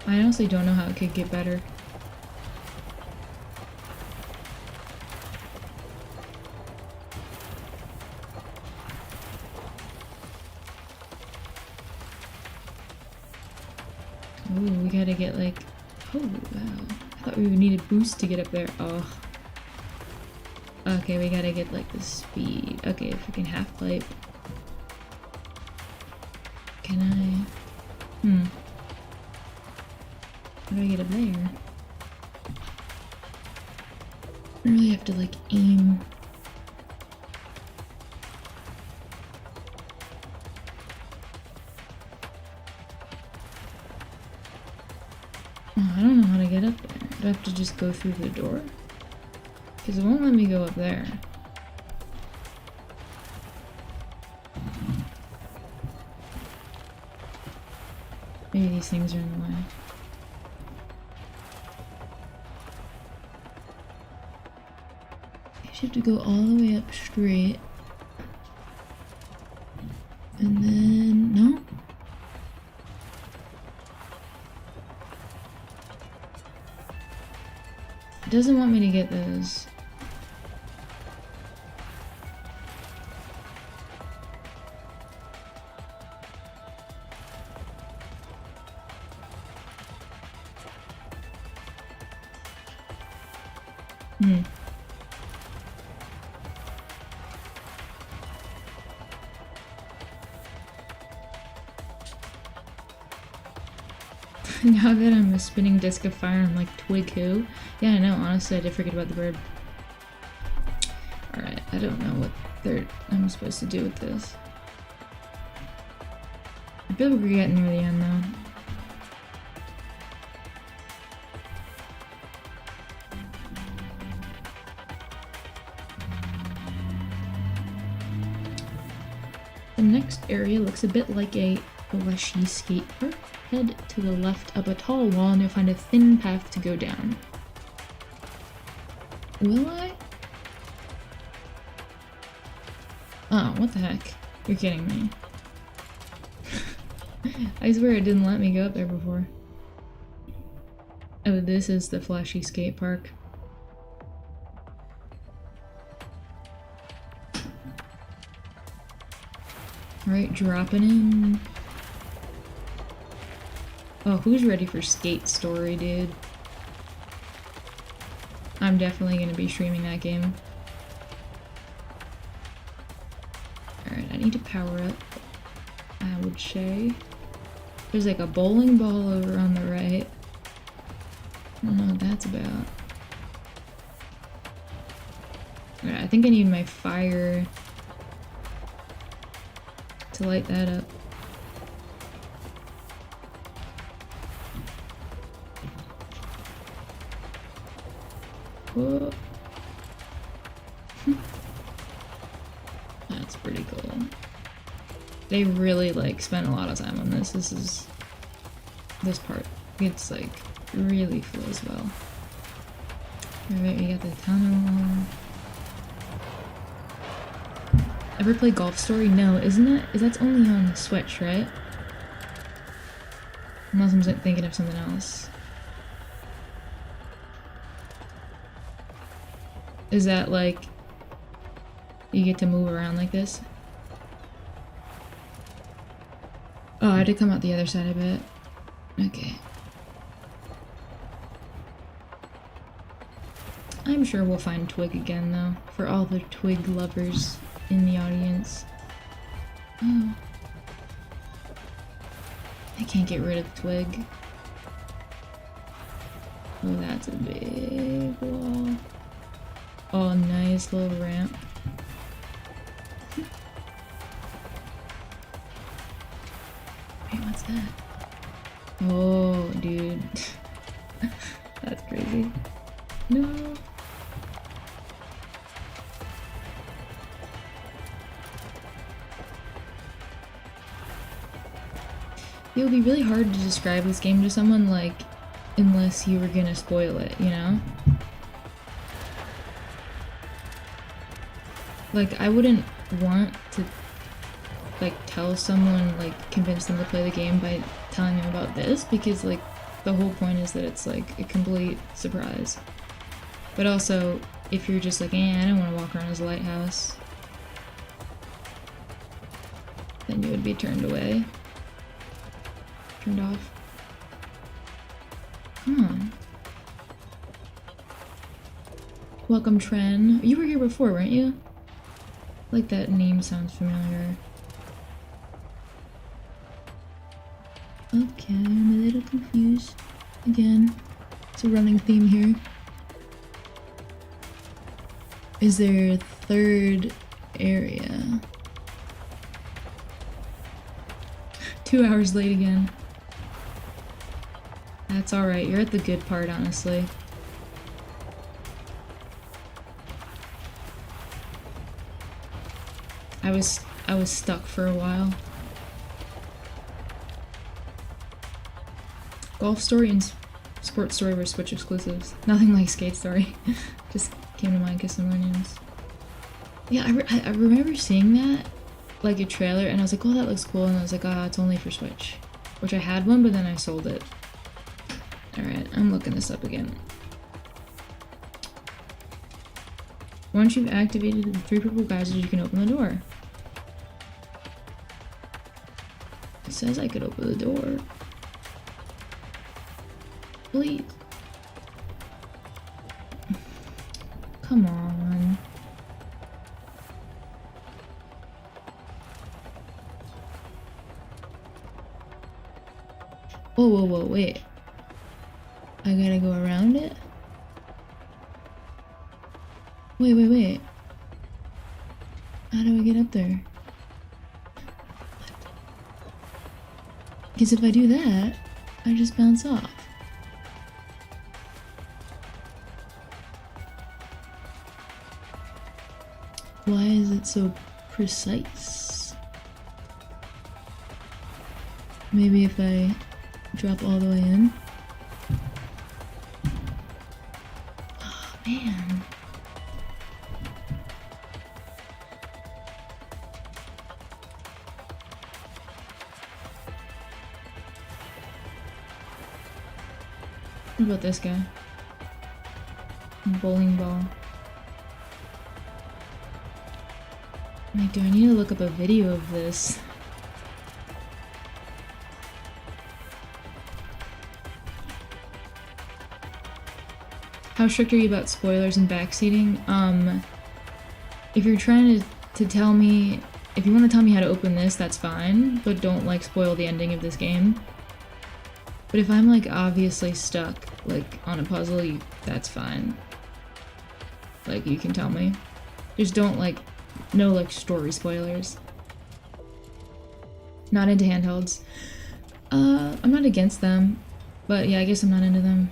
I honestly don't know how it could get better. Ooh, we gotta get like... Oh, wow. I thought we would need a boost to get up there. Oh. Okay, we gotta get like the speed. Okay, freaking half pipe. Can I... How do I get up there? I really have to like aim. know how to get up there. Do I have to just go through the door? Because it won't let me go up there. Maybe these things are in the way. I should have to go all the way up straight. And then... no? It doesn't want me to get those. Now that I'm a spinning disc of fire, I'm like, twig who? Yeah, I know, honestly, I did forget about the bird. Alright, I don't know what I'm supposed to do with this. I feel like we're getting near the end, though. The next area looks a bit like a fleshy skate park. Head to the left up a tall wall and you'll find a thin path to go down. Will I? Oh, what the heck? You're kidding me. I swear it didn't let me go up there before. Oh, this is the flashy skate park. Alright, dropping in. Oh, who's ready for Skate Story, dude? I'm definitely gonna be streaming that game. Alright, I need to power up, I would say. There's like a bowling ball over on the right. I don't know what that's about. Alright, I think I need my fire to light that up. Whoa. That's pretty cool. They really like spent a lot of time on this. This part. It's like really flows well. Alright, we got the tunnel. Ever play Golf Story? No, isn't it? That's only on the Switch, right? Unless I'm thinking of something else. Is that like you get to move around like this? Oh, I had to come out the other side, I bet. Okay. I'm sure we'll find Twig again, though, for all the Twig lovers in the audience. Oh. I can't get rid of Twig. Oh, that's a big wall. Oh, nice little ramp. Wait, what's that? Oh, dude. That's crazy. No. It would be really hard to describe this game to someone, like, unless you were gonna spoil it, you know? Like, I wouldn't want to, like, tell someone, like, convince them to play the game by telling them about this, because, like, the whole point is that it's, like, a complete surprise. But also, if you're just like, I don't want to walk around as a lighthouse, then you would be turned away. Turned off. Come on. Welcome, Tren. You were here before, weren't you? Like, that name sounds familiar. Okay, I'm a little confused. Again, it's a running theme here. Is there a third area? 2 hours late again. That's alright, you're at the good part, honestly. I was stuck for a while. Golf Story and Sports Story were Switch exclusives. Nothing like Skate Story. Just came to mind because similar names. Yeah, I remember seeing that, like a trailer, and I was like, oh, that looks cool, and I was like, ah, it's only for Switch. Which I had one, but then I sold it. Alright, I'm looking this up again. Once you've activated the 3 purple geysers, you can open the door. It says I could open the door. Please. Come on. Whoa, whoa, whoa, wait. I gotta go around it? Wait, wait, wait. How do I get up there? Because if I do that, I just bounce off. Why is it so precise? Maybe if I drop all the way in? Oh, man. What about this guy? Bowling ball. Like, do I need to look up a video of this? How strict are you about spoilers and backseating? If you're trying to tell me, if you want to tell me how to open this, that's fine, but don't like spoil the ending of this game. But if I'm like obviously stuck, like on a puzzle, that's fine. Like, you can tell me. Just don't like, no like story spoilers. Not into handhelds. I'm not against them, but yeah, I guess I'm not into them.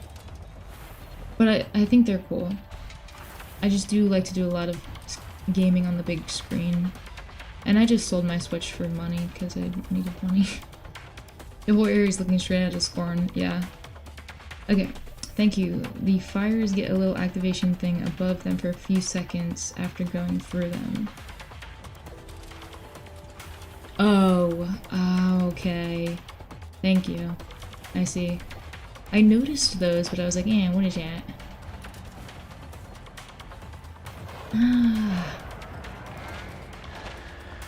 But I think they're cool. I just do like to do a lot of gaming on the big screen. And I just sold my Switch for money because I needed money. The whole area is looking straight at a Scorn, yeah. Okay, thank you. The fires get a little activation thing above them for a few seconds after going through them. Oh, okay. Thank you. I see. I noticed those, but I was like, eh, what is that? Ah.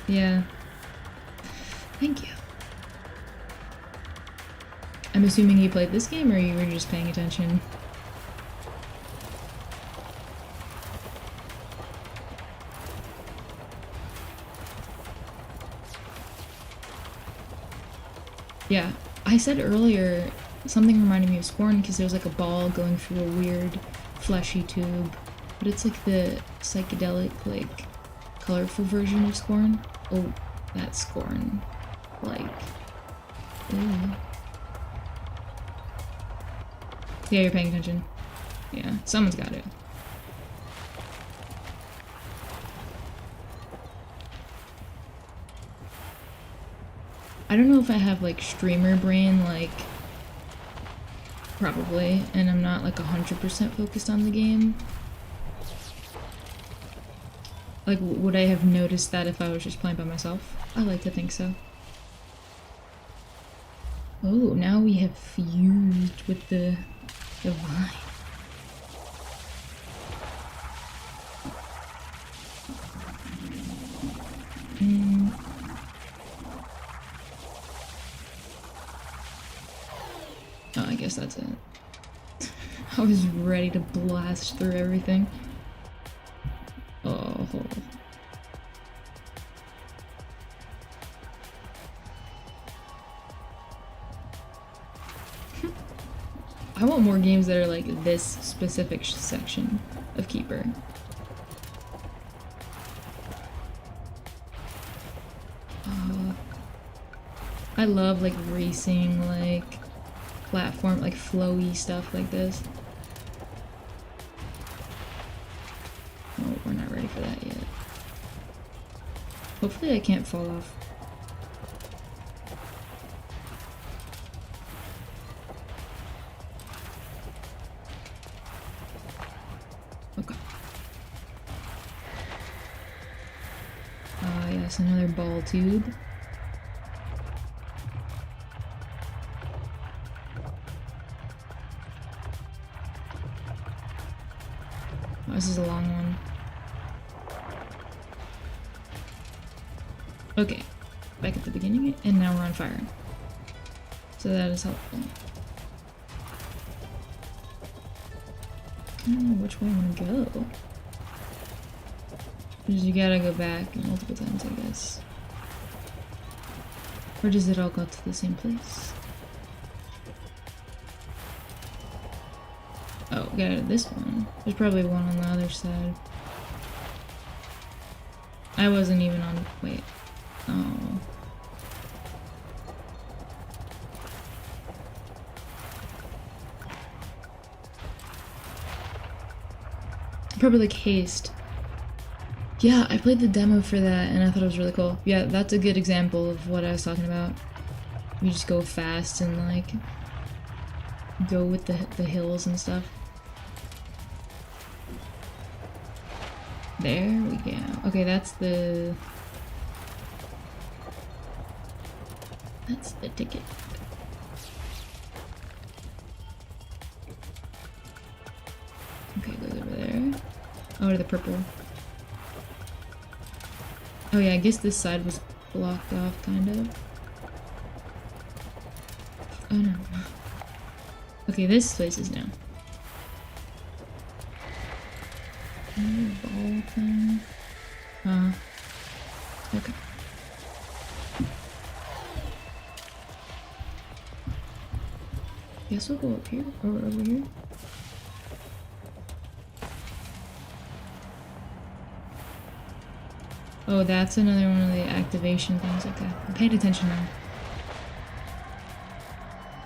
Yeah. Thank you. I'm assuming you played this game, or you were just paying attention? Yeah, I said earlier something reminded me of Scorn because there was like a ball going through a weird fleshy tube, but it's like the psychedelic, like colorful version of Scorn. Oh, that's Scorn. Like, ooh. Yeah, you're paying attention. Yeah, someone's got it. I don't know if I have like streamer brain, like probably, and I'm not like 100% focused on the game. Like, would I have noticed that if I was just playing by myself? I like to think so. Oh, now we have fused with the vine. Oh, I guess that's it. I was ready to blast through everything. Oh. I want more games that are like this specific section of Keeper. I love like racing, like platform, like flowy stuff like this. Oh, we're not ready for that yet. Hopefully I can't fall off. Okay. Ah, yes, another ball tube. Oh, this is a long one. Okay, back at the beginning, and now we're on fire. So that is helpful. I don't know which way I want to go. Because you gotta go back multiple times, I guess. Or does it all go to the same place? Oh, got it, this one. There's probably one on the other side. I wasn't even on. Wait. Oh. Probably like haste. Yeah, I played the demo for that and I thought it was really cool. Yeah, that's a good example of what I was talking about. You just go fast and like go with the hills and stuff. There we go. Okay, that's the ticket. Okay, goes over there. Oh, to the purple. Oh yeah, I guess this side was blocked off, kind of. Oh no. Okay, this place is now. Ball thing. Okay. Guess we'll go up here or over here. Oh, that's another one of the activation things. Okay, I'm paying attention now.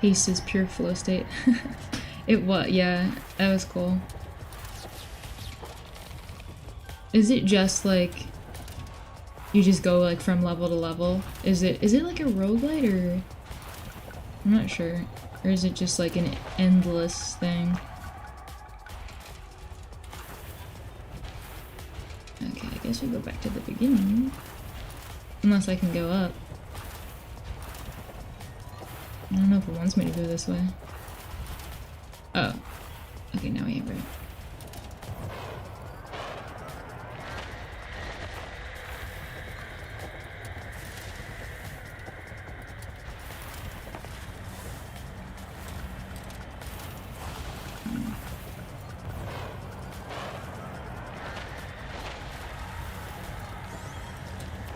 Haste is pure flow state. It was, yeah, that was cool. Is it just like you just go like from level to level? Is it like a roguelite or I'm not sure. Or is it just like an endless thing? Okay, I guess we go back to the beginning. Unless I can go up. I don't know if it wants me to go this way. Oh. Okay, now we have it.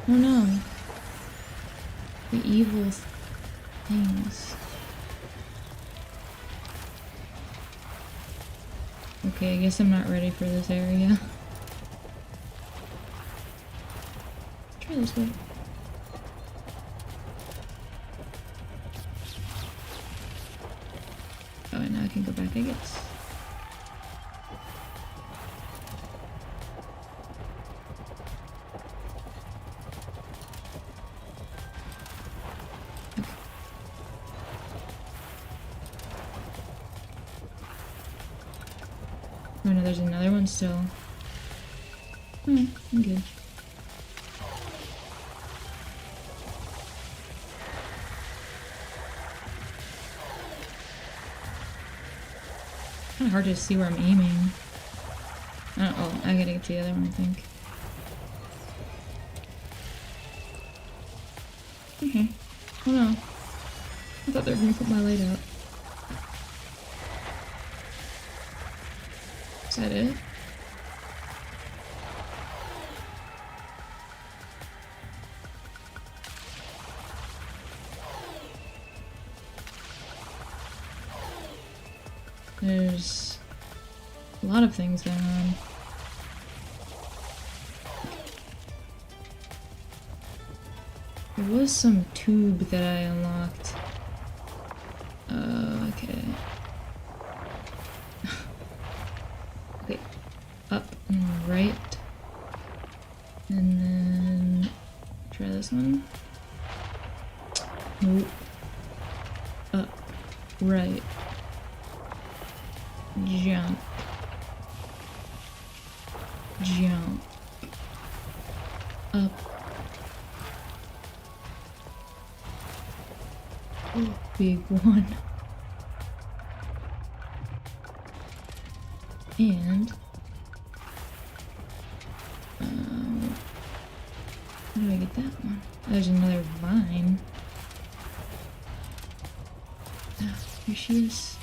Oh no. The evil things. Okay, I guess I'm not ready for this area. Try this way. Oh, and now I can go back, I guess. Oh no, there's another one still. Oh, I'm good. Kind of hard to see where I'm aiming. Oh, I gotta get to the other one, I think. Okay. Oh no. I thought they were gonna put my light out. Is that it? There's a lot of things going on. There was some tube that I unlocked. Okay. right. And then try this one. Nope. Up, right. Jump. Jump. Up. Oh, big one. And how do I get that one? There's another vine. Ah, here she is.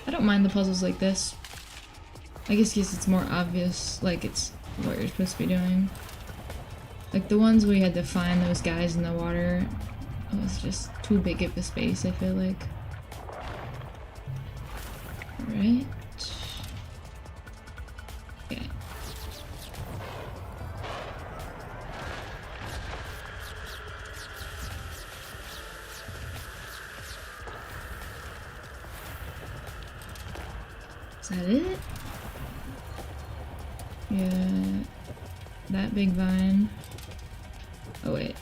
I don't mind the puzzles like this. I guess it's more obvious, like it's what you're supposed to be doing. Like the ones where you had to find those guys in the water, it was just too big of a space, I feel like. Right? Okay. Is that it? Yeah. That big vine. Oh wait.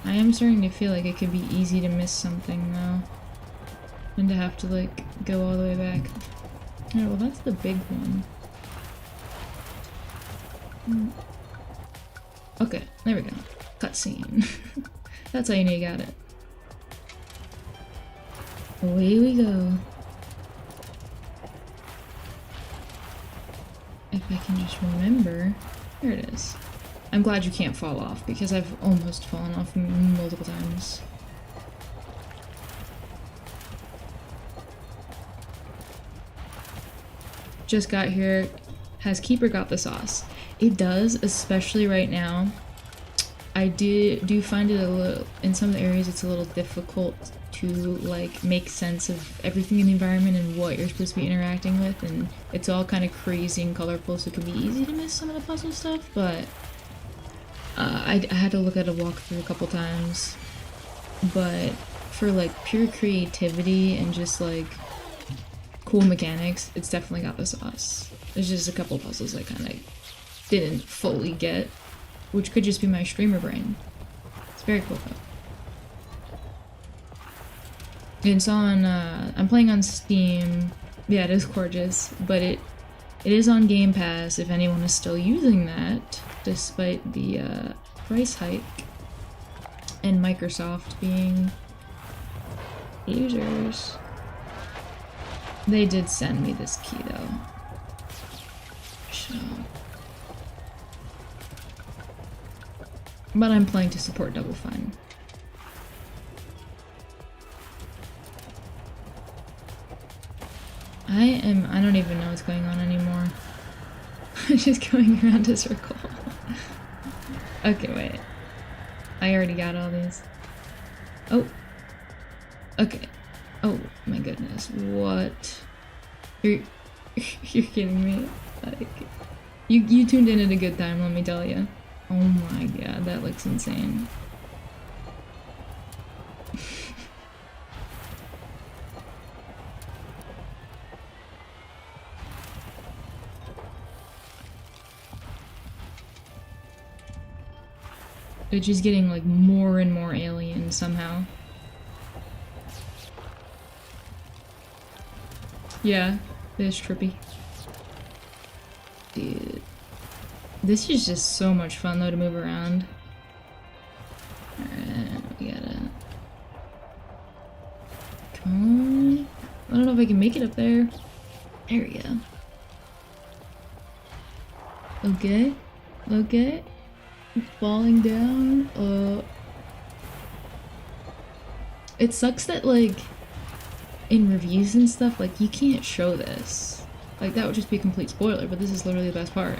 I am starting to feel like it could be easy to miss something though. And to have to like go all the way back. Oh, well that's the big one. Okay, there we go. Cutscene. That's how you know you got it. Away we go. If I can just remember. There it is. I'm glad you can't fall off because I've almost fallen off multiple times. Just got here. Has Keeper got the sauce? It does, especially right now. I do find it a little, in some areas it's a little difficult to like make sense of everything in the environment and what you're supposed to be interacting with, and it's all kind of crazy and colorful, so it can be easy to miss some of the puzzle stuff, but I had to look at a walkthrough a couple times. But for like pure creativity and just like cool mechanics, it's definitely got the sauce. There's just a couple puzzles I kind of didn't fully get, which could just be my streamer brain. It's very cool though. It's on, I'm playing on Steam. Yeah, it is gorgeous, but it is on Game Pass if anyone is still using that, despite the price hike and Microsoft being users. They did send me this key though. So. But I'm playing to support Double Fine. I don't even know what's going on anymore. I'm just going around a circle. Okay, wait. I already got all these. Oh. Okay. Oh my goodness. What? You're kidding me. Like, you tuned in at a good time, let me tell you. Oh my god, that looks insane. It's just getting like more and more alien somehow. Yeah, it is trippy. Dude. This is just so much fun though to move around. Alright, we gotta... Come on. I don't know if I can make it up there. There we go. Okay. Okay. Falling down. It sucks that like in reviews and stuff, like you can't show this. Like that would just be a complete spoiler, but this is literally the best part.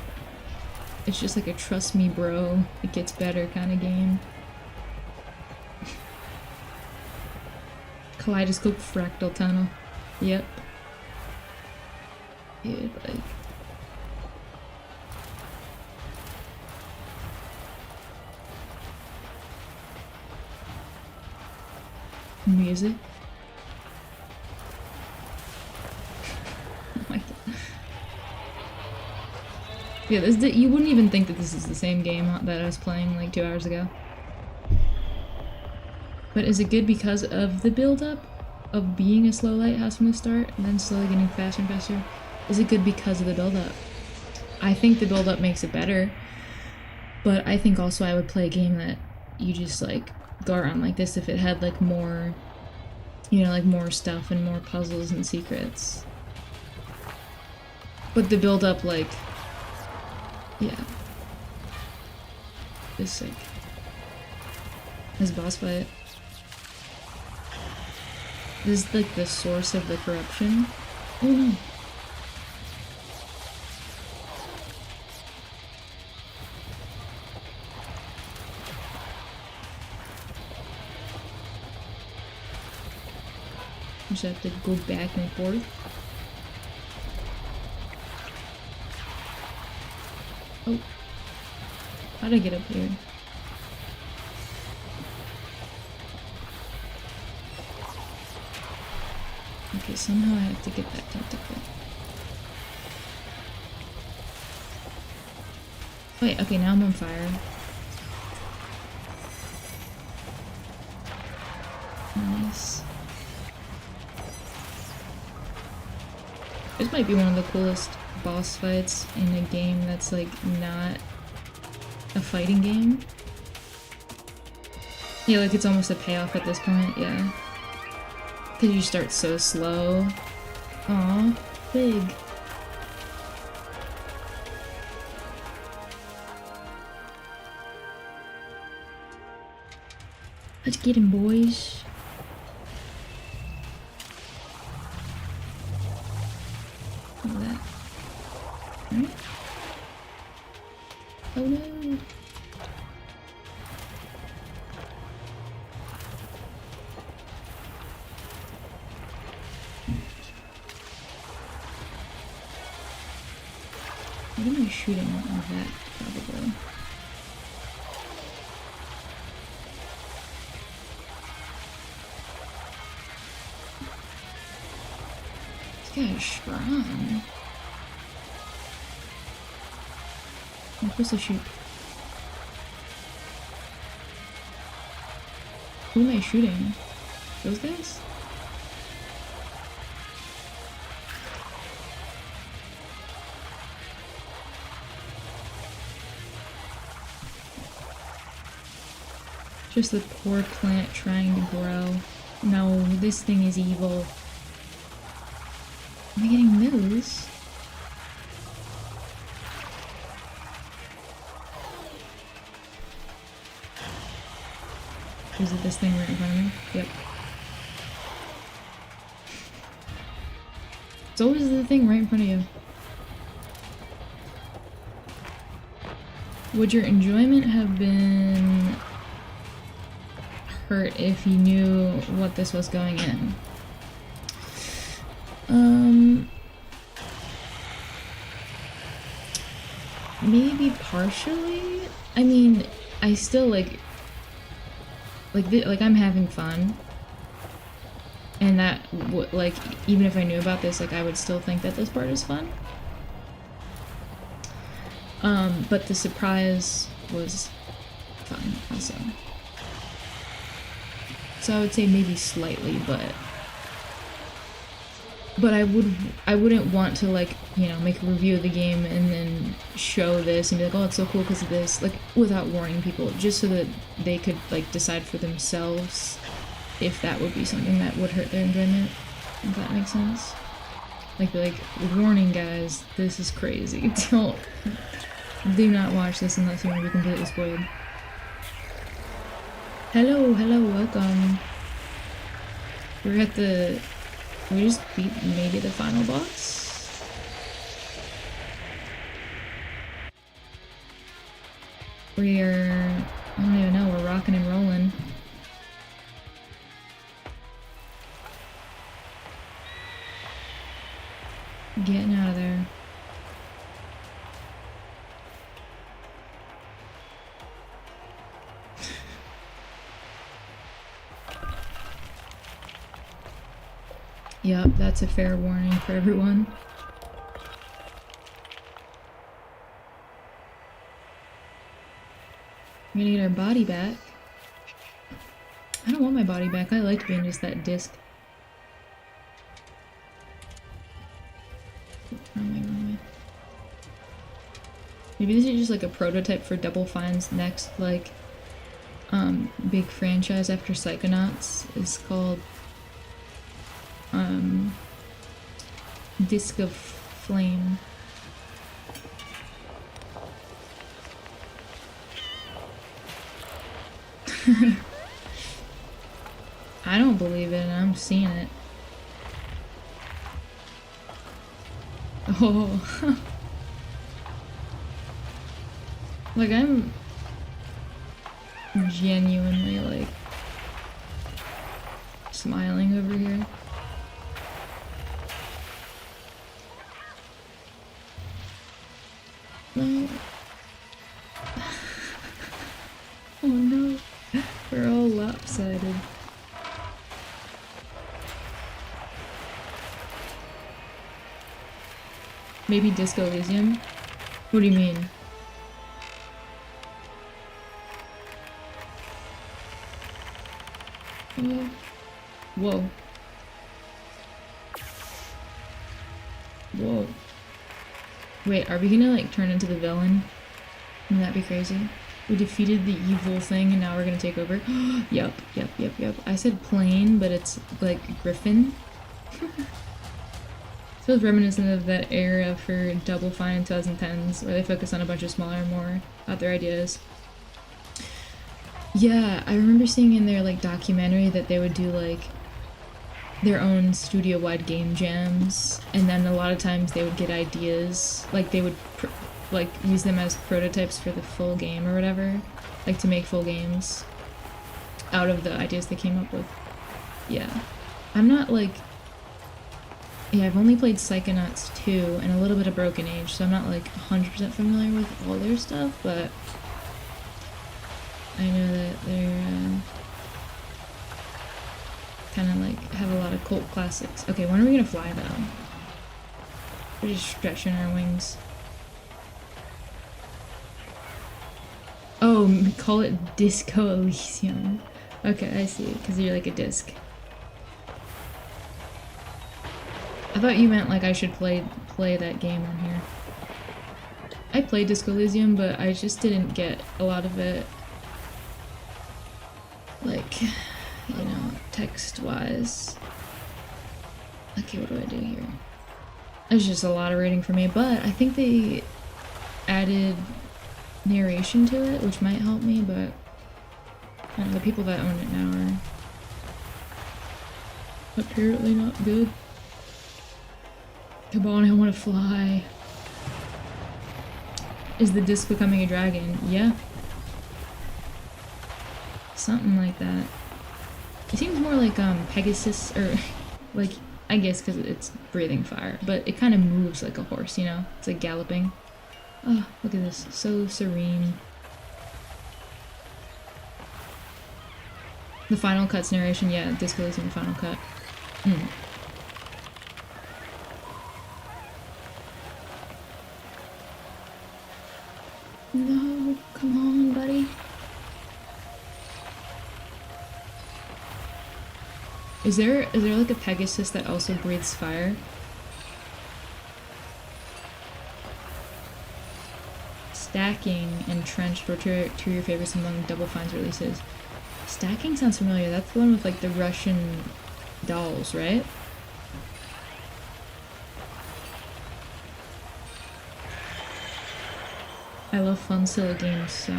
It's just like a trust me bro, it gets better kind of game. Kaleidoscope fractal tunnel. Yep. Dude, like... Music. Oh my god. Yeah, you wouldn't even think that this is the same game that I was playing like 2 hours ago. But is it good because of the build-up of being a slow lighthouse from the start and then slowly getting faster and faster? Is it good because of the build-up? I think the build-up makes it better, but I think also I would play a game that you just like go around like this if it had like more, you know, like more stuff and more puzzles and secrets. But the build-up, like, yeah, is sick. This boss fight. This is like the source of the corruption. Oh no. Just have to go back and forth. Oh. How'd I get up here? Okay, somehow I have to get that tentacle. Wait, okay, now I'm on fire. Nice. This might be one of the coolest boss fights in a game that's like not a fighting game. Yeah, like it's almost a payoff at this point, yeah. Cause you start so slow. Aw, big. Let's get him, boys. Look at that. Alright. Oh no. What am I shooting with that, probably? This guy is strong. I'm supposed to shoot. Who am I shooting? Those guys? Just the poor plant trying to grow. No, this thing is evil. Am I getting those? Is it this thing right in front of me? Yep. It's always the thing right in front of you. Would your enjoyment have been hurt if you knew what this was going in? Maybe partially. I mean, I still like I'm having fun, and that like even if I knew about this, like I would still think that this part is fun. But the surprise was fun also. So I would say maybe slightly, but I wouldn't want to like, you know, make a review of the game and then show this and be like, oh, it's so cool because of this, like without warning people, just so that they could like decide for themselves if that would be something that would hurt their enjoyment, if that makes sense. Like warning guys, this is crazy. Do not watch this unless you want to be completely spoiled. Hello, welcome. We just beat maybe the final boss? I don't even know, we're rocking and rolling. Getting out of there. Yup, that's a fair warning for everyone. We're gonna get our body back. I don't want my body back. I liked being just that disc. Wrong way, wrong way. Maybe this is just like a prototype for Double Fine's next, like, big franchise after Psychonauts. Is called, Disc of Flame. I don't believe it, and I'm seeing it. Oh. Like, I'm genuinely, like, smiling over here. No. Oh no. We're all lopsided. Maybe Disco Elysium? What do you mean? Whoa. Whoa. Wait, are we gonna like turn into the villain? Wouldn't that be crazy? We defeated the evil thing and now we're gonna take over. Yup. I said plane, but it's like Griffin. Feels reminiscent of that era for Double Fine in 2010s, where they focus on a bunch of smaller, more out there ideas. Yeah, I remember seeing in their like documentary that they would do like their own studio-wide game jams, and then a lot of times they would get ideas, like they would like use them as prototypes for the full game or whatever, like to make full games out of the ideas they came up with. Yeah, I'm not like. Yeah, I've only played Psychonauts 2 and a little bit of Broken Age, so I'm not like 100% familiar with all their stuff, but I know that they're kind of like have a lot of cult classics. Okay, when are we gonna fly though? We're just stretching our wings. Oh, call it Disco Elysium. Okay, I see, because you're like a disc. I thought you meant like I should play that game on here. I played Disco Elysium, but I just didn't get a lot of it, like, you know, text-wise. Okay, what do I do here? There's just a lot of reading for me, but I think they added narration to it, which might help me, but I don't know, the people that own it now are apparently not good. Come on, I want to fly. Is the disc becoming a dragon? Yeah. Something like that. It seems more like Pegasus, or like, I guess because it's breathing fire, but it kind of moves like a horse, you know? It's like galloping. Oh, look at this. So serene. The Final Cut's narration, yeah, Disco Elysium Final Cut. No, come on, buddy. Is there like a Pegasus that also breathes fire? Stacking and Trenched were two of your favorites among Double Fine's releases. Stacking sounds familiar. That's the one with like the Russian dolls, right? I love fun, silly games, so.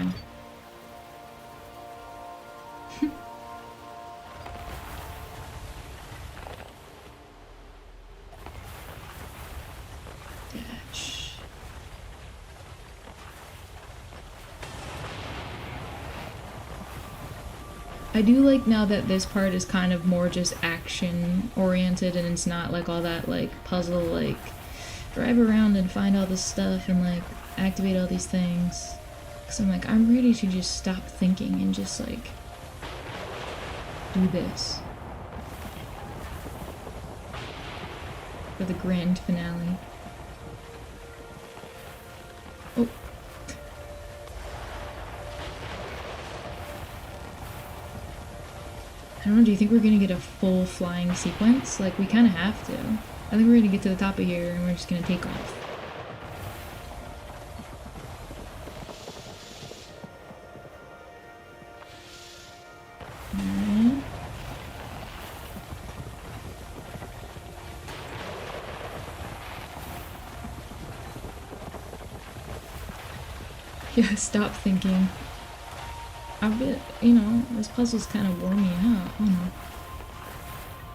Dash. I do like now that this part is kind of more just action oriented and it's not like all that like puzzle, like drive around and find all this stuff and like activate all these things. Because I'm like, I'm ready to just stop thinking and just like do this. for the grand finale. Oh. I don't know, do you think we're gonna get a full flying sequence? Like, we kinda have to. I think we're gonna get to the top of here and we're just gonna take off. Alright. Yeah, stop thinking. I bet, you know, this puzzle's kind of wore me out. Oh no.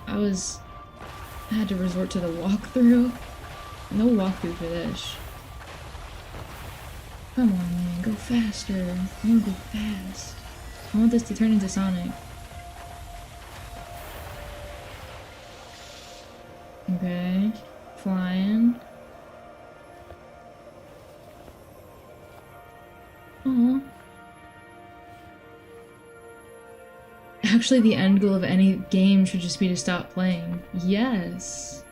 I had to resort to the walkthrough. No walkthrough for this. Come on, man, go faster. I wanna go fast. I want this to turn into Sonic. Okay, flying. Aw. Actually, the end goal of any game should just be to stop playing. Yes.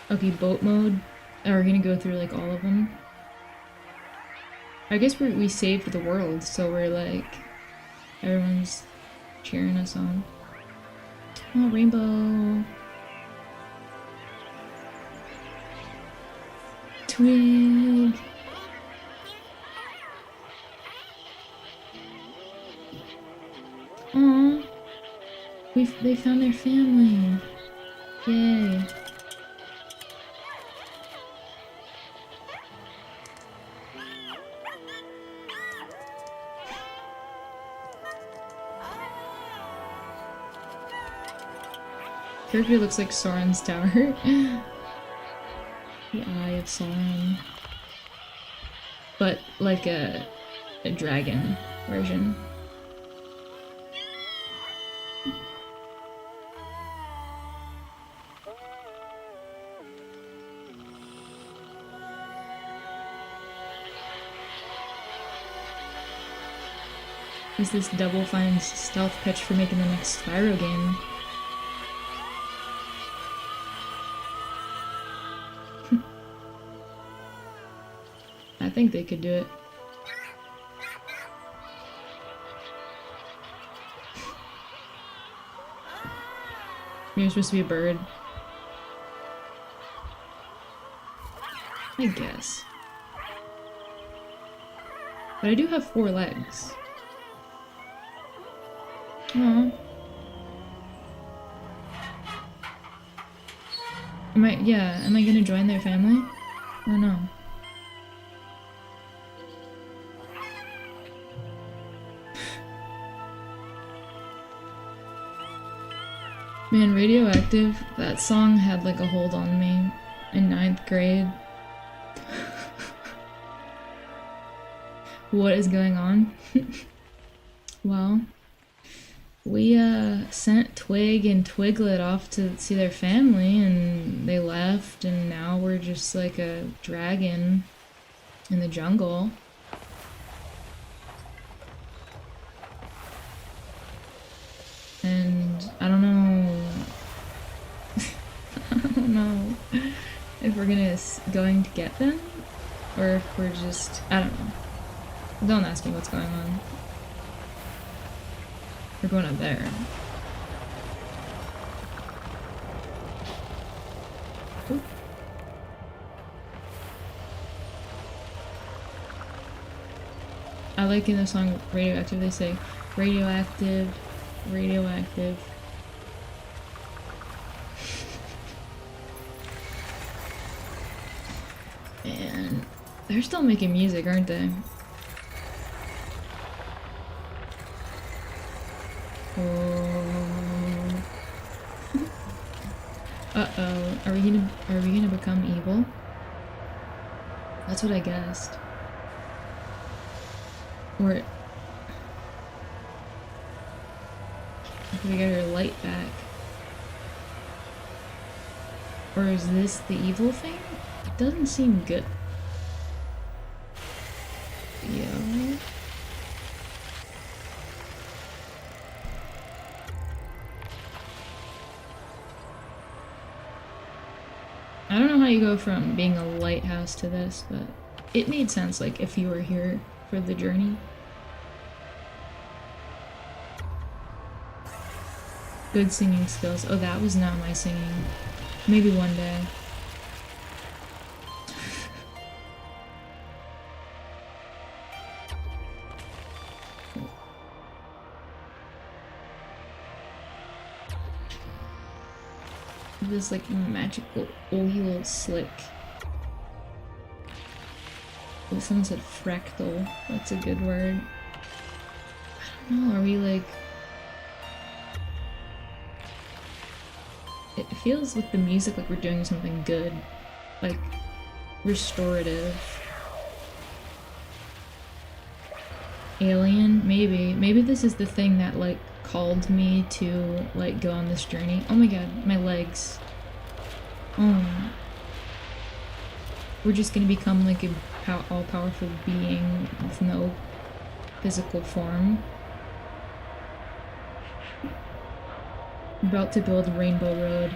Okay, boat mode. Are we gonna go through like all of them? I guess we saved the world, so we're like, everyone's cheering us on. Oh, rainbow. Twig. Aw. They found their family. Yay. Character looks like Sauron's tower. The Eye of Sauron. But like a dragon version. Is this Double Fine's stealth pitch for making the next Spyro game? I think they could do it. You're supposed to be a bird. I guess. But I do have 4 legs. Aww. Am I gonna join their family? Or no? Man, Radioactive, that song had like a hold on me in 9th grade. What is going on? Well, we sent Twig and Twiglet off to see their family and they left and now we're just like a dragon in the jungle. And I don't know if we're going to get them or if we're just, I don't know. Don't ask me what's going on. We're going up there. Ooh. I like in the song Radioactive, they say, radioactive, radioactive. And they're still making music, aren't they? Oh. Uh-oh. Are we gonna become evil? That's what I guessed. Or we got our light back. Or is this the evil thing? It doesn't seem good. Yeah. I don't know how you go from being a lighthouse to this, but it made sense, like, if you were here for the journey. Good singing skills. Oh, that was not my singing. Maybe one day. This like magical oil slick. Oh, someone said fractal. That's a good word. I don't know, are we like... It feels with the music like we're doing something good. Like, restorative. Alien? Maybe. Maybe this is the thing that like called me to like go on this journey. Oh my god, my legs. Oh. We're just gonna become like a all-powerful being with no physical form. I'm about to build Rainbow Road.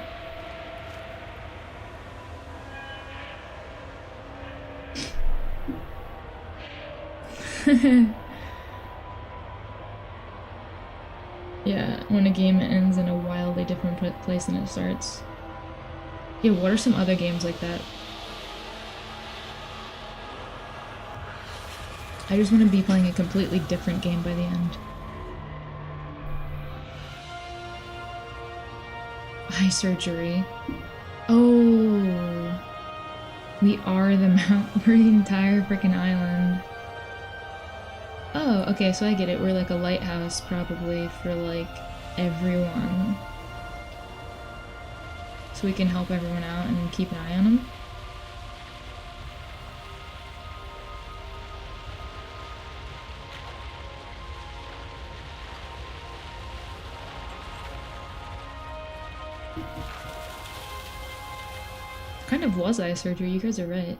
Yeah, when a game ends in a wildly different place than it starts. Yeah, what are some other games like that? I just want to be playing a completely different game by the end. Eye surgery. Oh. We are the mount. We're the entire freaking island. Oh, okay, so I get it. We're like a lighthouse, probably, for like everyone. So we can help everyone out and keep an eye on them. Kind of was eye surgery, you guys are right.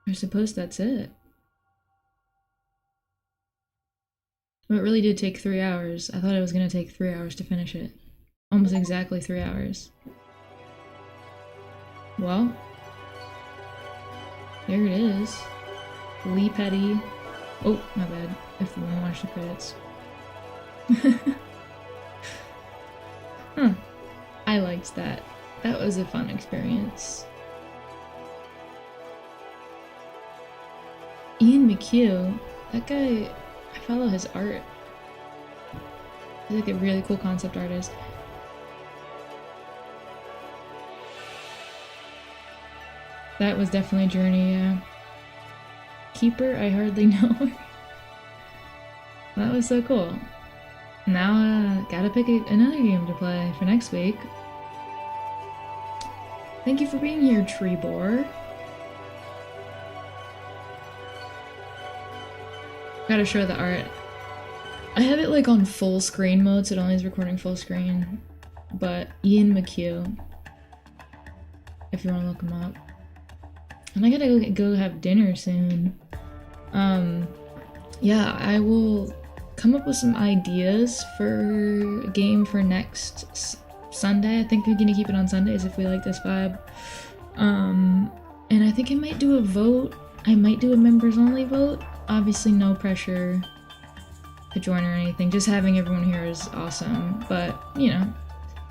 I suppose that's it. But it really did take 3 hours. I thought it was gonna take 3 hours to finish it. Almost exactly 3 hours. Well, there it is. Lee Petty. Oh, my bad. If you want to watch the credits. Huh. I liked that. That was a fun experience. Ian McHugh. That guy, I follow his art. He's like a really cool concept artist. That was definitely a journey, yeah. Keeper, I hardly know. That was so cool. Now, gotta pick another game to play for next week. Thank you for being here, Treebor. Gotta show the art. I have it like on full screen mode, so it only is recording full screen. But Ian McHugh, if you want to look him up. And I gotta go have dinner soon. Yeah, I will come up with some ideas for a game for next Sunday. I think we're gonna keep it on Sundays if we like this vibe. And I think I might do a vote. I might do a members only vote. Obviously no pressure to join or anything. Just having everyone here is awesome. But, you know,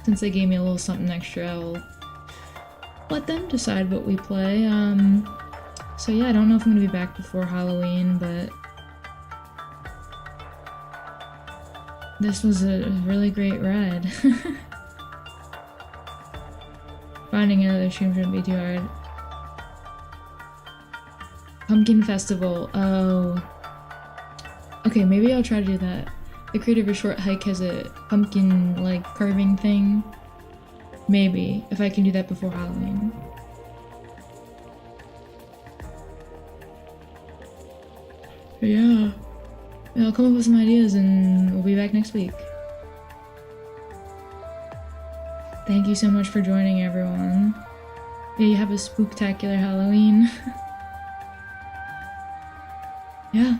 since they gave me a little something extra, I'll let them decide what we play. So yeah, I don't know if I'm gonna be back before Halloween, but this was a really great ride. Finding another stream shouldn't be too hard. Pumpkin Festival. Oh. Okay, maybe I'll try to do that. The creator of a short hike has a pumpkin, like, carving thing. Maybe, if I can do that before Halloween. Yeah. I'll come up with some ideas and we'll be back next week. Thank you so much for joining, everyone. May you have a spooktacular Halloween. Yeah.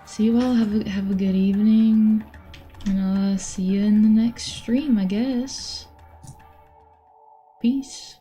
See you all. Have a good evening. And I'll see you in the next stream, I guess. Peace.